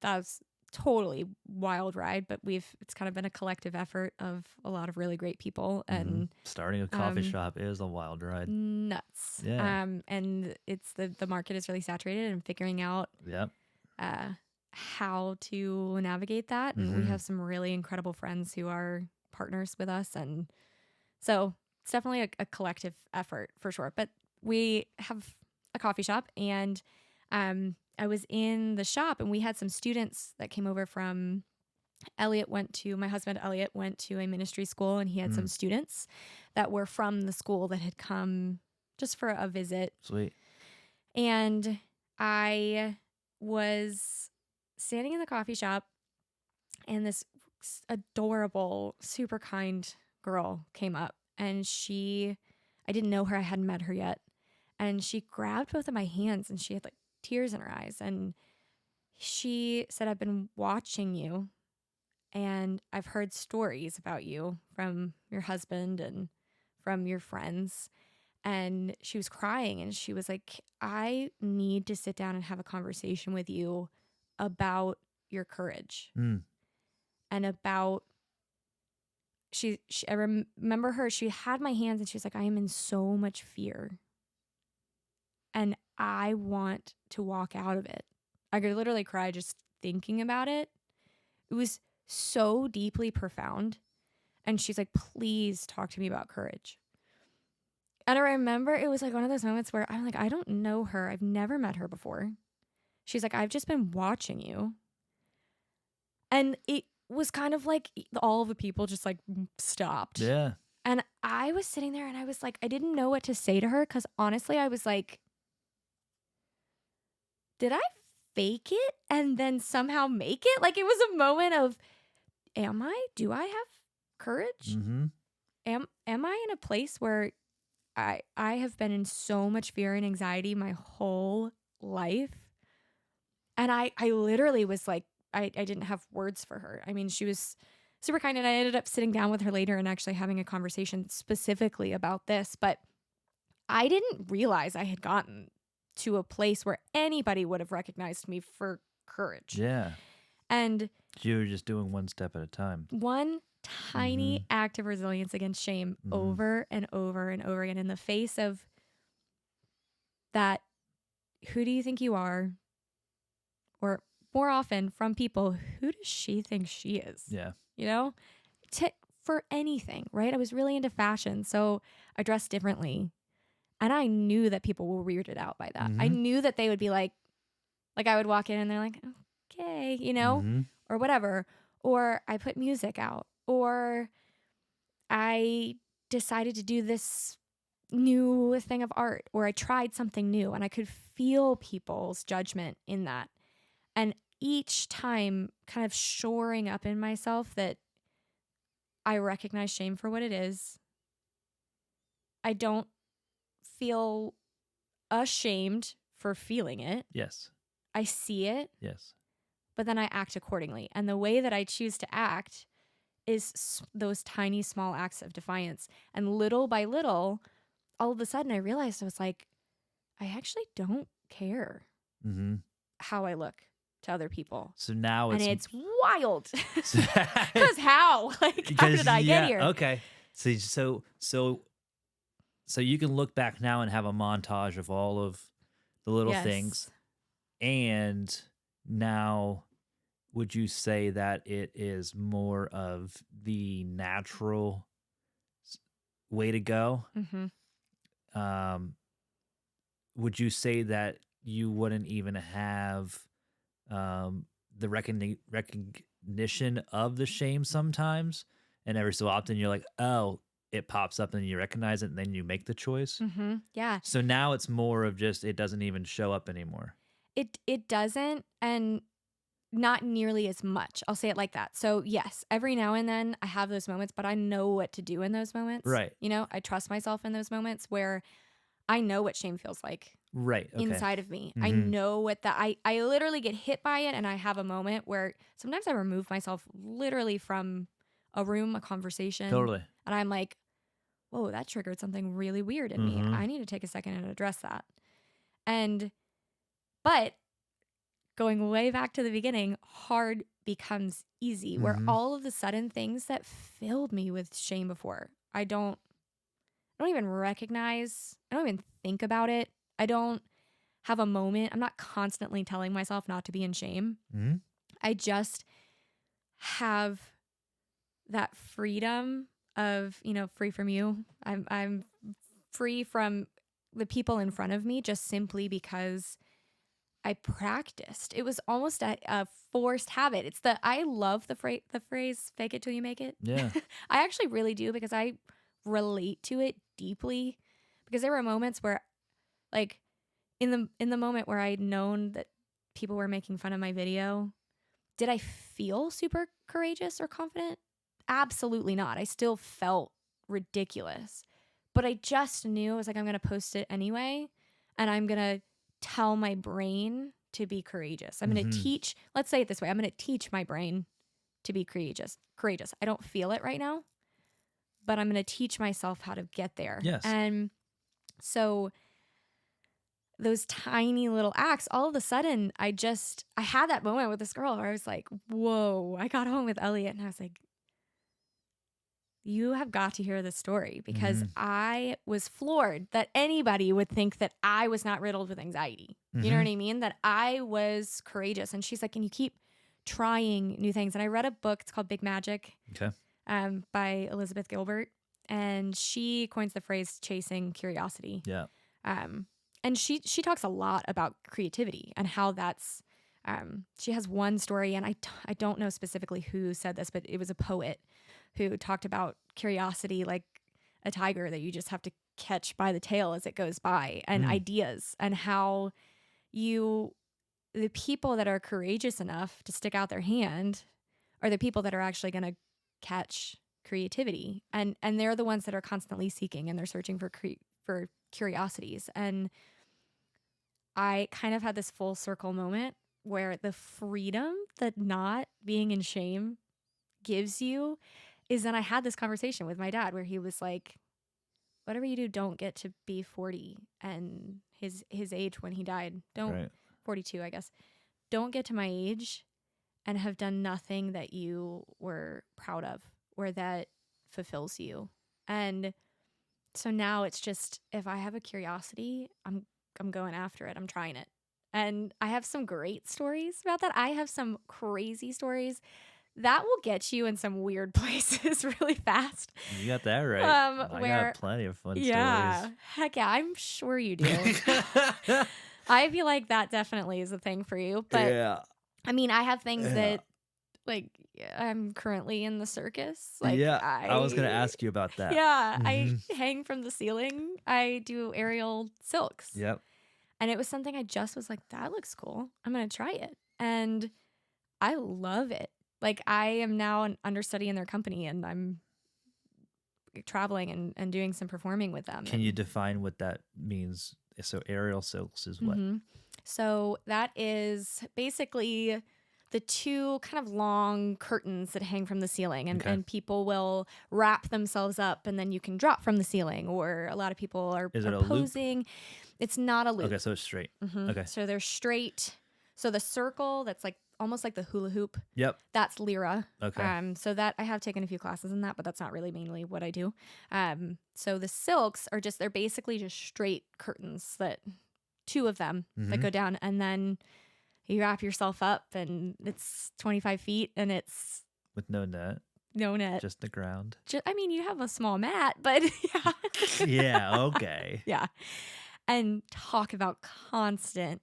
[SPEAKER 2] was totally wild ride, but it's kind of been a collective effort of a lot of really great people, and
[SPEAKER 1] starting a coffee shop is a wild ride.
[SPEAKER 2] Nuts.
[SPEAKER 1] Yeah.
[SPEAKER 2] And it's the market is really saturated, and figuring out how to navigate that. And we have some really incredible friends who are partners with us, and so it's definitely a collective effort for sure. But we have a coffee shop, and I was in the shop, and we had some students that came over from my husband Elliot went to a ministry school, and he had some students that were from the school that had come just for a visit.
[SPEAKER 1] Sweet.
[SPEAKER 2] And I was standing in the coffee shop, and this adorable, super kind girl came up, and I didn't know her. I hadn't met her yet. And she grabbed both of my hands, and she had like tears in her eyes. And she said, I've been watching you, and I've heard stories about you from your husband and from your friends. And she was crying, and she was like, I need to sit down and have a conversation with you about your courage and about I remember her, she had my hands, and she was like, I am in so much fear, and I want to walk out of it. I could literally cry just thinking about it. It was so deeply profound. And she's like, please talk to me about courage. And I remember it was like one of those moments where I'm like, I don't know her. I've never met her before. She's like, I've just been watching you. And it was kind of like all of the people just like stopped.
[SPEAKER 1] Yeah.
[SPEAKER 2] And I was sitting there, and I was like, I didn't know what to say to her, because honestly, I was like, did I fake it and then somehow make it? Like, it was a moment of, do I have courage? Am I in a place where I have been in so much fear and anxiety my whole life? And I literally was like, I didn't have words for her. I mean, she was super kind, and I ended up sitting down with her later and actually having a conversation specifically about this. But I didn't realize I had gotten to a place where anybody would have recognized me for courage.
[SPEAKER 1] Yeah.
[SPEAKER 2] And
[SPEAKER 1] you were just doing one step at a time.
[SPEAKER 2] One tiny act of resilience against shame over and over and over again, in the face of that, who do you think you are? Or more often from people, who does she think she is?
[SPEAKER 1] Yeah.
[SPEAKER 2] For anything, right? I was really into fashion, so I dressed differently. And I knew that people were weirded out by that. I knew that they would be like I would walk in and they're like, okay, or whatever. Or I put music out, or I decided to do this new thing of art, or I tried something new, and I could feel people's judgment in that. And each time kind of shoring up in myself that I recognize shame for what it is. I don't feel ashamed for feeling it.
[SPEAKER 1] Yes.
[SPEAKER 2] I see it,
[SPEAKER 1] Yes.
[SPEAKER 2] but then I act accordingly. And the way that I choose to act is those tiny, small acts of defiance. And little by little, all of a sudden, I realized I was like, I actually don't care
[SPEAKER 1] Mm-hmm.
[SPEAKER 2] how I look to other people.
[SPEAKER 1] So now
[SPEAKER 2] And it's wild. Because how? Like, how did I get here?
[SPEAKER 1] Okay. So you can look back now and have a montage of all of the little things. And now, would you say that it is more of the natural way to go?
[SPEAKER 2] Mm-hmm.
[SPEAKER 1] Would you say that you wouldn't even have the recognition of the shame sometimes, and every so often you're like, oh, it pops up and you recognize it, and then you make the choice?
[SPEAKER 2] Mm-hmm. Yeah.
[SPEAKER 1] So now it's more of just, it doesn't even show up anymore.
[SPEAKER 2] It doesn't, and not nearly as much. I'll say it like that. So yes, every now and then I have those moments, but I know what to do in those moments.
[SPEAKER 1] Right.
[SPEAKER 2] You know, I trust myself in those moments where I know what shame feels like.
[SPEAKER 1] Right. Okay.
[SPEAKER 2] Inside of me.
[SPEAKER 1] Mm-hmm.
[SPEAKER 2] I know what I literally get hit by it, and I have a moment where sometimes I remove myself literally from a room, a conversation.
[SPEAKER 1] Totally.
[SPEAKER 2] And I'm like, whoa, that triggered something really weird in me. I need to take a second and address that. But going way back to the beginning, hard becomes easy, where all of the sudden things that filled me with shame before, I don't even recognize, I don't even think about it. I don't have a moment. I'm not constantly telling myself not to be in shame.
[SPEAKER 1] Mm-hmm.
[SPEAKER 2] I just have that freedom of, free from you. I'm free from the people in front of me just simply because I practiced. It was almost a forced habit. I love the phrase fake it till you make it.
[SPEAKER 1] Yeah.
[SPEAKER 2] I actually really do, because I relate to it deeply, because there were moments where, like, in the moment where I'd known that people were making fun of my video, did I feel super courageous or confident? Absolutely not. I still felt ridiculous. But I just knew, I was like, I'm going to post it anyway, and I'm going to tell my brain to be courageous. I'm going to teach, let's say it this way, I'm going to teach my brain to be courageous. I don't feel it right now, but I'm going to teach myself how to get there.
[SPEAKER 1] Yes.
[SPEAKER 2] And so those tiny little acts, all of a sudden, I had that moment with this girl where I was like, whoa, I got home with Elliot and I was like, you have got to hear this story, because I was floored that anybody would think that I was not riddled with anxiety. You know what I mean? That I was courageous. And she's like, can you keep trying new things? And I read a book, it's called Big Magic, by Elizabeth Gilbert. And she coins the phrase chasing curiosity.
[SPEAKER 1] Yeah.
[SPEAKER 2] And she talks a lot about creativity and how that's, she has one story, and I don't know specifically who said this, but it was a poet who talked about curiosity like a tiger that you just have to catch by the tail as it goes by, and ideas, and how the people that are courageous enough to stick out their hand are the people that are actually going to catch creativity. And they're the ones that are constantly seeking, and they're searching for curiosities. And I kind of had this full circle moment where the freedom that not being in shame gives you is, then I had this conversation with my dad where he was like, whatever you do, don't get to be 40 and his age when he died. Don't, right. 42, I guess. Don't get to my age and have done nothing that you were proud of or that fulfills you. And so now it's just, if I have a curiosity, I'm going after it. I'm trying it. And I have some great stories about that. I have some crazy stories that will get you in some weird places really fast.
[SPEAKER 1] You got that right. I got plenty of fun stories.
[SPEAKER 2] Heck yeah, I'm sure you do. I feel like that definitely is a thing for you. But yeah. I mean, I have things that, like, I'm currently in the circus. Like,
[SPEAKER 1] yeah, I was going to ask you about that.
[SPEAKER 2] Yeah, I hang from the ceiling. I do aerial silks.
[SPEAKER 1] Yep.
[SPEAKER 2] And it was something I just was like, that looks cool. I'm going to try it. And I love it. Like, I am now an understudy in their company, and I'm traveling and doing some performing with them.
[SPEAKER 1] Can you define what that means So aerial silks is what?
[SPEAKER 2] Mhm. So that is basically the two kind of long curtains that hang from the ceiling, and,
[SPEAKER 1] Okay.
[SPEAKER 2] and people will wrap themselves up and then you can drop from the ceiling, or a lot of people are,
[SPEAKER 1] Is it
[SPEAKER 2] are
[SPEAKER 1] a loop?
[SPEAKER 2] posing. It's not a loop.
[SPEAKER 1] Okay, so it's straight. Okay.
[SPEAKER 2] So they're straight. So the circle that's like almost like the hula hoop,
[SPEAKER 1] Yep.
[SPEAKER 2] that's lyra.
[SPEAKER 1] Okay.
[SPEAKER 2] So that I have taken a few classes in that, but that's not really mainly what I do. So the silks are just, they're basically just straight curtains, that two of them that
[SPEAKER 1] Mhm.
[SPEAKER 2] go down, and then you wrap yourself up and it's 25 feet and it's
[SPEAKER 1] With no net,
[SPEAKER 2] no net.
[SPEAKER 1] just the ground.
[SPEAKER 2] I mean, you have a small mat, but yeah.
[SPEAKER 1] Yeah. Okay.
[SPEAKER 2] Yeah. And talk about constant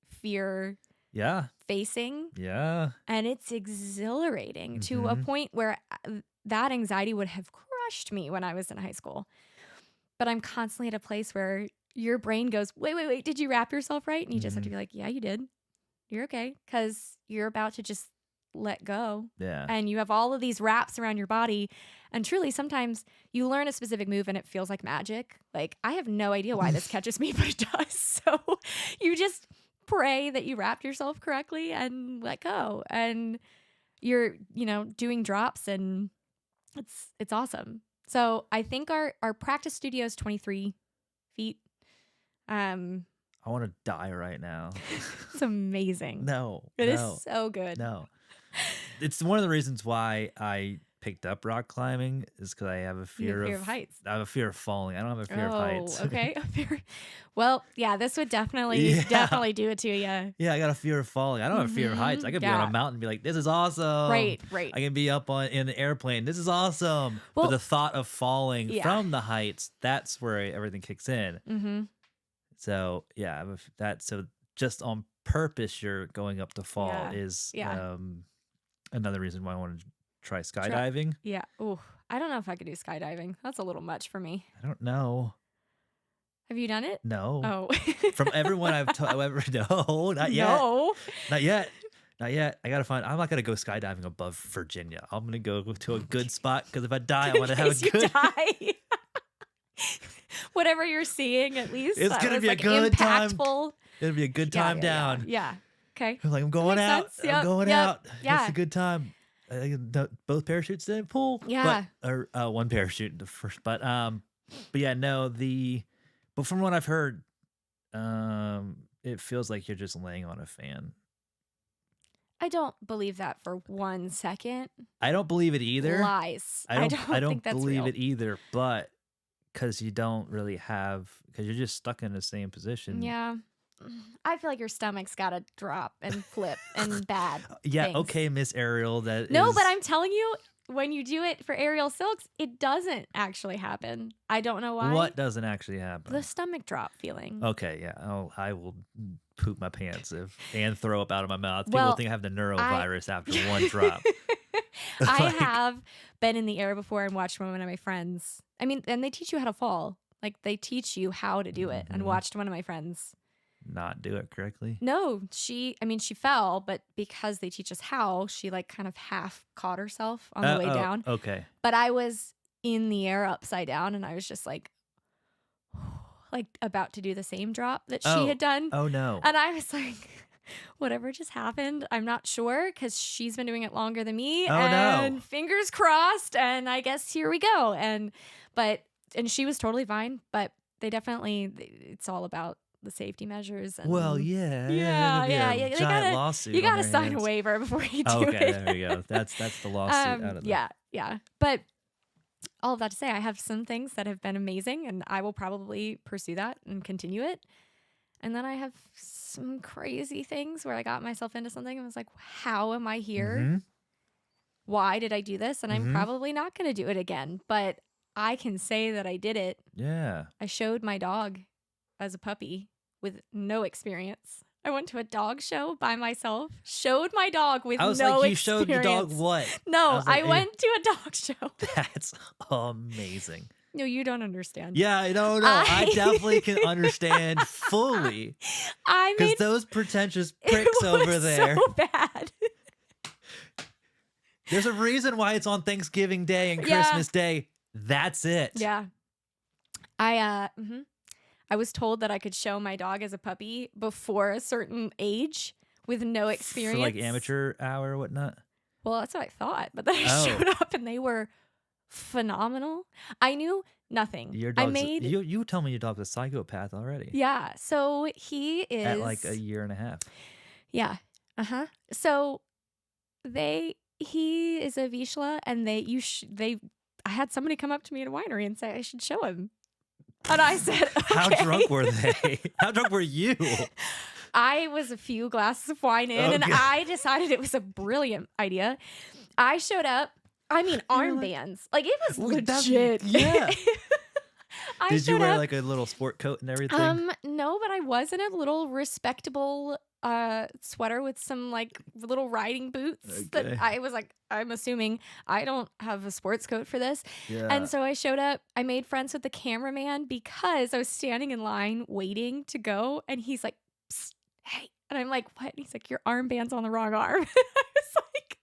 [SPEAKER 2] fear
[SPEAKER 1] Yeah.
[SPEAKER 2] facing.
[SPEAKER 1] Yeah.
[SPEAKER 2] And it's exhilarating to a
[SPEAKER 1] Mhm.
[SPEAKER 2] point where that anxiety would have crushed me when I was in high school. But I'm constantly at a place where your brain goes, wait, did you wrap yourself right? And you just have to be like, yeah, you did. You're okay. Because you're about to just let go.
[SPEAKER 1] Yeah.
[SPEAKER 2] And you have all of these wraps around your body. And truly, sometimes you learn a specific move and it feels like magic. Like, I have no idea why this catches me, but it does. So you just pray that you wrapped yourself correctly and let go. And you're, doing drops, and it's awesome. So I think our practice studio is 23 feet.
[SPEAKER 1] I want to die right now.
[SPEAKER 2] It's amazing.
[SPEAKER 1] No.
[SPEAKER 2] It is
[SPEAKER 1] no,
[SPEAKER 2] so good.
[SPEAKER 1] No. It's one of the reasons why I picked up rock climbing, is because I have a
[SPEAKER 2] You
[SPEAKER 1] fear
[SPEAKER 2] have fear of heights.
[SPEAKER 1] I have a fear of falling. I don't have a fear of heights.
[SPEAKER 2] Okay. Well, yeah, this would definitely
[SPEAKER 1] Yeah.
[SPEAKER 2] do it to you.
[SPEAKER 1] Yeah, I got a fear of falling. I don't have a fear of heights. I could be on
[SPEAKER 2] Yeah.
[SPEAKER 1] a mountain and be like, this is awesome.
[SPEAKER 2] Right.
[SPEAKER 1] I can be up in an airplane. This is awesome.
[SPEAKER 2] Well,
[SPEAKER 1] but the thought of falling
[SPEAKER 2] yeah.
[SPEAKER 1] from the heights, that's where everything kicks in.
[SPEAKER 2] Mm-hmm.
[SPEAKER 1] So, yeah, so just on purpose, you're going up to fall is another reason why I wanted to try skydiving.
[SPEAKER 2] Yeah. Oh, I don't know if I could do skydiving. That's a little much for me.
[SPEAKER 1] I don't know.
[SPEAKER 2] Have you done it?
[SPEAKER 1] No.
[SPEAKER 2] Oh.
[SPEAKER 1] From everyone I've no, not yet.
[SPEAKER 2] No.
[SPEAKER 1] Not yet. Not yet. I'm not going to go skydiving above Virginia. I'm going to go to a good spot, because if I die, I want to have a good.
[SPEAKER 2] Die. Whatever you're seeing, at least.
[SPEAKER 1] It's going to be a good
[SPEAKER 2] impactful.
[SPEAKER 1] time. It'll be a good time down.
[SPEAKER 2] Yeah. Okay.
[SPEAKER 1] I'm like, I'm going out.
[SPEAKER 2] Sense. Yep.
[SPEAKER 1] I'm going
[SPEAKER 2] Yep.
[SPEAKER 1] out.
[SPEAKER 2] Yeah.
[SPEAKER 1] It's a good time. Both parachutes didn't pull.
[SPEAKER 2] Yeah.
[SPEAKER 1] Or one parachute the first. But yeah, no, but from what I've heard, it feels like you're just laying on a fan.
[SPEAKER 2] I don't believe that for 1 second.
[SPEAKER 1] I don't believe it either.
[SPEAKER 2] Lies.
[SPEAKER 1] I don't
[SPEAKER 2] think that's
[SPEAKER 1] believe
[SPEAKER 2] real.
[SPEAKER 1] it either, but because you don't really because you're just stuck in the same position.
[SPEAKER 2] Yeah. I feel like your stomach's got to drop and flip and bad.
[SPEAKER 1] Yeah,
[SPEAKER 2] things.
[SPEAKER 1] okay, Miss Ariel.
[SPEAKER 2] But I'm telling you, when you do it for aerial silks, it doesn't actually happen. I don't know why.
[SPEAKER 1] What doesn't actually happen?
[SPEAKER 2] The stomach drop feeling.
[SPEAKER 1] Okay, yeah. I will poop my pants and throw up out of my mouth.
[SPEAKER 2] Well,
[SPEAKER 1] People think I have the neurovirus after one drop.
[SPEAKER 2] I have been in the air before and watched one of my friends. I mean, and they teach you how to fall. Like, they teach you how to do it, and watched one of my friends
[SPEAKER 1] not do it correctly.
[SPEAKER 2] No, she fell, but because they teach us how, she like kind of half caught herself on the way down.
[SPEAKER 1] Okay.
[SPEAKER 2] But I was in the air upside down, and I was just like about to do the same drop that she had done.
[SPEAKER 1] Oh no.
[SPEAKER 2] And I was like, whatever just happened, I'm not sure, because she's been doing it longer than me. And fingers crossed, and I guess here we go. And she was totally fine, but it's all about the safety measures. And
[SPEAKER 1] well, yeah.
[SPEAKER 2] Giant
[SPEAKER 1] lawsuit.
[SPEAKER 2] You got to sign a waiver before you do it.
[SPEAKER 1] Okay, there we go. That's the lawsuit out of that.
[SPEAKER 2] Yeah. But all of that to say, I have some things that have been amazing, and I will probably pursue that and continue it. And then I have some crazy things where I got myself into something and was like, how am I here?
[SPEAKER 1] Mm-hmm.
[SPEAKER 2] Why did I do this? And I'm probably not going to do it again, but I can say that I did it.
[SPEAKER 1] Yeah.
[SPEAKER 2] I showed my dog as a puppy with no experience. I went to a dog show by myself, showed my dog with no experience. I was like, you showed the dog what? No, I went to a dog show.
[SPEAKER 1] That's amazing.
[SPEAKER 2] No, you don't understand.
[SPEAKER 1] Yeah, no. I definitely can understand fully. Because those pretentious pricks over there.
[SPEAKER 2] So bad.
[SPEAKER 1] There's a reason why it's on Thanksgiving Day and Christmas Day. That's it.
[SPEAKER 2] Yeah. I I was told that I could show my dog as a puppy before a certain age with no experience.
[SPEAKER 1] For like amateur hour or whatnot?
[SPEAKER 2] Well, that's what I thought. But then I
[SPEAKER 1] Oh.
[SPEAKER 2] showed up and they were phenomenal. I knew nothing.
[SPEAKER 1] Your
[SPEAKER 2] I
[SPEAKER 1] dog's
[SPEAKER 2] made
[SPEAKER 1] you told me your dog's a psychopath already.
[SPEAKER 2] yeah. So he is
[SPEAKER 1] At like a year and a half.
[SPEAKER 2] yeah. So he is a Vizsla, and I had somebody come up to me at a winery and say I should show him, and I said, okay.
[SPEAKER 1] How drunk were they? How drunk were you?
[SPEAKER 2] I was a few glasses of wine in, and I decided it was a brilliant idea. I showed up. I mean, armbands. Like, it was legit.
[SPEAKER 1] Yeah. Did you wear
[SPEAKER 2] up,
[SPEAKER 1] like a little sport coat and everything?
[SPEAKER 2] No, but I was in a little respectable sweater with some like little riding boots that I was like, I'm assuming I don't have a sports coat for this.
[SPEAKER 1] Yeah.
[SPEAKER 2] And so I showed up. I made friends with the cameraman because I was standing in line waiting to go, and he's like, psst, hey. And I'm like, what? And he's like, your armband's on the wrong arm. I was like,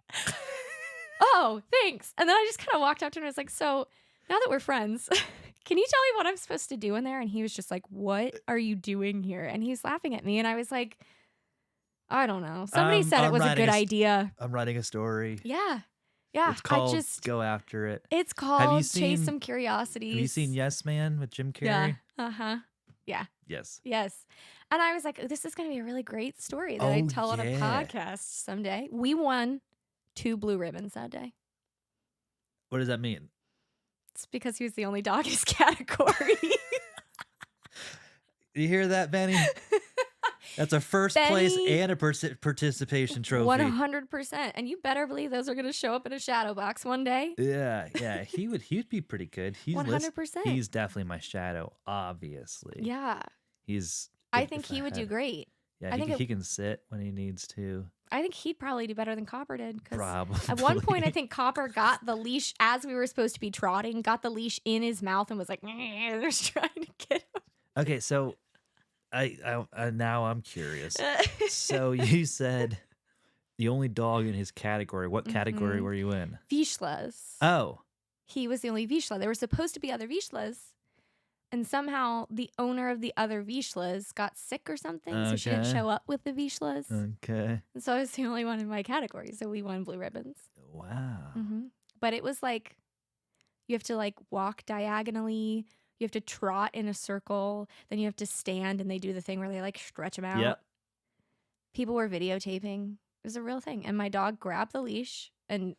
[SPEAKER 2] oh, thanks. And then I just kind of walked up to him and was like, so now that we're friends, can you tell me what I'm supposed to do in there? And he was just like, what are you doing here? And he's laughing at me. And I was like, I don't know. Somebody said it was a good idea.
[SPEAKER 1] I'm writing a story.
[SPEAKER 2] Yeah. Yeah.
[SPEAKER 1] It's called Go After It.
[SPEAKER 2] It's called Chase Some Curiosities.
[SPEAKER 1] Have you seen Yes Man with Jim Carrey?
[SPEAKER 2] Yeah. Yeah.
[SPEAKER 1] Yes.
[SPEAKER 2] Yes. And I was like, oh, this is going to be a really great story that I tell on a podcast someday. We won 2 blue ribbons that day.
[SPEAKER 1] What does that mean?
[SPEAKER 2] It's because he was the only dog in his category.
[SPEAKER 1] You hear that, Benny? That's a first place and a participation trophy.
[SPEAKER 2] 100%. And you better believe those are going to show up in a shadow box one day.
[SPEAKER 1] Yeah. He'd be pretty good.
[SPEAKER 2] 100%.
[SPEAKER 1] He's definitely my shadow, obviously.
[SPEAKER 2] Yeah.
[SPEAKER 1] I
[SPEAKER 2] think he would do great.
[SPEAKER 1] Yeah, he can sit when he needs to.
[SPEAKER 2] I think he'd probably do better than Copper did.
[SPEAKER 1] Probably.
[SPEAKER 2] At one point, I think Copper got the leash as we were supposed to be trotting, got the leash in his mouth and was like, they're trying to get him.
[SPEAKER 1] Okay, so I now I'm curious. So you said the only dog in his category. What category were you in?
[SPEAKER 2] Vizslas.
[SPEAKER 1] Oh.
[SPEAKER 2] He was the only Vizsla. There were supposed to be other Vizslas. And somehow the owner of the other Vizslas got sick or something, so she didn't show up with the Vizslas.
[SPEAKER 1] Okay.
[SPEAKER 2] And so I was the only one in my category, so we won blue ribbons.
[SPEAKER 1] Wow.
[SPEAKER 2] But it was like, you have to like walk diagonally, you have to trot in a circle, then you have to stand, and they do the thing where they like stretch them out.
[SPEAKER 1] Yep.
[SPEAKER 2] People were videotaping. It was a real thing. And my dog grabbed the leash and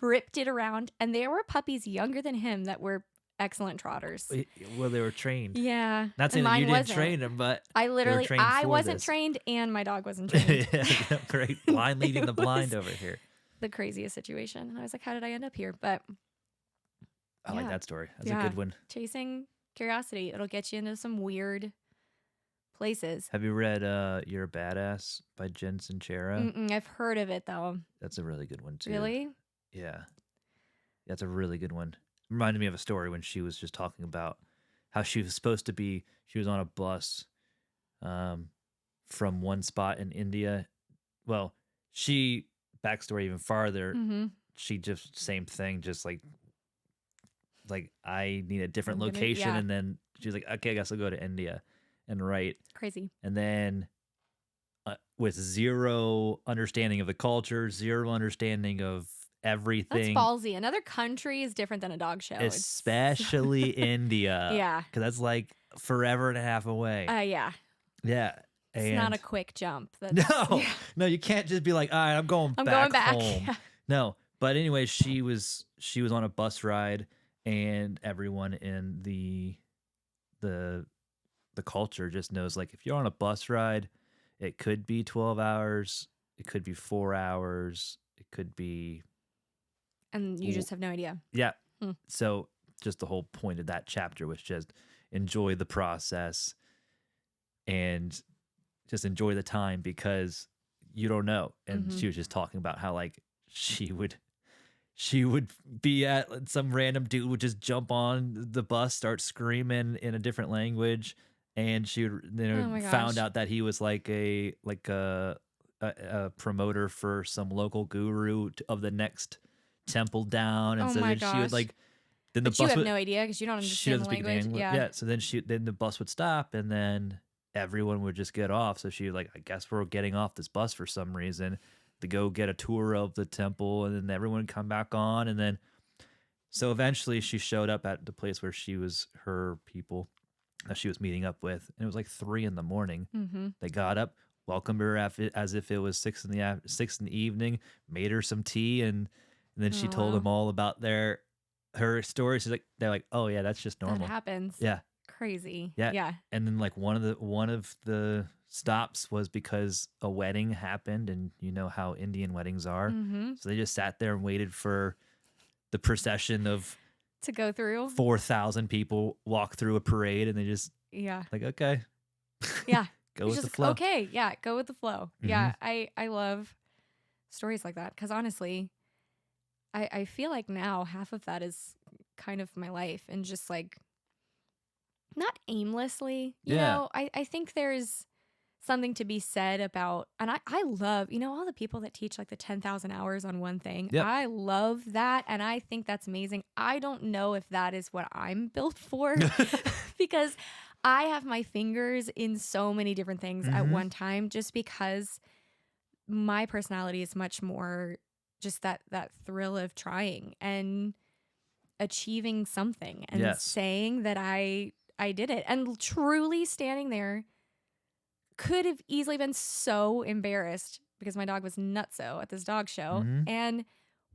[SPEAKER 2] ripped it around. And there were puppies younger than him that were excellent trotters.
[SPEAKER 1] Well, they were trained.
[SPEAKER 2] Yeah.
[SPEAKER 1] Not saying that you didn't train them, but
[SPEAKER 2] I wasn't trained, and my dog wasn't trained.
[SPEAKER 1] Great. Blind leading the blind over here.
[SPEAKER 2] The craziest situation. And I was like, how did I end up here? But
[SPEAKER 1] I like that story. That's a good one.
[SPEAKER 2] Chasing Curiosity. It'll get you into some weird places.
[SPEAKER 1] Have you read You're a Badass by Jen Sincera?
[SPEAKER 2] I've heard of it, though.
[SPEAKER 1] That's a really good one, too.
[SPEAKER 2] Really?
[SPEAKER 1] Yeah. That's a really good one. Reminded me of a story when she was just talking about how she was on a bus from one spot in India. Well, backstory even farther, she just, same thing, just like I need a different location. And then she's like, okay, I guess I'll go to India and write.
[SPEAKER 2] Crazy.
[SPEAKER 1] And then with zero understanding of the culture, zero understanding of everything.
[SPEAKER 2] That's ballsy. Another country is different than a dog show.
[SPEAKER 1] Especially India.
[SPEAKER 2] Yeah.
[SPEAKER 1] Because that's like forever and a half away.
[SPEAKER 2] Yeah.
[SPEAKER 1] Yeah.
[SPEAKER 2] It's not a quick jump.
[SPEAKER 1] No, you can't just be like, all right, I'm going back home.
[SPEAKER 2] Yeah.
[SPEAKER 1] No. But anyway, she was on a bus ride, and everyone in the culture just knows, like, if you're on a bus ride, it could be 12 hours, it could be 4 hours, it could be.
[SPEAKER 2] And you just have no idea.
[SPEAKER 1] Yeah. So just the whole point of that chapter was just enjoy the process and just enjoy the time, because you don't know. And she was just talking about how, like, she would be at some random dude would just jump on the bus, start screaming in a different language, and she would found out that he was like a promoter for some local guru of the next temple down, and she would like then the
[SPEAKER 2] But you
[SPEAKER 1] bus
[SPEAKER 2] have
[SPEAKER 1] would,
[SPEAKER 2] no idea because you don't
[SPEAKER 1] she
[SPEAKER 2] understand
[SPEAKER 1] doesn't
[SPEAKER 2] the
[SPEAKER 1] speak
[SPEAKER 2] language.
[SPEAKER 1] English.
[SPEAKER 2] Yeah.
[SPEAKER 1] Yeah. So then the bus would stop, and then everyone would just get off. So she like, I guess we're getting off this bus for some reason to go get a tour of the temple, and then everyone would come back on, and then so eventually she showed up at the place where her people that she was meeting up with, and it was like 3 a.m.
[SPEAKER 2] Mm-hmm.
[SPEAKER 1] They got up, welcomed her as if it was 6 in the evening, made her some tea, and then she
[SPEAKER 2] Oh,
[SPEAKER 1] told
[SPEAKER 2] wow.
[SPEAKER 1] them all about her story. She's like, they're like, oh yeah, that's just
[SPEAKER 2] That
[SPEAKER 1] normal.
[SPEAKER 2] happens.
[SPEAKER 1] Yeah,
[SPEAKER 2] Crazy.
[SPEAKER 1] yeah,
[SPEAKER 2] Yeah.
[SPEAKER 1] And then like one of the stops was because a wedding happened, and you know how Indian weddings are,
[SPEAKER 2] Mm-hmm.
[SPEAKER 1] so they just sat there and waited for the procession of
[SPEAKER 2] To go through.
[SPEAKER 1] 4,000 people walk through a parade, and they just
[SPEAKER 2] Yeah.
[SPEAKER 1] like, okay,
[SPEAKER 2] Yeah.
[SPEAKER 1] go
[SPEAKER 2] It's
[SPEAKER 1] with the
[SPEAKER 2] just
[SPEAKER 1] flow.
[SPEAKER 2] okay. Yeah. Go with the flow. Yeah. I love stories like that because honestly, I feel like now half of that is kind of my life and just like not aimlessly, you
[SPEAKER 1] Yeah.
[SPEAKER 2] know, I think there's something to be said about, and I love, you know, all the people that teach like the 10,000 hours on one thing.
[SPEAKER 1] Yep.
[SPEAKER 2] I love that. And I think that's amazing. I don't know if that is what I'm built for because I have my fingers in so many different things at one time, just because my personality is much more just that thrill of trying and achieving something and
[SPEAKER 1] Yes.
[SPEAKER 2] saying that I did it, and truly standing there could have easily been so embarrassed because my dog was nutso at this dog show and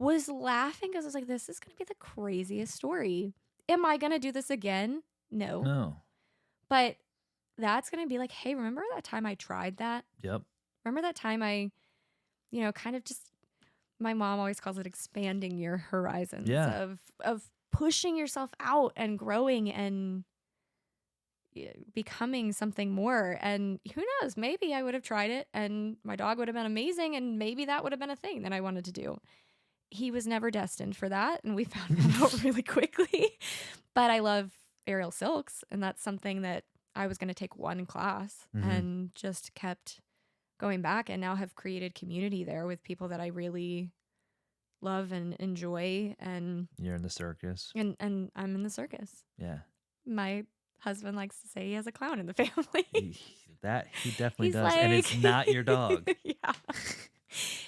[SPEAKER 2] was laughing because I was like, this is going to be the craziest story. Am I going to do this again? No. But that's going to be like, hey, remember that time I tried that?
[SPEAKER 1] Yep.
[SPEAKER 2] Remember that time I, you know, kind of just, my mom always calls it expanding your horizons of pushing yourself out and growing and becoming something more. And who knows, maybe I would have tried it and my dog would have been amazing, and maybe that would have been a thing that I wanted to do. He was never destined for that, and we found that out really quickly. But I love aerial silks, and that's something that I was going to take one class and just kept going back, and now have created community there with people that I really love and enjoy. And
[SPEAKER 1] You're in the circus.
[SPEAKER 2] and I'm in the circus.
[SPEAKER 1] Yeah.
[SPEAKER 2] My husband likes to say he has a clown in the family.
[SPEAKER 1] He definitely
[SPEAKER 2] He's
[SPEAKER 1] does. And it's
[SPEAKER 2] like-
[SPEAKER 1] not your dog.
[SPEAKER 2] Yeah.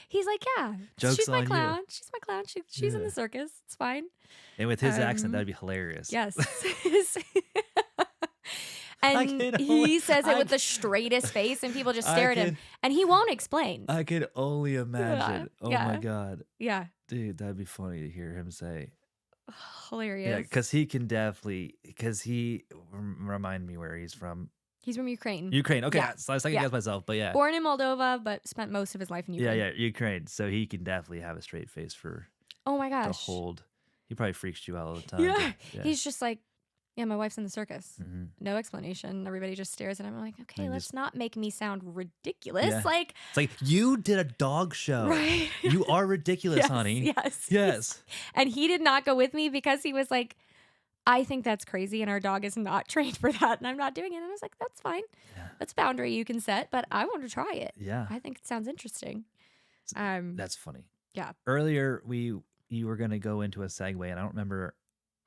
[SPEAKER 2] He's like, yeah,
[SPEAKER 1] Joke's
[SPEAKER 2] she's my
[SPEAKER 1] on you.
[SPEAKER 2] clown. She's my clown. She's in
[SPEAKER 1] Yeah.
[SPEAKER 2] the circus. It's fine.
[SPEAKER 1] And with his accent, that'd be hilarious.
[SPEAKER 2] Yes.
[SPEAKER 1] I
[SPEAKER 2] And
[SPEAKER 1] can
[SPEAKER 2] he
[SPEAKER 1] only-
[SPEAKER 2] says it
[SPEAKER 1] I
[SPEAKER 2] with the
[SPEAKER 1] can-
[SPEAKER 2] straightest face, and people just
[SPEAKER 1] I
[SPEAKER 2] stare at him,
[SPEAKER 1] can-
[SPEAKER 2] and he won't explain.
[SPEAKER 1] I can only imagine. Oh
[SPEAKER 2] Yeah.
[SPEAKER 1] my God.
[SPEAKER 2] Yeah.
[SPEAKER 1] Dude, that'd be funny to hear him say.
[SPEAKER 2] Hilarious.
[SPEAKER 1] Yeah, because he can definitely, remind me where he's from.
[SPEAKER 2] He's from Ukraine.
[SPEAKER 1] Ukraine. Okay,
[SPEAKER 2] Yeah.
[SPEAKER 1] so I was second guess myself, but yeah.
[SPEAKER 2] Born in Moldova, but spent most of his life in Ukraine.
[SPEAKER 1] Yeah, Ukraine. So he can definitely have a straight face for
[SPEAKER 2] Oh my
[SPEAKER 1] to
[SPEAKER 2] gosh.
[SPEAKER 1] hold. He probably freaks you out all the time.
[SPEAKER 2] Yeah.
[SPEAKER 1] but
[SPEAKER 2] He's just like, yeah, my wife's in the circus.
[SPEAKER 1] Mhm.
[SPEAKER 2] No explanation. Everybody just stares at him. I'm like, okay,
[SPEAKER 1] And
[SPEAKER 2] let's
[SPEAKER 1] just-
[SPEAKER 2] not make me sound ridiculous.
[SPEAKER 1] Yeah.
[SPEAKER 2] Like,
[SPEAKER 1] It's like, you did a dog show.
[SPEAKER 2] right.
[SPEAKER 1] You are ridiculous,
[SPEAKER 2] Yes,
[SPEAKER 1] honey.
[SPEAKER 2] Yes.
[SPEAKER 1] Yes.
[SPEAKER 2] And he did not go with me because he was like, I think that's crazy, and our dog is not trained for that, and I'm not doing it. And I was like, that's fine.
[SPEAKER 1] Yeah.
[SPEAKER 2] That's a boundary you can set, but I want to try it.
[SPEAKER 1] Yeah.
[SPEAKER 2] I think it sounds interesting.
[SPEAKER 1] That's funny.
[SPEAKER 2] Yeah.
[SPEAKER 1] Earlier, you were going to go into a segue, and I don't remember.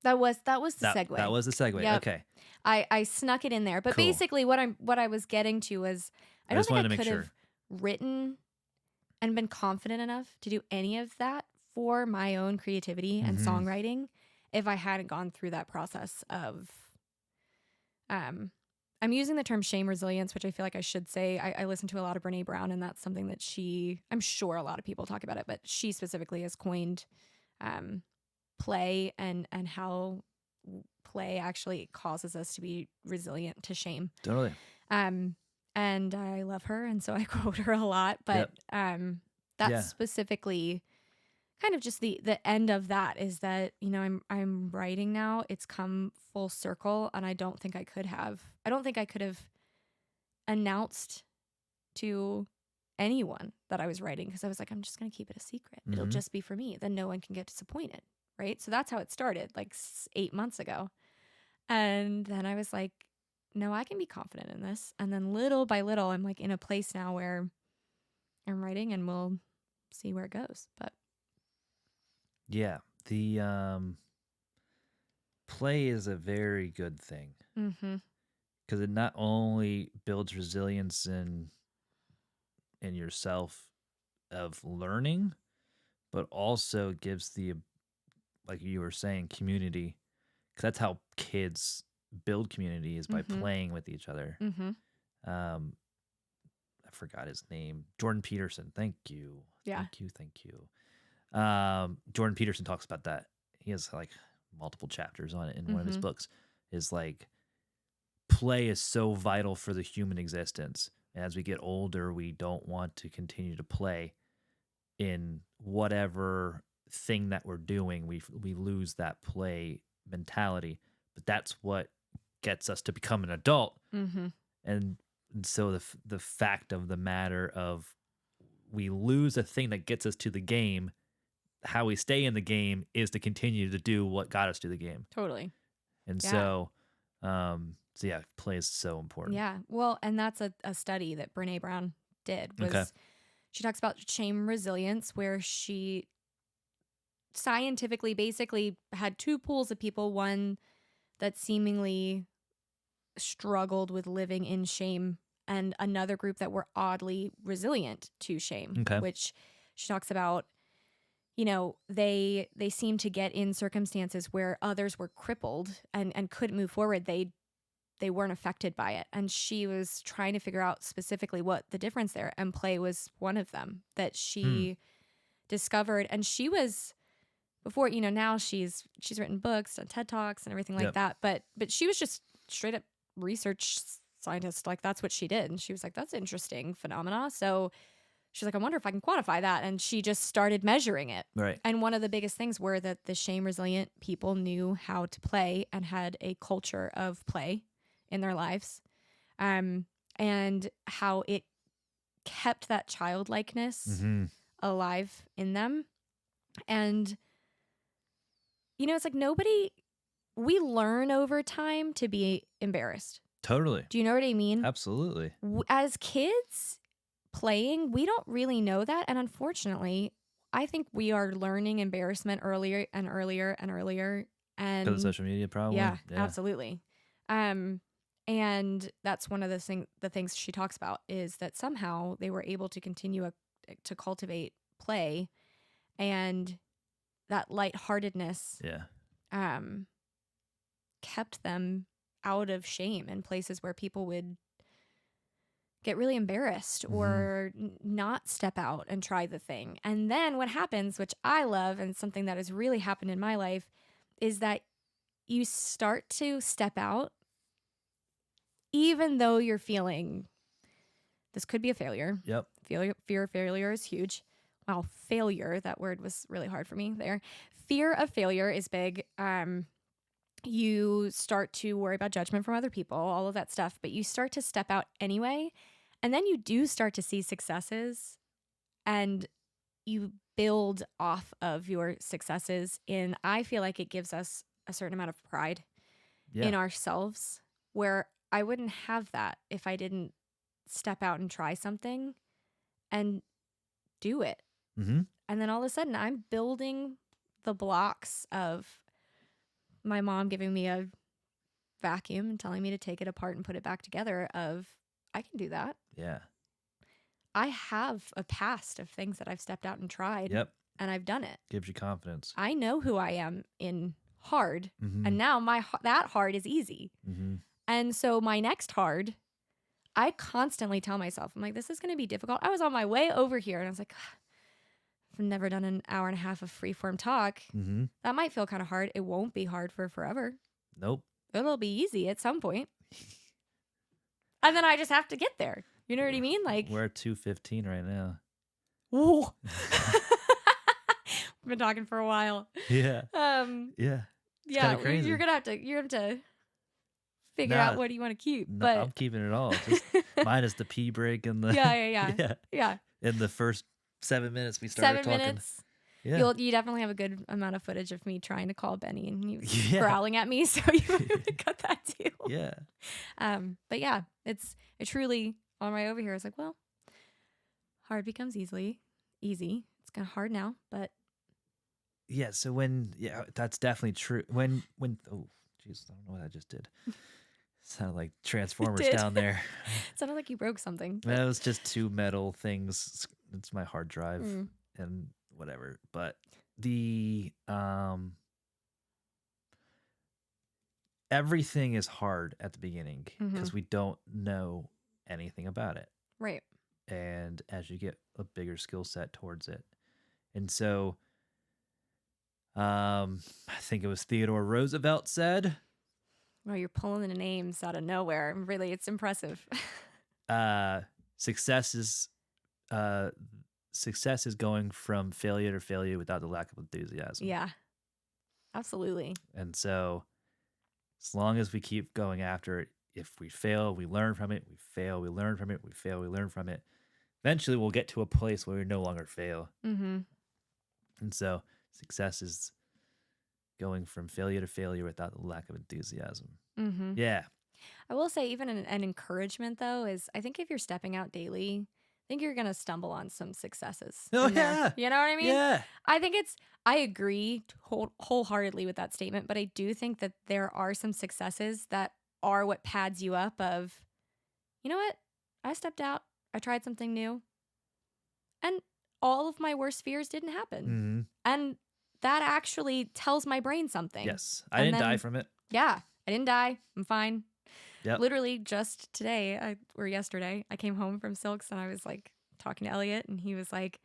[SPEAKER 2] That was the
[SPEAKER 1] That,
[SPEAKER 2] segue.
[SPEAKER 1] that was the segue.
[SPEAKER 2] Yep.
[SPEAKER 1] Okay.
[SPEAKER 2] I snuck it in there, but
[SPEAKER 1] Cool.
[SPEAKER 2] basically what I was getting to was I don't
[SPEAKER 1] just
[SPEAKER 2] think
[SPEAKER 1] wanted
[SPEAKER 2] I
[SPEAKER 1] to
[SPEAKER 2] could
[SPEAKER 1] make
[SPEAKER 2] have
[SPEAKER 1] sure.
[SPEAKER 2] written and been confident enough to do any of that for my own creativity and
[SPEAKER 1] Mhm.
[SPEAKER 2] songwriting if I hadn't gone through that process of I'm using the term shame resilience, which I feel like I should say. I listen to a lot of Brene Brown, and that's something that I'm sure a lot of people talk about it, but she specifically has coined play and how play actually causes us to be resilient to shame.
[SPEAKER 1] Totally.
[SPEAKER 2] And I love her, and so I quote her a lot, but that's
[SPEAKER 1] Yeah.
[SPEAKER 2] specifically kind of just the end of that is that, you know, I'm writing now. It's come full circle, and I don't think I could have announced to anyone that I was writing, because I was like, I'm just going to keep it a secret. It'll
[SPEAKER 1] Mhm.
[SPEAKER 2] just be for me. Then no one can get disappointed, right? So that's how it started, like 8 months ago. And then I was like, no, I can be confident in this. And then little by little, I'm like in a place now where I'm writing, and we'll see where it goes. But
[SPEAKER 1] Yeah. play is a very good thing
[SPEAKER 2] Mm-hmm.
[SPEAKER 1] because it not only builds resilience in yourself of learning, but also gives the, like you were saying, community. Because that's how kids build community, is by
[SPEAKER 2] Mm-hmm.
[SPEAKER 1] playing with each other.
[SPEAKER 2] Mm-hmm.
[SPEAKER 1] Um, I forgot his name. Jordan Peterson. Thank you.
[SPEAKER 2] Yeah.
[SPEAKER 1] Thank you. Jordan Peterson talks about that. He has like multiple chapters on it in one of his
[SPEAKER 2] Mm-hmm.
[SPEAKER 1] books. Is like play is so vital for the human existence. And as we get older, we don't want to continue to play in whatever thing that we're doing. We lose that play mentality, but that's what gets us to become an adult.
[SPEAKER 2] Mm-hmm.
[SPEAKER 1] And so the fact of the matter of we lose a thing that gets us to the game, how we stay in the game is to continue to do what got us to the game.
[SPEAKER 2] Totally.
[SPEAKER 1] And
[SPEAKER 2] Yeah.
[SPEAKER 1] so yeah, play is so important.
[SPEAKER 2] Yeah. Well, and that's a study that Brene Brown did.
[SPEAKER 1] Okay.
[SPEAKER 2] She talks about shame resilience, where she scientifically basically had two pools of people, one that seemingly struggled with living in shame, and another group that were oddly resilient to shame.
[SPEAKER 1] Okay.
[SPEAKER 2] Which she talks about, they seem to get in circumstances where others were crippled and couldn't move forward. They weren't affected by it. And she was trying to figure out specifically what the difference there, and play was one of them that she discovered. And she was, before, now she's written books and TED Talks and everything like
[SPEAKER 1] Yep.
[SPEAKER 2] that. But she was just straight up research scientist. Like, that's what she did. And she was like, that's interesting phenomena. So she's like, I wonder if I can quantify that. And she just started measuring it.
[SPEAKER 1] Right.
[SPEAKER 2] And one of the biggest things were that the shame resilient people knew how to play and had a culture of play in their lives. And how it kept that childlikeness
[SPEAKER 1] Mm-hmm.
[SPEAKER 2] alive in them. And, it's like we learn over time to be embarrassed.
[SPEAKER 1] Totally.
[SPEAKER 2] Do you know what I mean?
[SPEAKER 1] Absolutely.
[SPEAKER 2] As kids playing, we don't really know that. And unfortunately, I think we are learning embarrassment earlier and earlier and earlier. And
[SPEAKER 1] Because of social media, probably.
[SPEAKER 2] yeah, absolutely. And that's one of the things she talks about, is that somehow they were able to continue to cultivate play, and that lightheartedness
[SPEAKER 1] Yeah.
[SPEAKER 2] kept them out of shame in places where people would get really embarrassed or not step out and try the thing. And then what happens, which I love, and something that has really happened in my life, is that you start to step out even though you're feeling this could be a failure.
[SPEAKER 1] Yep.
[SPEAKER 2] Fear of failure is huge. Wow, failure, that word was really hard for me there. Fear of failure is big. You start to worry about judgment from other people, all of that stuff, but you start to step out anyway. And then you do start to see successes, and you build off of your successes. And I feel like it gives us a certain amount of pride in ourselves, where I wouldn't have that if I didn't step out and try something and do it.
[SPEAKER 1] Mm-hmm.
[SPEAKER 2] And then all of a sudden I'm building the blocks of my mom giving me a vacuum and telling me to take it apart and put it back together, of I can do that.
[SPEAKER 1] Yeah.
[SPEAKER 2] I have a past of things that I've stepped out and tried.
[SPEAKER 1] Yep.
[SPEAKER 2] And I've done it.
[SPEAKER 1] Gives you confidence.
[SPEAKER 2] I know who I am in hard.
[SPEAKER 1] Mm-hmm.
[SPEAKER 2] And now that hard is easy.
[SPEAKER 1] Mm-hmm.
[SPEAKER 2] And so my next hard, I constantly tell myself, I'm like, this is going to be difficult. I was on my way over here and I was like, I've never done an hour and a half of freeform talk.
[SPEAKER 1] Mm-hmm.
[SPEAKER 2] That might feel kind of hard. It won't be hard for forever.
[SPEAKER 1] Nope.
[SPEAKER 2] It'll be easy at some point. And then I just have to get there. You know what I mean? Like,
[SPEAKER 1] we're at 2:15 right now.
[SPEAKER 2] whoa. We've been talking for a while.
[SPEAKER 1] Yeah.
[SPEAKER 2] Yeah.
[SPEAKER 1] kinda crazy.
[SPEAKER 2] You're gonna have to figure out what do you want to keep.
[SPEAKER 1] No,
[SPEAKER 2] But
[SPEAKER 1] I'm keeping it all. Just minus the pee break and the
[SPEAKER 2] yeah.
[SPEAKER 1] In the first 7 minutes we started
[SPEAKER 2] 7
[SPEAKER 1] talking.
[SPEAKER 2] minutes.
[SPEAKER 1] Yeah.
[SPEAKER 2] You definitely have a good amount of footage of me trying to call Benny and he was
[SPEAKER 1] Yeah.
[SPEAKER 2] growling at me, so you have to cut that too.
[SPEAKER 1] Yeah.
[SPEAKER 2] But yeah, it truly, on my way over here, I was like, well, hard becomes easy. It's kind of hard now, but
[SPEAKER 1] Yeah. So that's definitely true. When Jeez, I don't know what I just did. Sounded like Transformers
[SPEAKER 2] did.
[SPEAKER 1] down there.
[SPEAKER 2] It sounded like you broke something.
[SPEAKER 1] That was just two metal things. It's my hard drive
[SPEAKER 2] Mm.
[SPEAKER 1] and whatever. But the everything is hard at the beginning because we don't know anything about it.
[SPEAKER 2] Right.
[SPEAKER 1] And as you get a bigger skill set towards it. And so I think it was Theodore Roosevelt said,
[SPEAKER 2] Well, you're pulling the names out of nowhere. Really, it's impressive.
[SPEAKER 1] success is going from failure to failure without the lack of enthusiasm.
[SPEAKER 2] Yeah. Absolutely.
[SPEAKER 1] And so as long as we keep going after it, if we fail, we learn from it. We fail, we learn from it. We fail, we learn from it. Eventually, we'll get to a place where we no longer fail.
[SPEAKER 2] Mm-hmm.
[SPEAKER 1] And so success is going from failure to failure without the lack of enthusiasm.
[SPEAKER 2] Mm-hmm.
[SPEAKER 1] Yeah.
[SPEAKER 2] I will say even an encouragement, though, is I think if you're stepping out daily, I think you're going to stumble on some successes.
[SPEAKER 1] Oh,
[SPEAKER 2] in there.
[SPEAKER 1] yeah.
[SPEAKER 2] You know what I mean?
[SPEAKER 1] Yeah.
[SPEAKER 2] I agree wholeheartedly with that statement, but I do think that there are some successes that are what pads you up of, you know what? I stepped out. I tried something new. And all of my worst fears didn't happen.
[SPEAKER 1] Mm-hmm.
[SPEAKER 2] And that actually tells my brain something.
[SPEAKER 1] Yes. I didn't die from it.
[SPEAKER 2] Yeah. I didn't die. I'm fine.
[SPEAKER 1] Yep.
[SPEAKER 2] Literally just today or yesterday, I came home from Silks and I was like talking to Elliot and he was like,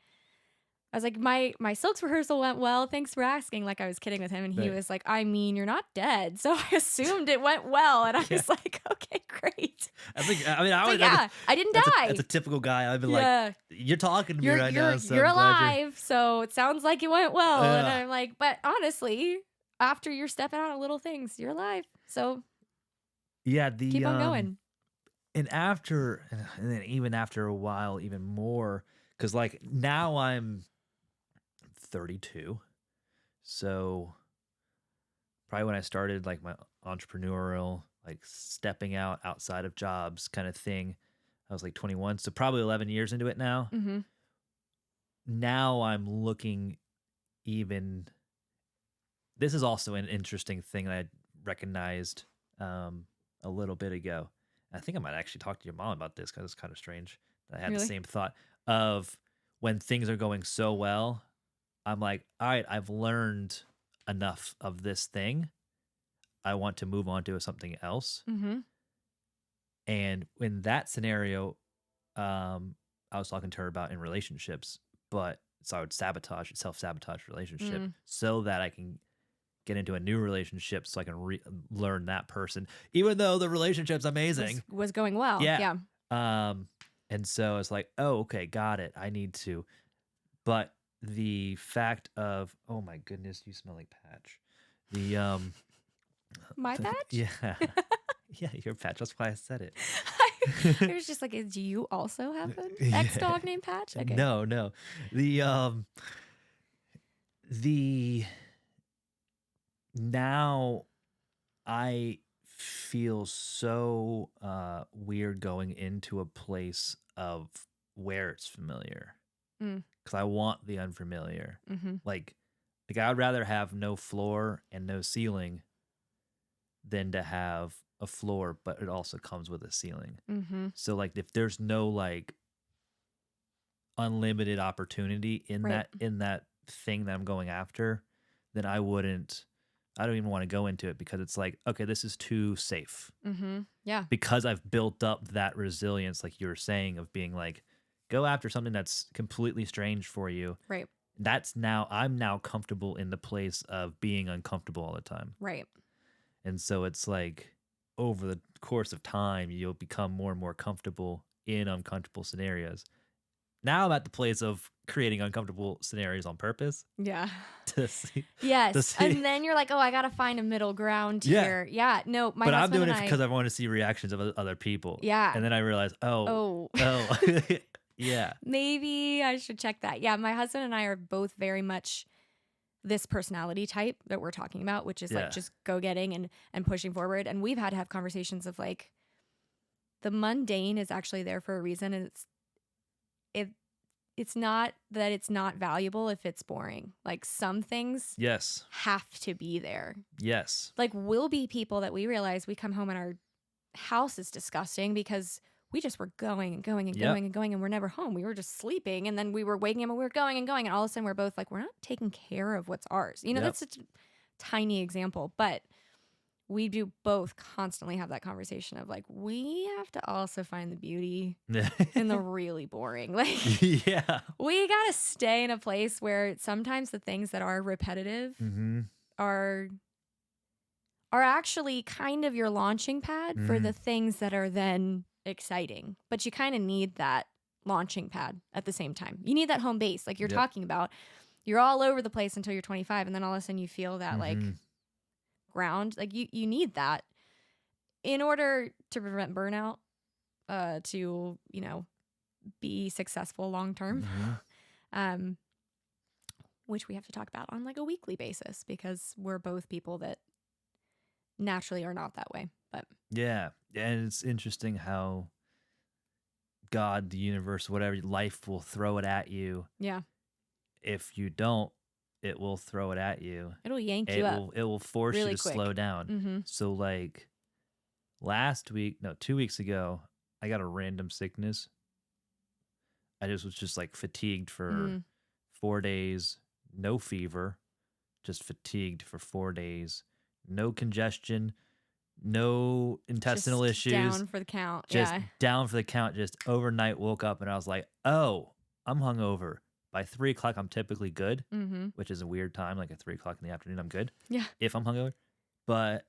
[SPEAKER 2] I was like, my Silks rehearsal went well. Thanks for asking. Like I was kidding with him. And he was like, I mean, you're not dead. So I assumed it went well. And I was like, okay, great.
[SPEAKER 1] I
[SPEAKER 2] didn't die.
[SPEAKER 1] That's a typical guy. I've been like, you're talking to me right now. So
[SPEAKER 2] you're alive. So it sounds like it went well. And I'm like, but honestly, after you're stepping out of little things, you're alive. So keep on going.
[SPEAKER 1] And then even after a while, even more, because like now I'm 32. So probably when I started like my entrepreneurial, like stepping out outside of jobs kind of thing, I was like 21. So probably 11 years into it now.
[SPEAKER 2] Mm-hmm.
[SPEAKER 1] Now I'm looking even. This is also an interesting thing that I recognized a little bit ago. I think I might actually talk to your mom about this because it's kind of strange. I had the same thought of when things are going so well, I'm like, all right, I've learned enough of this thing. I want to move on to something else.
[SPEAKER 2] Mm-hmm.
[SPEAKER 1] And in that scenario, I was talking to her about in relationships, but so I would self-sabotage relationship so that I can get into a new relationship so I can learn that person, even though the relationship's amazing.
[SPEAKER 2] Was going well. Yeah.
[SPEAKER 1] And so it's like, oh, okay, got it. I need to. But the fact of, oh my goodness, you smell like Patch. The
[SPEAKER 2] my Patch?
[SPEAKER 1] Yeah. Yeah, your Patch. That's why I said it.
[SPEAKER 2] It was just like, do you also have an ex-dog named Patch? Okay.
[SPEAKER 1] No. The now I feel so weird going into a place of where it's familiar because I want the unfamiliar.
[SPEAKER 2] Mm-hmm.
[SPEAKER 1] Like I would rather have no floor and no ceiling than to have a floor, but it also comes with a ceiling.
[SPEAKER 2] Mm-hmm.
[SPEAKER 1] So like if there's no like unlimited opportunity in that thing that I'm going after, then I don't even want to go into it because it's like, okay, this is too safe.
[SPEAKER 2] Mm-hmm. Yeah.
[SPEAKER 1] Because I've built up that resilience, like you were saying, of being like, go after something that's completely strange for you.
[SPEAKER 2] Right.
[SPEAKER 1] I'm now comfortable in the place of being uncomfortable all the time.
[SPEAKER 2] Right.
[SPEAKER 1] And so it's like over the course of time, you'll become more and more comfortable in uncomfortable scenarios. Now I'm at the place of creating uncomfortable scenarios on purpose.
[SPEAKER 2] Yeah.
[SPEAKER 1] Yes.
[SPEAKER 2] And then you're like, oh, I got to find a middle ground here. Yeah. No,
[SPEAKER 1] but I'm doing it because I want to see reactions of other people.
[SPEAKER 2] Yeah.
[SPEAKER 1] And then I realize, oh. Yeah.
[SPEAKER 2] Maybe I should check that. Yeah. My husband and I are both very much this personality type that we're talking about, which is like just go getting and pushing forward. And we've had to have conversations of like the mundane is actually there for a reason. And it's not that it's not valuable if it's boring. Like some things
[SPEAKER 1] Yes.
[SPEAKER 2] have to be there.
[SPEAKER 1] Yes.
[SPEAKER 2] Like we'll be people that we realize we come home and our house is disgusting because we just were going and going and
[SPEAKER 1] Yep.
[SPEAKER 2] going and going and we're never home. We were just sleeping and then we were waking up and we were going and going and all of a sudden we're both like, we're not taking care of what's ours. You know,
[SPEAKER 1] Yep.
[SPEAKER 2] that's such a tiny example, but we do both constantly have that conversation of like, we have to also find the beauty in the really boring. Like,
[SPEAKER 1] Yeah.
[SPEAKER 2] we got to stay in a place where sometimes the things that are repetitive
[SPEAKER 1] Mm-hmm.
[SPEAKER 2] are actually kind of your launching pad for the things that are then exciting. But you kind of need that launching pad at the same time. You need that home base, like you're
[SPEAKER 1] Yep.
[SPEAKER 2] talking about. You're all over the place until you're 25, and then all of a sudden you feel that like ground. Like you need that in order to prevent burnout, to be successful long term. Which we have to talk about on like a weekly basis because we're both people that naturally are not that way. But
[SPEAKER 1] Yeah. And it's interesting how God, the universe, whatever, life will throw it at you.
[SPEAKER 2] yeah,
[SPEAKER 1] If you don't, it will throw it at you.
[SPEAKER 2] it'll yank
[SPEAKER 1] It
[SPEAKER 2] you up.
[SPEAKER 1] will force
[SPEAKER 2] really
[SPEAKER 1] you to
[SPEAKER 2] quick.
[SPEAKER 1] slow down.
[SPEAKER 2] Mm-hmm.
[SPEAKER 1] So like 2 weeks ago, I got a random sickness. I just was like fatigued for 4 days, no fever, just fatigued for 4 days, no congestion, no intestinal
[SPEAKER 2] Just
[SPEAKER 1] issues,
[SPEAKER 2] down for the count.
[SPEAKER 1] just
[SPEAKER 2] Yeah.
[SPEAKER 1] down for the count. Just overnight woke up and I was like, oh, I'm hungover. By 3 o'clock, I'm typically good,
[SPEAKER 2] Mm-hmm.
[SPEAKER 1] which is a weird time. Like at 3 o'clock in the afternoon, I'm good.
[SPEAKER 2] Yeah.
[SPEAKER 1] If I'm hungover. But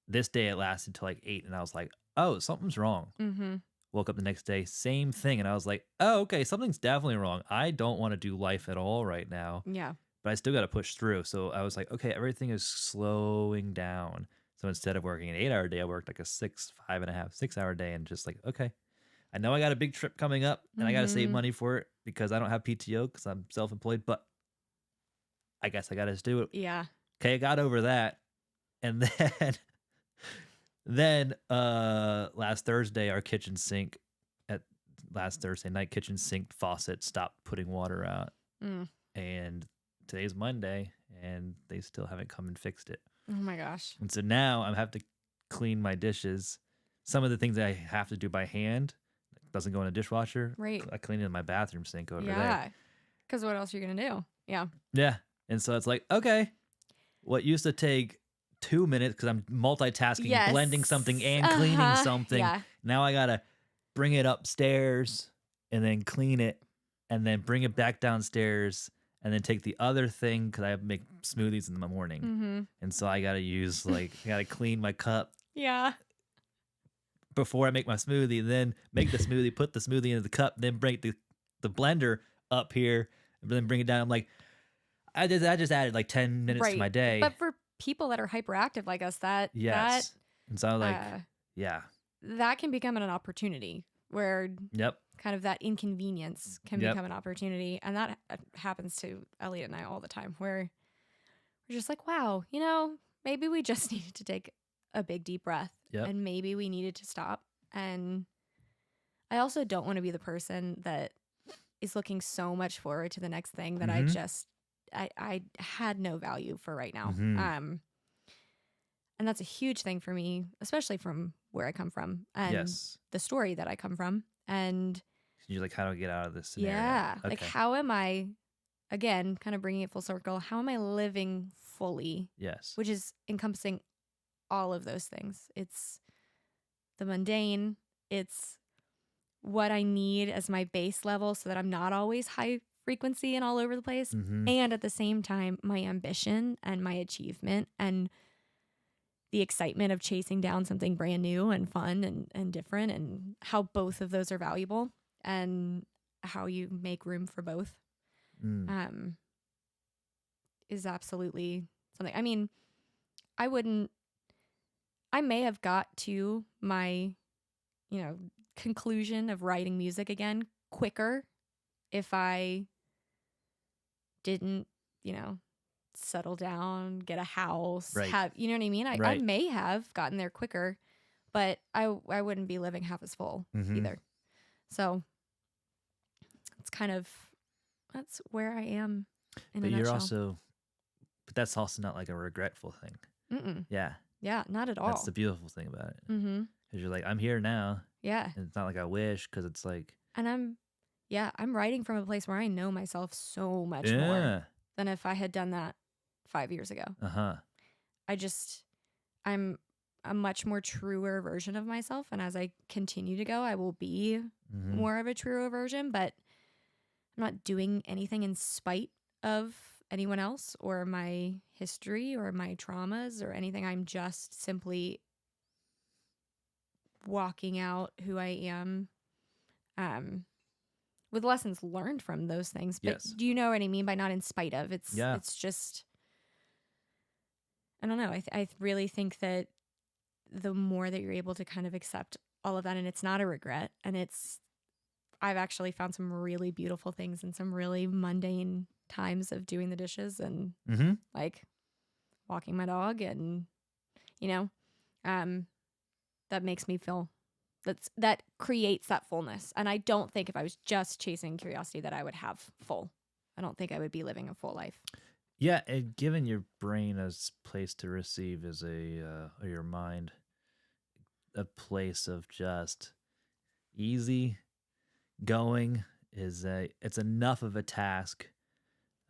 [SPEAKER 1] this day it lasted till like 8 and I was like, oh, something's wrong.
[SPEAKER 2] Mm-hmm.
[SPEAKER 1] Woke up the next day, same thing. And I was like, oh, okay, something's definitely wrong. I don't want to do life at all right now,
[SPEAKER 2] Yeah.
[SPEAKER 1] but I still got to push through. So I was like, okay, everything is slowing down. So instead of working an 8-hour day, I worked like a 6-hour day and just like, okay, I know I got a big trip coming up and I got to save money for it because I don't have PTO because I'm self-employed, but I guess I got to just do it.
[SPEAKER 2] Yeah.
[SPEAKER 1] Okay, I got over that. And then last Thursday, our kitchen sink last Thursday night, kitchen sink faucet stopped putting water out. And today's Monday and they still haven't come and fixed it.
[SPEAKER 2] Oh my gosh.
[SPEAKER 1] And so now I have to clean my dishes. Some of the things that I have to do by hand doesn't go in a dishwasher.
[SPEAKER 2] Right.
[SPEAKER 1] I clean it in my bathroom sink over there.
[SPEAKER 2] Yeah. Because what else are you going to do? Yeah.
[SPEAKER 1] Yeah. And so it's like, okay, what used to take 2 minutes because I'm multitasking,
[SPEAKER 2] Yes.
[SPEAKER 1] blending something and cleaning something.
[SPEAKER 2] Yeah.
[SPEAKER 1] Now I got to bring it upstairs and then clean it and then bring it back downstairs and then take the other thing because I make smoothies in the morning.
[SPEAKER 2] Mm-hmm.
[SPEAKER 1] And so I got to use I got to clean my cup
[SPEAKER 2] Yeah.
[SPEAKER 1] before I make my smoothie, then make the smoothie, put the smoothie into the cup, then bring the blender up here, and then bring it down. I'm like, I just added like 10 minutes to my day.
[SPEAKER 2] But for people that are hyperactive like us,
[SPEAKER 1] yes. And so I was like,
[SPEAKER 2] that that can become an opportunity where
[SPEAKER 1] yep.
[SPEAKER 2] kind of that inconvenience can
[SPEAKER 1] Yep.
[SPEAKER 2] become an opportunity. And that happens to Elliot and I all the time where we're just like, wow, maybe we just needed to take a big deep breath
[SPEAKER 1] Yep.
[SPEAKER 2] and maybe we needed to stop. And I also don't want to be the person that is looking so much forward to the next thing that I had no value for right now.
[SPEAKER 1] Mhm.
[SPEAKER 2] And that's a huge thing for me, especially from where I come from and
[SPEAKER 1] Yes.
[SPEAKER 2] the story that I come from. And
[SPEAKER 1] You're like, how do I get out of this scenario?
[SPEAKER 2] yeah,
[SPEAKER 1] Okay.
[SPEAKER 2] like how am I, again, kind of bringing it full circle, how am I living fully,
[SPEAKER 1] Yes.
[SPEAKER 2] which is encompassing all of those things. It's the mundane, it's what I need as my base level so that I'm not always high frequency and all over the place.
[SPEAKER 1] Mhm.
[SPEAKER 2] And at the same time, my ambition and my achievement and the excitement of chasing down something brand new and fun and different, and how both of those are valuable and how you make room for both is absolutely something. I mean, I may have got to my, conclusion of writing music again quicker if I didn't, settle down, get a house,
[SPEAKER 1] Right.
[SPEAKER 2] have, you know what I mean? I
[SPEAKER 1] Right.
[SPEAKER 2] may have gotten there quicker, but I wouldn't be living half as full
[SPEAKER 1] Mhm.
[SPEAKER 2] either. So it's kind of that's where I am in
[SPEAKER 1] But
[SPEAKER 2] a
[SPEAKER 1] you're
[SPEAKER 2] nutshell.
[SPEAKER 1] also, but that's also not like a regretful thing.
[SPEAKER 2] Mm-mm.
[SPEAKER 1] Yeah.
[SPEAKER 2] Yeah, not at all.
[SPEAKER 1] That's the beautiful thing about it.
[SPEAKER 2] Mm-hmm.
[SPEAKER 1] Because you're like, I'm here now.
[SPEAKER 2] Yeah.
[SPEAKER 1] And it's not like I wish, because it's like,
[SPEAKER 2] And I'm writing from a place where I know myself so much
[SPEAKER 1] yeah.
[SPEAKER 2] more than if I had done that 5 years ago.
[SPEAKER 1] Uh-huh.
[SPEAKER 2] I'm a much more truer version of myself. And as I continue to go, I will be
[SPEAKER 1] Mm-hmm.
[SPEAKER 2] more of a truer version, but I'm not doing anything in spite of anyone else or my history or my traumas or anything. I'm just simply walking out who I am, with lessons learned from those things. But
[SPEAKER 1] Yes.
[SPEAKER 2] do you know what I mean by not in spite of?
[SPEAKER 1] Yeah.
[SPEAKER 2] It's just, I don't know. I really think that the more that you're able to kind of accept all of that, and it's not a regret, and I've actually found some really beautiful things in some really mundane times of doing the dishes and
[SPEAKER 1] Mm-hmm.
[SPEAKER 2] like walking my dog, and you know, that makes me feel that creates that fullness. And I don't think if I was just chasing curiosity that I would have full. I don't think I would be living a full life.
[SPEAKER 1] Yeah, and giving your brain a place to receive is or your mind a place of just easy going it's enough of a task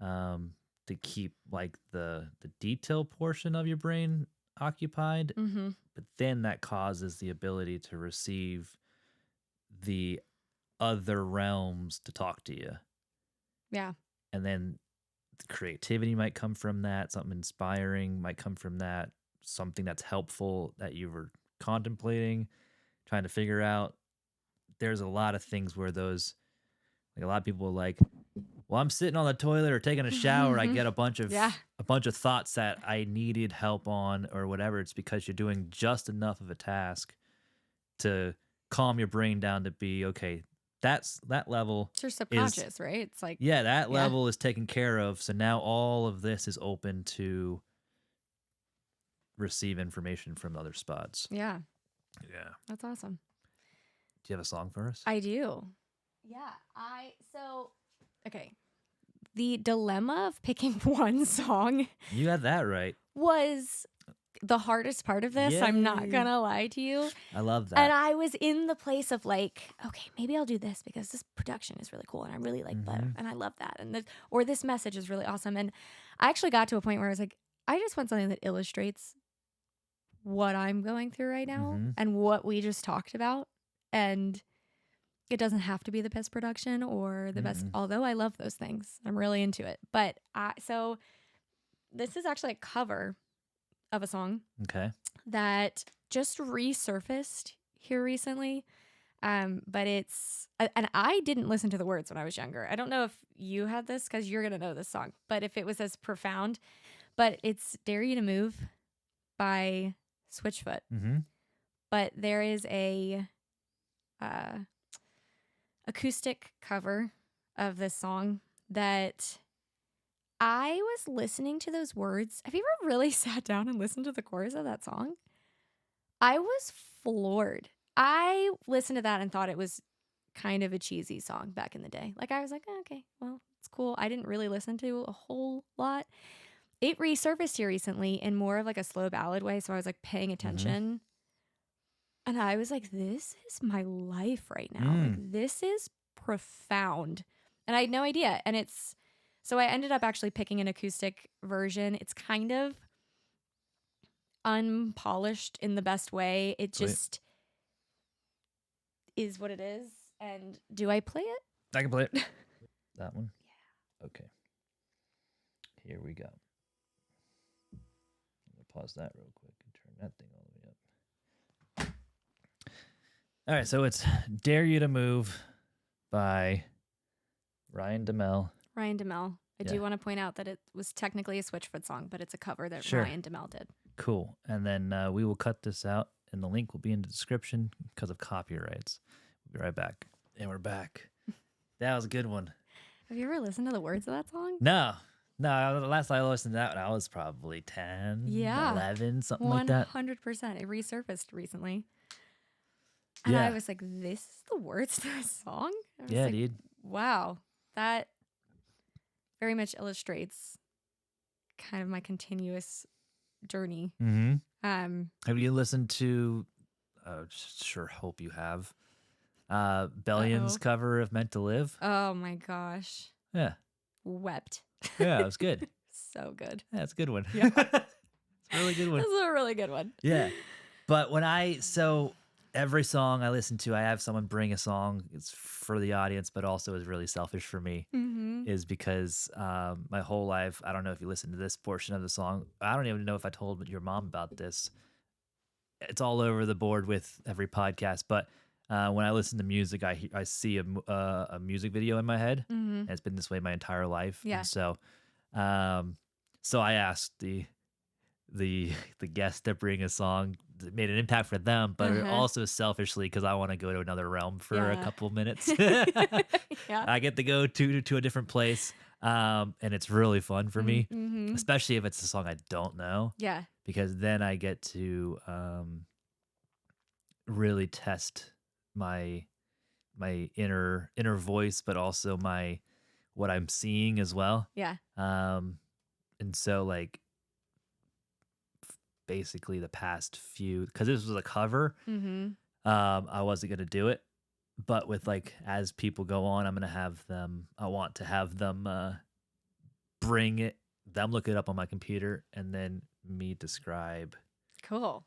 [SPEAKER 1] to keep like the detail portion of your brain occupied,
[SPEAKER 2] Mm-hmm.
[SPEAKER 1] but then that causes the ability to receive the other realms to talk to you.
[SPEAKER 2] Yeah.
[SPEAKER 1] And then the creativity might come from that, something inspiring might come from that, something that's helpful that you were contemplating, trying to figure out. There's a lot of things where those, like a lot of people are like, well, I'm sitting on the toilet or taking a shower, I get a bunch of
[SPEAKER 2] Yeah.
[SPEAKER 1] thoughts that I needed help on or whatever. It's because you're doing just enough of a task to calm your brain down to be okay. That level
[SPEAKER 2] It's your subconscious, right? It's like,
[SPEAKER 1] that level is taken care of. So now all of this is open to receive information from other spots.
[SPEAKER 2] yeah,
[SPEAKER 1] Yeah.
[SPEAKER 2] that's awesome.
[SPEAKER 1] Do you have a song for us?
[SPEAKER 2] I do. Yeah. Okay. The dilemma of picking one song
[SPEAKER 1] You got that right.
[SPEAKER 2] was the hardest part of this. I'm not
[SPEAKER 1] Yay.
[SPEAKER 2] gonna lie to you.
[SPEAKER 1] I love that.
[SPEAKER 2] And I was in the place of like, okay, maybe I'll do this because this production is really cool and I really like that and I love that. And this message is really awesome. And I actually got to a point where I was like, I just want something that illustrates what I'm going through right now and what we just talked about. And it doesn't have to be the best production or the best, although I love those things. I'm really into it. But so this is actually a cover of a song that just resurfaced here recently. But it's, and I didn't listen to the words when I was younger. I don't know if you had this because you're going to know this song, but if it was as profound, but it's Dare You to Move by Switchfoot. But there is a acoustic cover of this song that I was listening to those words. Have you ever really sat down and listened to the chorus of that song? I was floored. I listened to that and thought it was kind of a cheesy song back in the day. Like I was like, okay, well, it's cool. I didn't really listen to a whole lot. It resurfaced here recently in more of like a slow ballad way. So I was like paying attention. And I was like, this is my life right now. Like this is profound. And I had no idea. And so I ended up actually picking an acoustic version. It's kind of unpolished in the best way. It just is what it is. And do I play it?
[SPEAKER 1] I can play it. That one? Yeah. Okay. Here we go. I'm going to pause that real quick and turn that thing all the way up. All right, so it's Dare You to Move by Ryan de Mel.
[SPEAKER 2] Ryan de Mel. I do want to point out that it was technically a Switchfoot song, but it's a cover that Ryan de Mel did.
[SPEAKER 1] Cool. And then we will cut this out, and the link will be in the description because of copyrights. We'll be right back. And we're back. That was a good one.
[SPEAKER 2] Have you ever listened to the words of that song?
[SPEAKER 1] No. No, the last I listened to that, I was probably 10, 11, something like that.
[SPEAKER 2] 100%. It resurfaced recently. And I was like, this is the words to this song?
[SPEAKER 1] Yeah, dude.
[SPEAKER 2] Wow. That very much illustrates kind of my continuous journey.
[SPEAKER 1] Mm-hmm.
[SPEAKER 2] Um,
[SPEAKER 1] Have you listened to? Sure, hope you have. Bellion's
[SPEAKER 2] Uh-oh.
[SPEAKER 1] cover of "Meant to Live."
[SPEAKER 2] oh my gosh.
[SPEAKER 1] Yeah,
[SPEAKER 2] Wept.
[SPEAKER 1] yeah, it was good.
[SPEAKER 2] So good.
[SPEAKER 1] Yeah, it's a good one.
[SPEAKER 2] Yeah.
[SPEAKER 1] It's a really good one.
[SPEAKER 2] This is a really good one.
[SPEAKER 1] Yeah. But every song I listen to, I have someone bring a song. It's for the audience, but also is really selfish for me.
[SPEAKER 2] Mm-hmm.
[SPEAKER 1] Is because my whole life, I don't know if you listened to this portion of the song. I don't even know if I told your mom about this. It's all over the board with every podcast. But when I listen to music, I see a music video in my head.
[SPEAKER 2] Mm-hmm.
[SPEAKER 1] And it's been this way my entire life.
[SPEAKER 2] Yeah.
[SPEAKER 1] And so I asked the guest to bring a song that made an impact for them, but also selfishly because I want to go to another realm for a couple minutes.
[SPEAKER 2] Yeah.
[SPEAKER 1] I get to go to a different place, and it's really fun for me,
[SPEAKER 2] Mm-hmm.
[SPEAKER 1] especially if it's a song I don't know,
[SPEAKER 2] Yeah.
[SPEAKER 1] because then I get to really test my inner voice, but also what I'm seeing as well.
[SPEAKER 2] Yeah.
[SPEAKER 1] And so like basically the past few, because this was a cover,
[SPEAKER 2] Mm-hmm.
[SPEAKER 1] I wasn't gonna do it, but with like as people go on, I want to have them bring them look it up on my computer, and then me describe
[SPEAKER 2] Cool.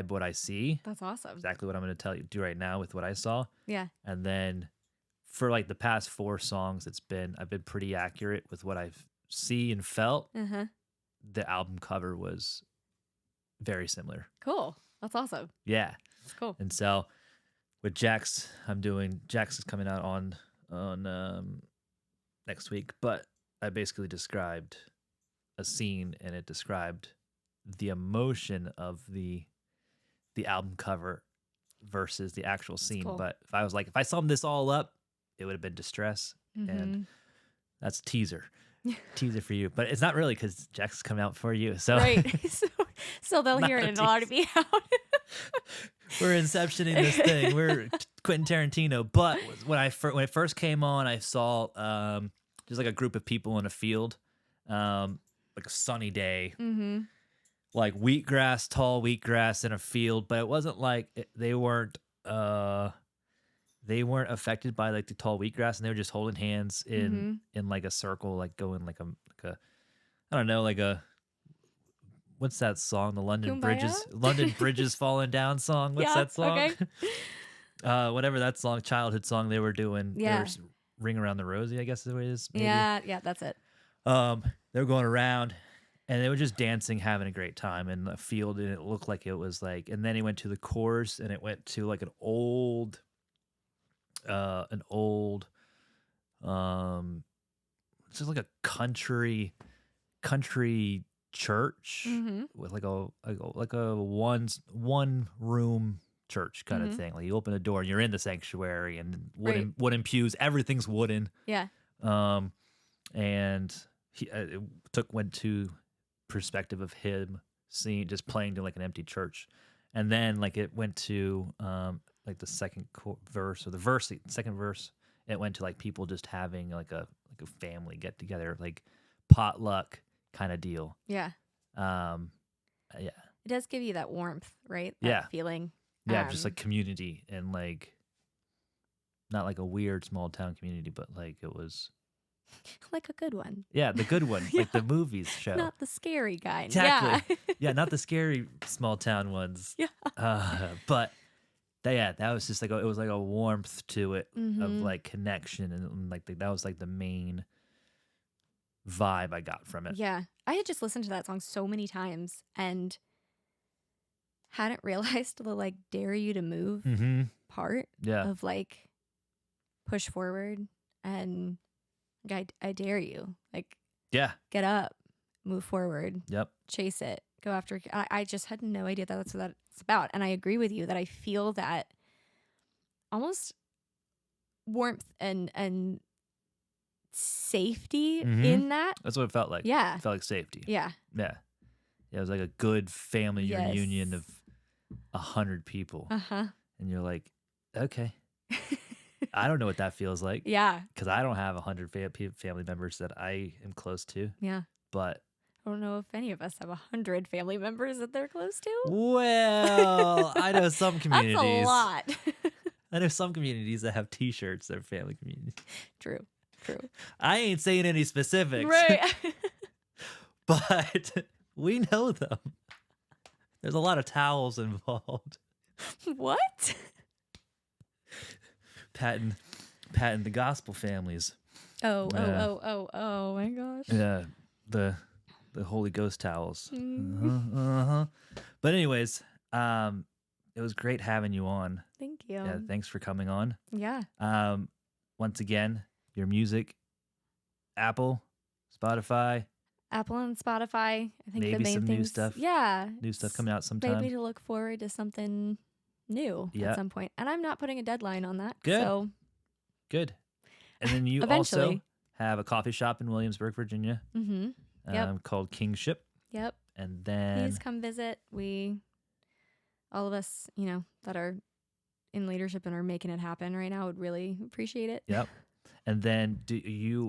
[SPEAKER 1] what I see,
[SPEAKER 2] That's awesome.
[SPEAKER 1] exactly what I'm gonna do right now with what I saw.
[SPEAKER 2] Yeah.
[SPEAKER 1] And then for like the past 4 songs, I've been pretty accurate with what I've see and felt.
[SPEAKER 2] Uh-huh.
[SPEAKER 1] The album cover was very similar.
[SPEAKER 2] Cool. That's awesome.
[SPEAKER 1] Yeah.
[SPEAKER 2] That's cool.
[SPEAKER 1] And so with Jax is coming out on next week, but I basically described a scene, and it described the emotion of the album cover versus the actual scene.
[SPEAKER 2] cool.
[SPEAKER 1] But if I summed this all up, it would have been distress.
[SPEAKER 2] Mm-hmm.
[SPEAKER 1] And that's a teaser for you, but it's not really because Jax is coming out for you. So
[SPEAKER 2] Right. so they'll hear it and it'll already be out.
[SPEAKER 1] we're inceptioning this thing. We're Quentin Tarantino. But when it first came on, I saw just like a group of people in a field, like a sunny day,
[SPEAKER 2] Mm-hmm.
[SPEAKER 1] like tall wheatgrass in a field. But it wasn't like they weren't affected by like the tall wheatgrass, and they were just holding hands in like a circle, like going like a I don't know, like a, what's that song? The London
[SPEAKER 2] Kumbaya?
[SPEAKER 1] Bridges falling down song. What's that song?
[SPEAKER 2] Okay.
[SPEAKER 1] Whatever that song, childhood song they were doing.
[SPEAKER 2] Yeah.
[SPEAKER 1] They were Ring Around the Rosie, I guess is what it is. Maybe.
[SPEAKER 2] Yeah, that's it.
[SPEAKER 1] They were going around, and they were just dancing, having a great time in the field, and it looked like it was like, and then he went to the chorus, and it went to like an old it's just like a country church with like a one room church kind of thing. Like you open the door and you're in the sanctuary, and wooden pews, everything's wooden.
[SPEAKER 2] Yeah.
[SPEAKER 1] And he went to perspective of him seeing, just playing to like an empty church, and then like it went to like the second second verse, it went to like people just having like a family get together, like potluck kind of deal.
[SPEAKER 2] Yeah.
[SPEAKER 1] Yeah.
[SPEAKER 2] It does give you that warmth, right? That
[SPEAKER 1] Yeah.
[SPEAKER 2] feeling.
[SPEAKER 1] Yeah, just like community, and like not like a weird small town community, but like it was
[SPEAKER 2] like a good one.
[SPEAKER 1] Yeah, the good one, like the movies show.
[SPEAKER 2] Not the scary kind.
[SPEAKER 1] Exactly.
[SPEAKER 2] Yeah.
[SPEAKER 1] Yeah, not the scary small town ones.
[SPEAKER 2] Yeah.
[SPEAKER 1] But that was just like it was like a warmth to it of like connection, and like that was like the main vibe I got from it.
[SPEAKER 2] Yeah. I had just listened to that song so many times and hadn't realized the like dare you to move part of like push forward and like I dare you. Like get up, move forward.
[SPEAKER 1] Yep.
[SPEAKER 2] Chase it. Go after. I just had no idea that's what that's about. And I agree with you that I feel that almost warmth and safety in that.
[SPEAKER 1] That's what it felt like.
[SPEAKER 2] Yeah.
[SPEAKER 1] It felt like safety.
[SPEAKER 2] Yeah.
[SPEAKER 1] Yeah. Yeah, it was like a good family reunion of 100 people.
[SPEAKER 2] Uh-huh.
[SPEAKER 1] And you're like, okay. I don't know what that feels like
[SPEAKER 2] Yeah.
[SPEAKER 1] because I don't have 100 family members that I am close to.
[SPEAKER 2] Yeah.
[SPEAKER 1] But
[SPEAKER 2] I don't know if any of us have 100 family members that they're close to.
[SPEAKER 1] well, I know some communities.
[SPEAKER 2] That's a lot.
[SPEAKER 1] I know some communities that have T-shirts that are family communities.
[SPEAKER 2] True.
[SPEAKER 1] I ain't saying any specifics,
[SPEAKER 2] Right.
[SPEAKER 1] but we know them. There's a lot of towels involved.
[SPEAKER 2] What?
[SPEAKER 1] Patting the gospel families.
[SPEAKER 2] Oh my gosh.
[SPEAKER 1] Yeah, the Holy Ghost towels.
[SPEAKER 2] Mm.
[SPEAKER 1] But anyways, it was great having you on.
[SPEAKER 2] Thank you.
[SPEAKER 1] Yeah, thanks for coming on.
[SPEAKER 2] Yeah.
[SPEAKER 1] Once again, your music, Apple, Spotify,
[SPEAKER 2] Apple and Spotify. I think
[SPEAKER 1] maybe
[SPEAKER 2] the main
[SPEAKER 1] some
[SPEAKER 2] things,
[SPEAKER 1] new stuff.
[SPEAKER 2] Yeah.
[SPEAKER 1] New stuff coming out sometime.
[SPEAKER 2] Maybe to look forward to something new at some point. And I'm not putting a deadline on that.
[SPEAKER 1] Good.
[SPEAKER 2] So
[SPEAKER 1] Good. And then you also
[SPEAKER 2] Eventually.
[SPEAKER 1] have a coffee shop in Williamsburg, Virginia,
[SPEAKER 2] Yep.
[SPEAKER 1] called Kingship.
[SPEAKER 2] Yep.
[SPEAKER 1] And then
[SPEAKER 2] Please come visit. All of us, that are in leadership and are making it happen right now would really appreciate it.
[SPEAKER 1] Yep. And then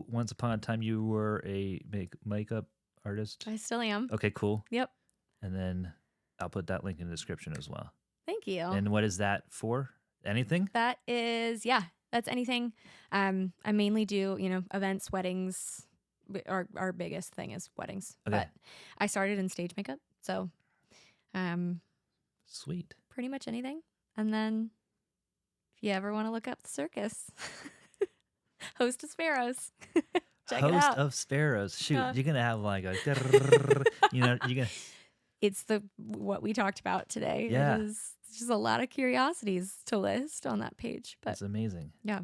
[SPEAKER 1] once upon a time you were a makeup artist?
[SPEAKER 2] I still am.
[SPEAKER 1] Okay, cool.
[SPEAKER 2] Yep.
[SPEAKER 1] And then I'll put that link in the description as well.
[SPEAKER 2] Thank you.
[SPEAKER 1] And what is that for? Anything?
[SPEAKER 2] That is, that's anything. I mainly do, events, weddings. Our biggest thing is weddings.
[SPEAKER 1] Okay.
[SPEAKER 2] But I started in stage makeup. So
[SPEAKER 1] Sweet.
[SPEAKER 2] pretty much anything. And then if you ever want to look up the circus, Host of Sparrows. Check it out.
[SPEAKER 1] Host of Sparrows. Shoot, you're going to have like a, you're going to.
[SPEAKER 2] It's what we talked about today.
[SPEAKER 1] Yeah.
[SPEAKER 2] It is just a lot of curiosities to list on that page. But
[SPEAKER 1] That's amazing.
[SPEAKER 2] Yeah.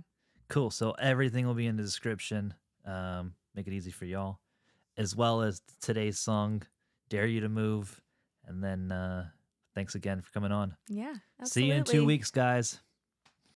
[SPEAKER 1] Cool. So everything will be in the description. Make it easy for y'all. As well as today's song, Dare You to Move. And then thanks again for coming on.
[SPEAKER 2] Yeah, absolutely.
[SPEAKER 1] See you in 2 weeks, guys.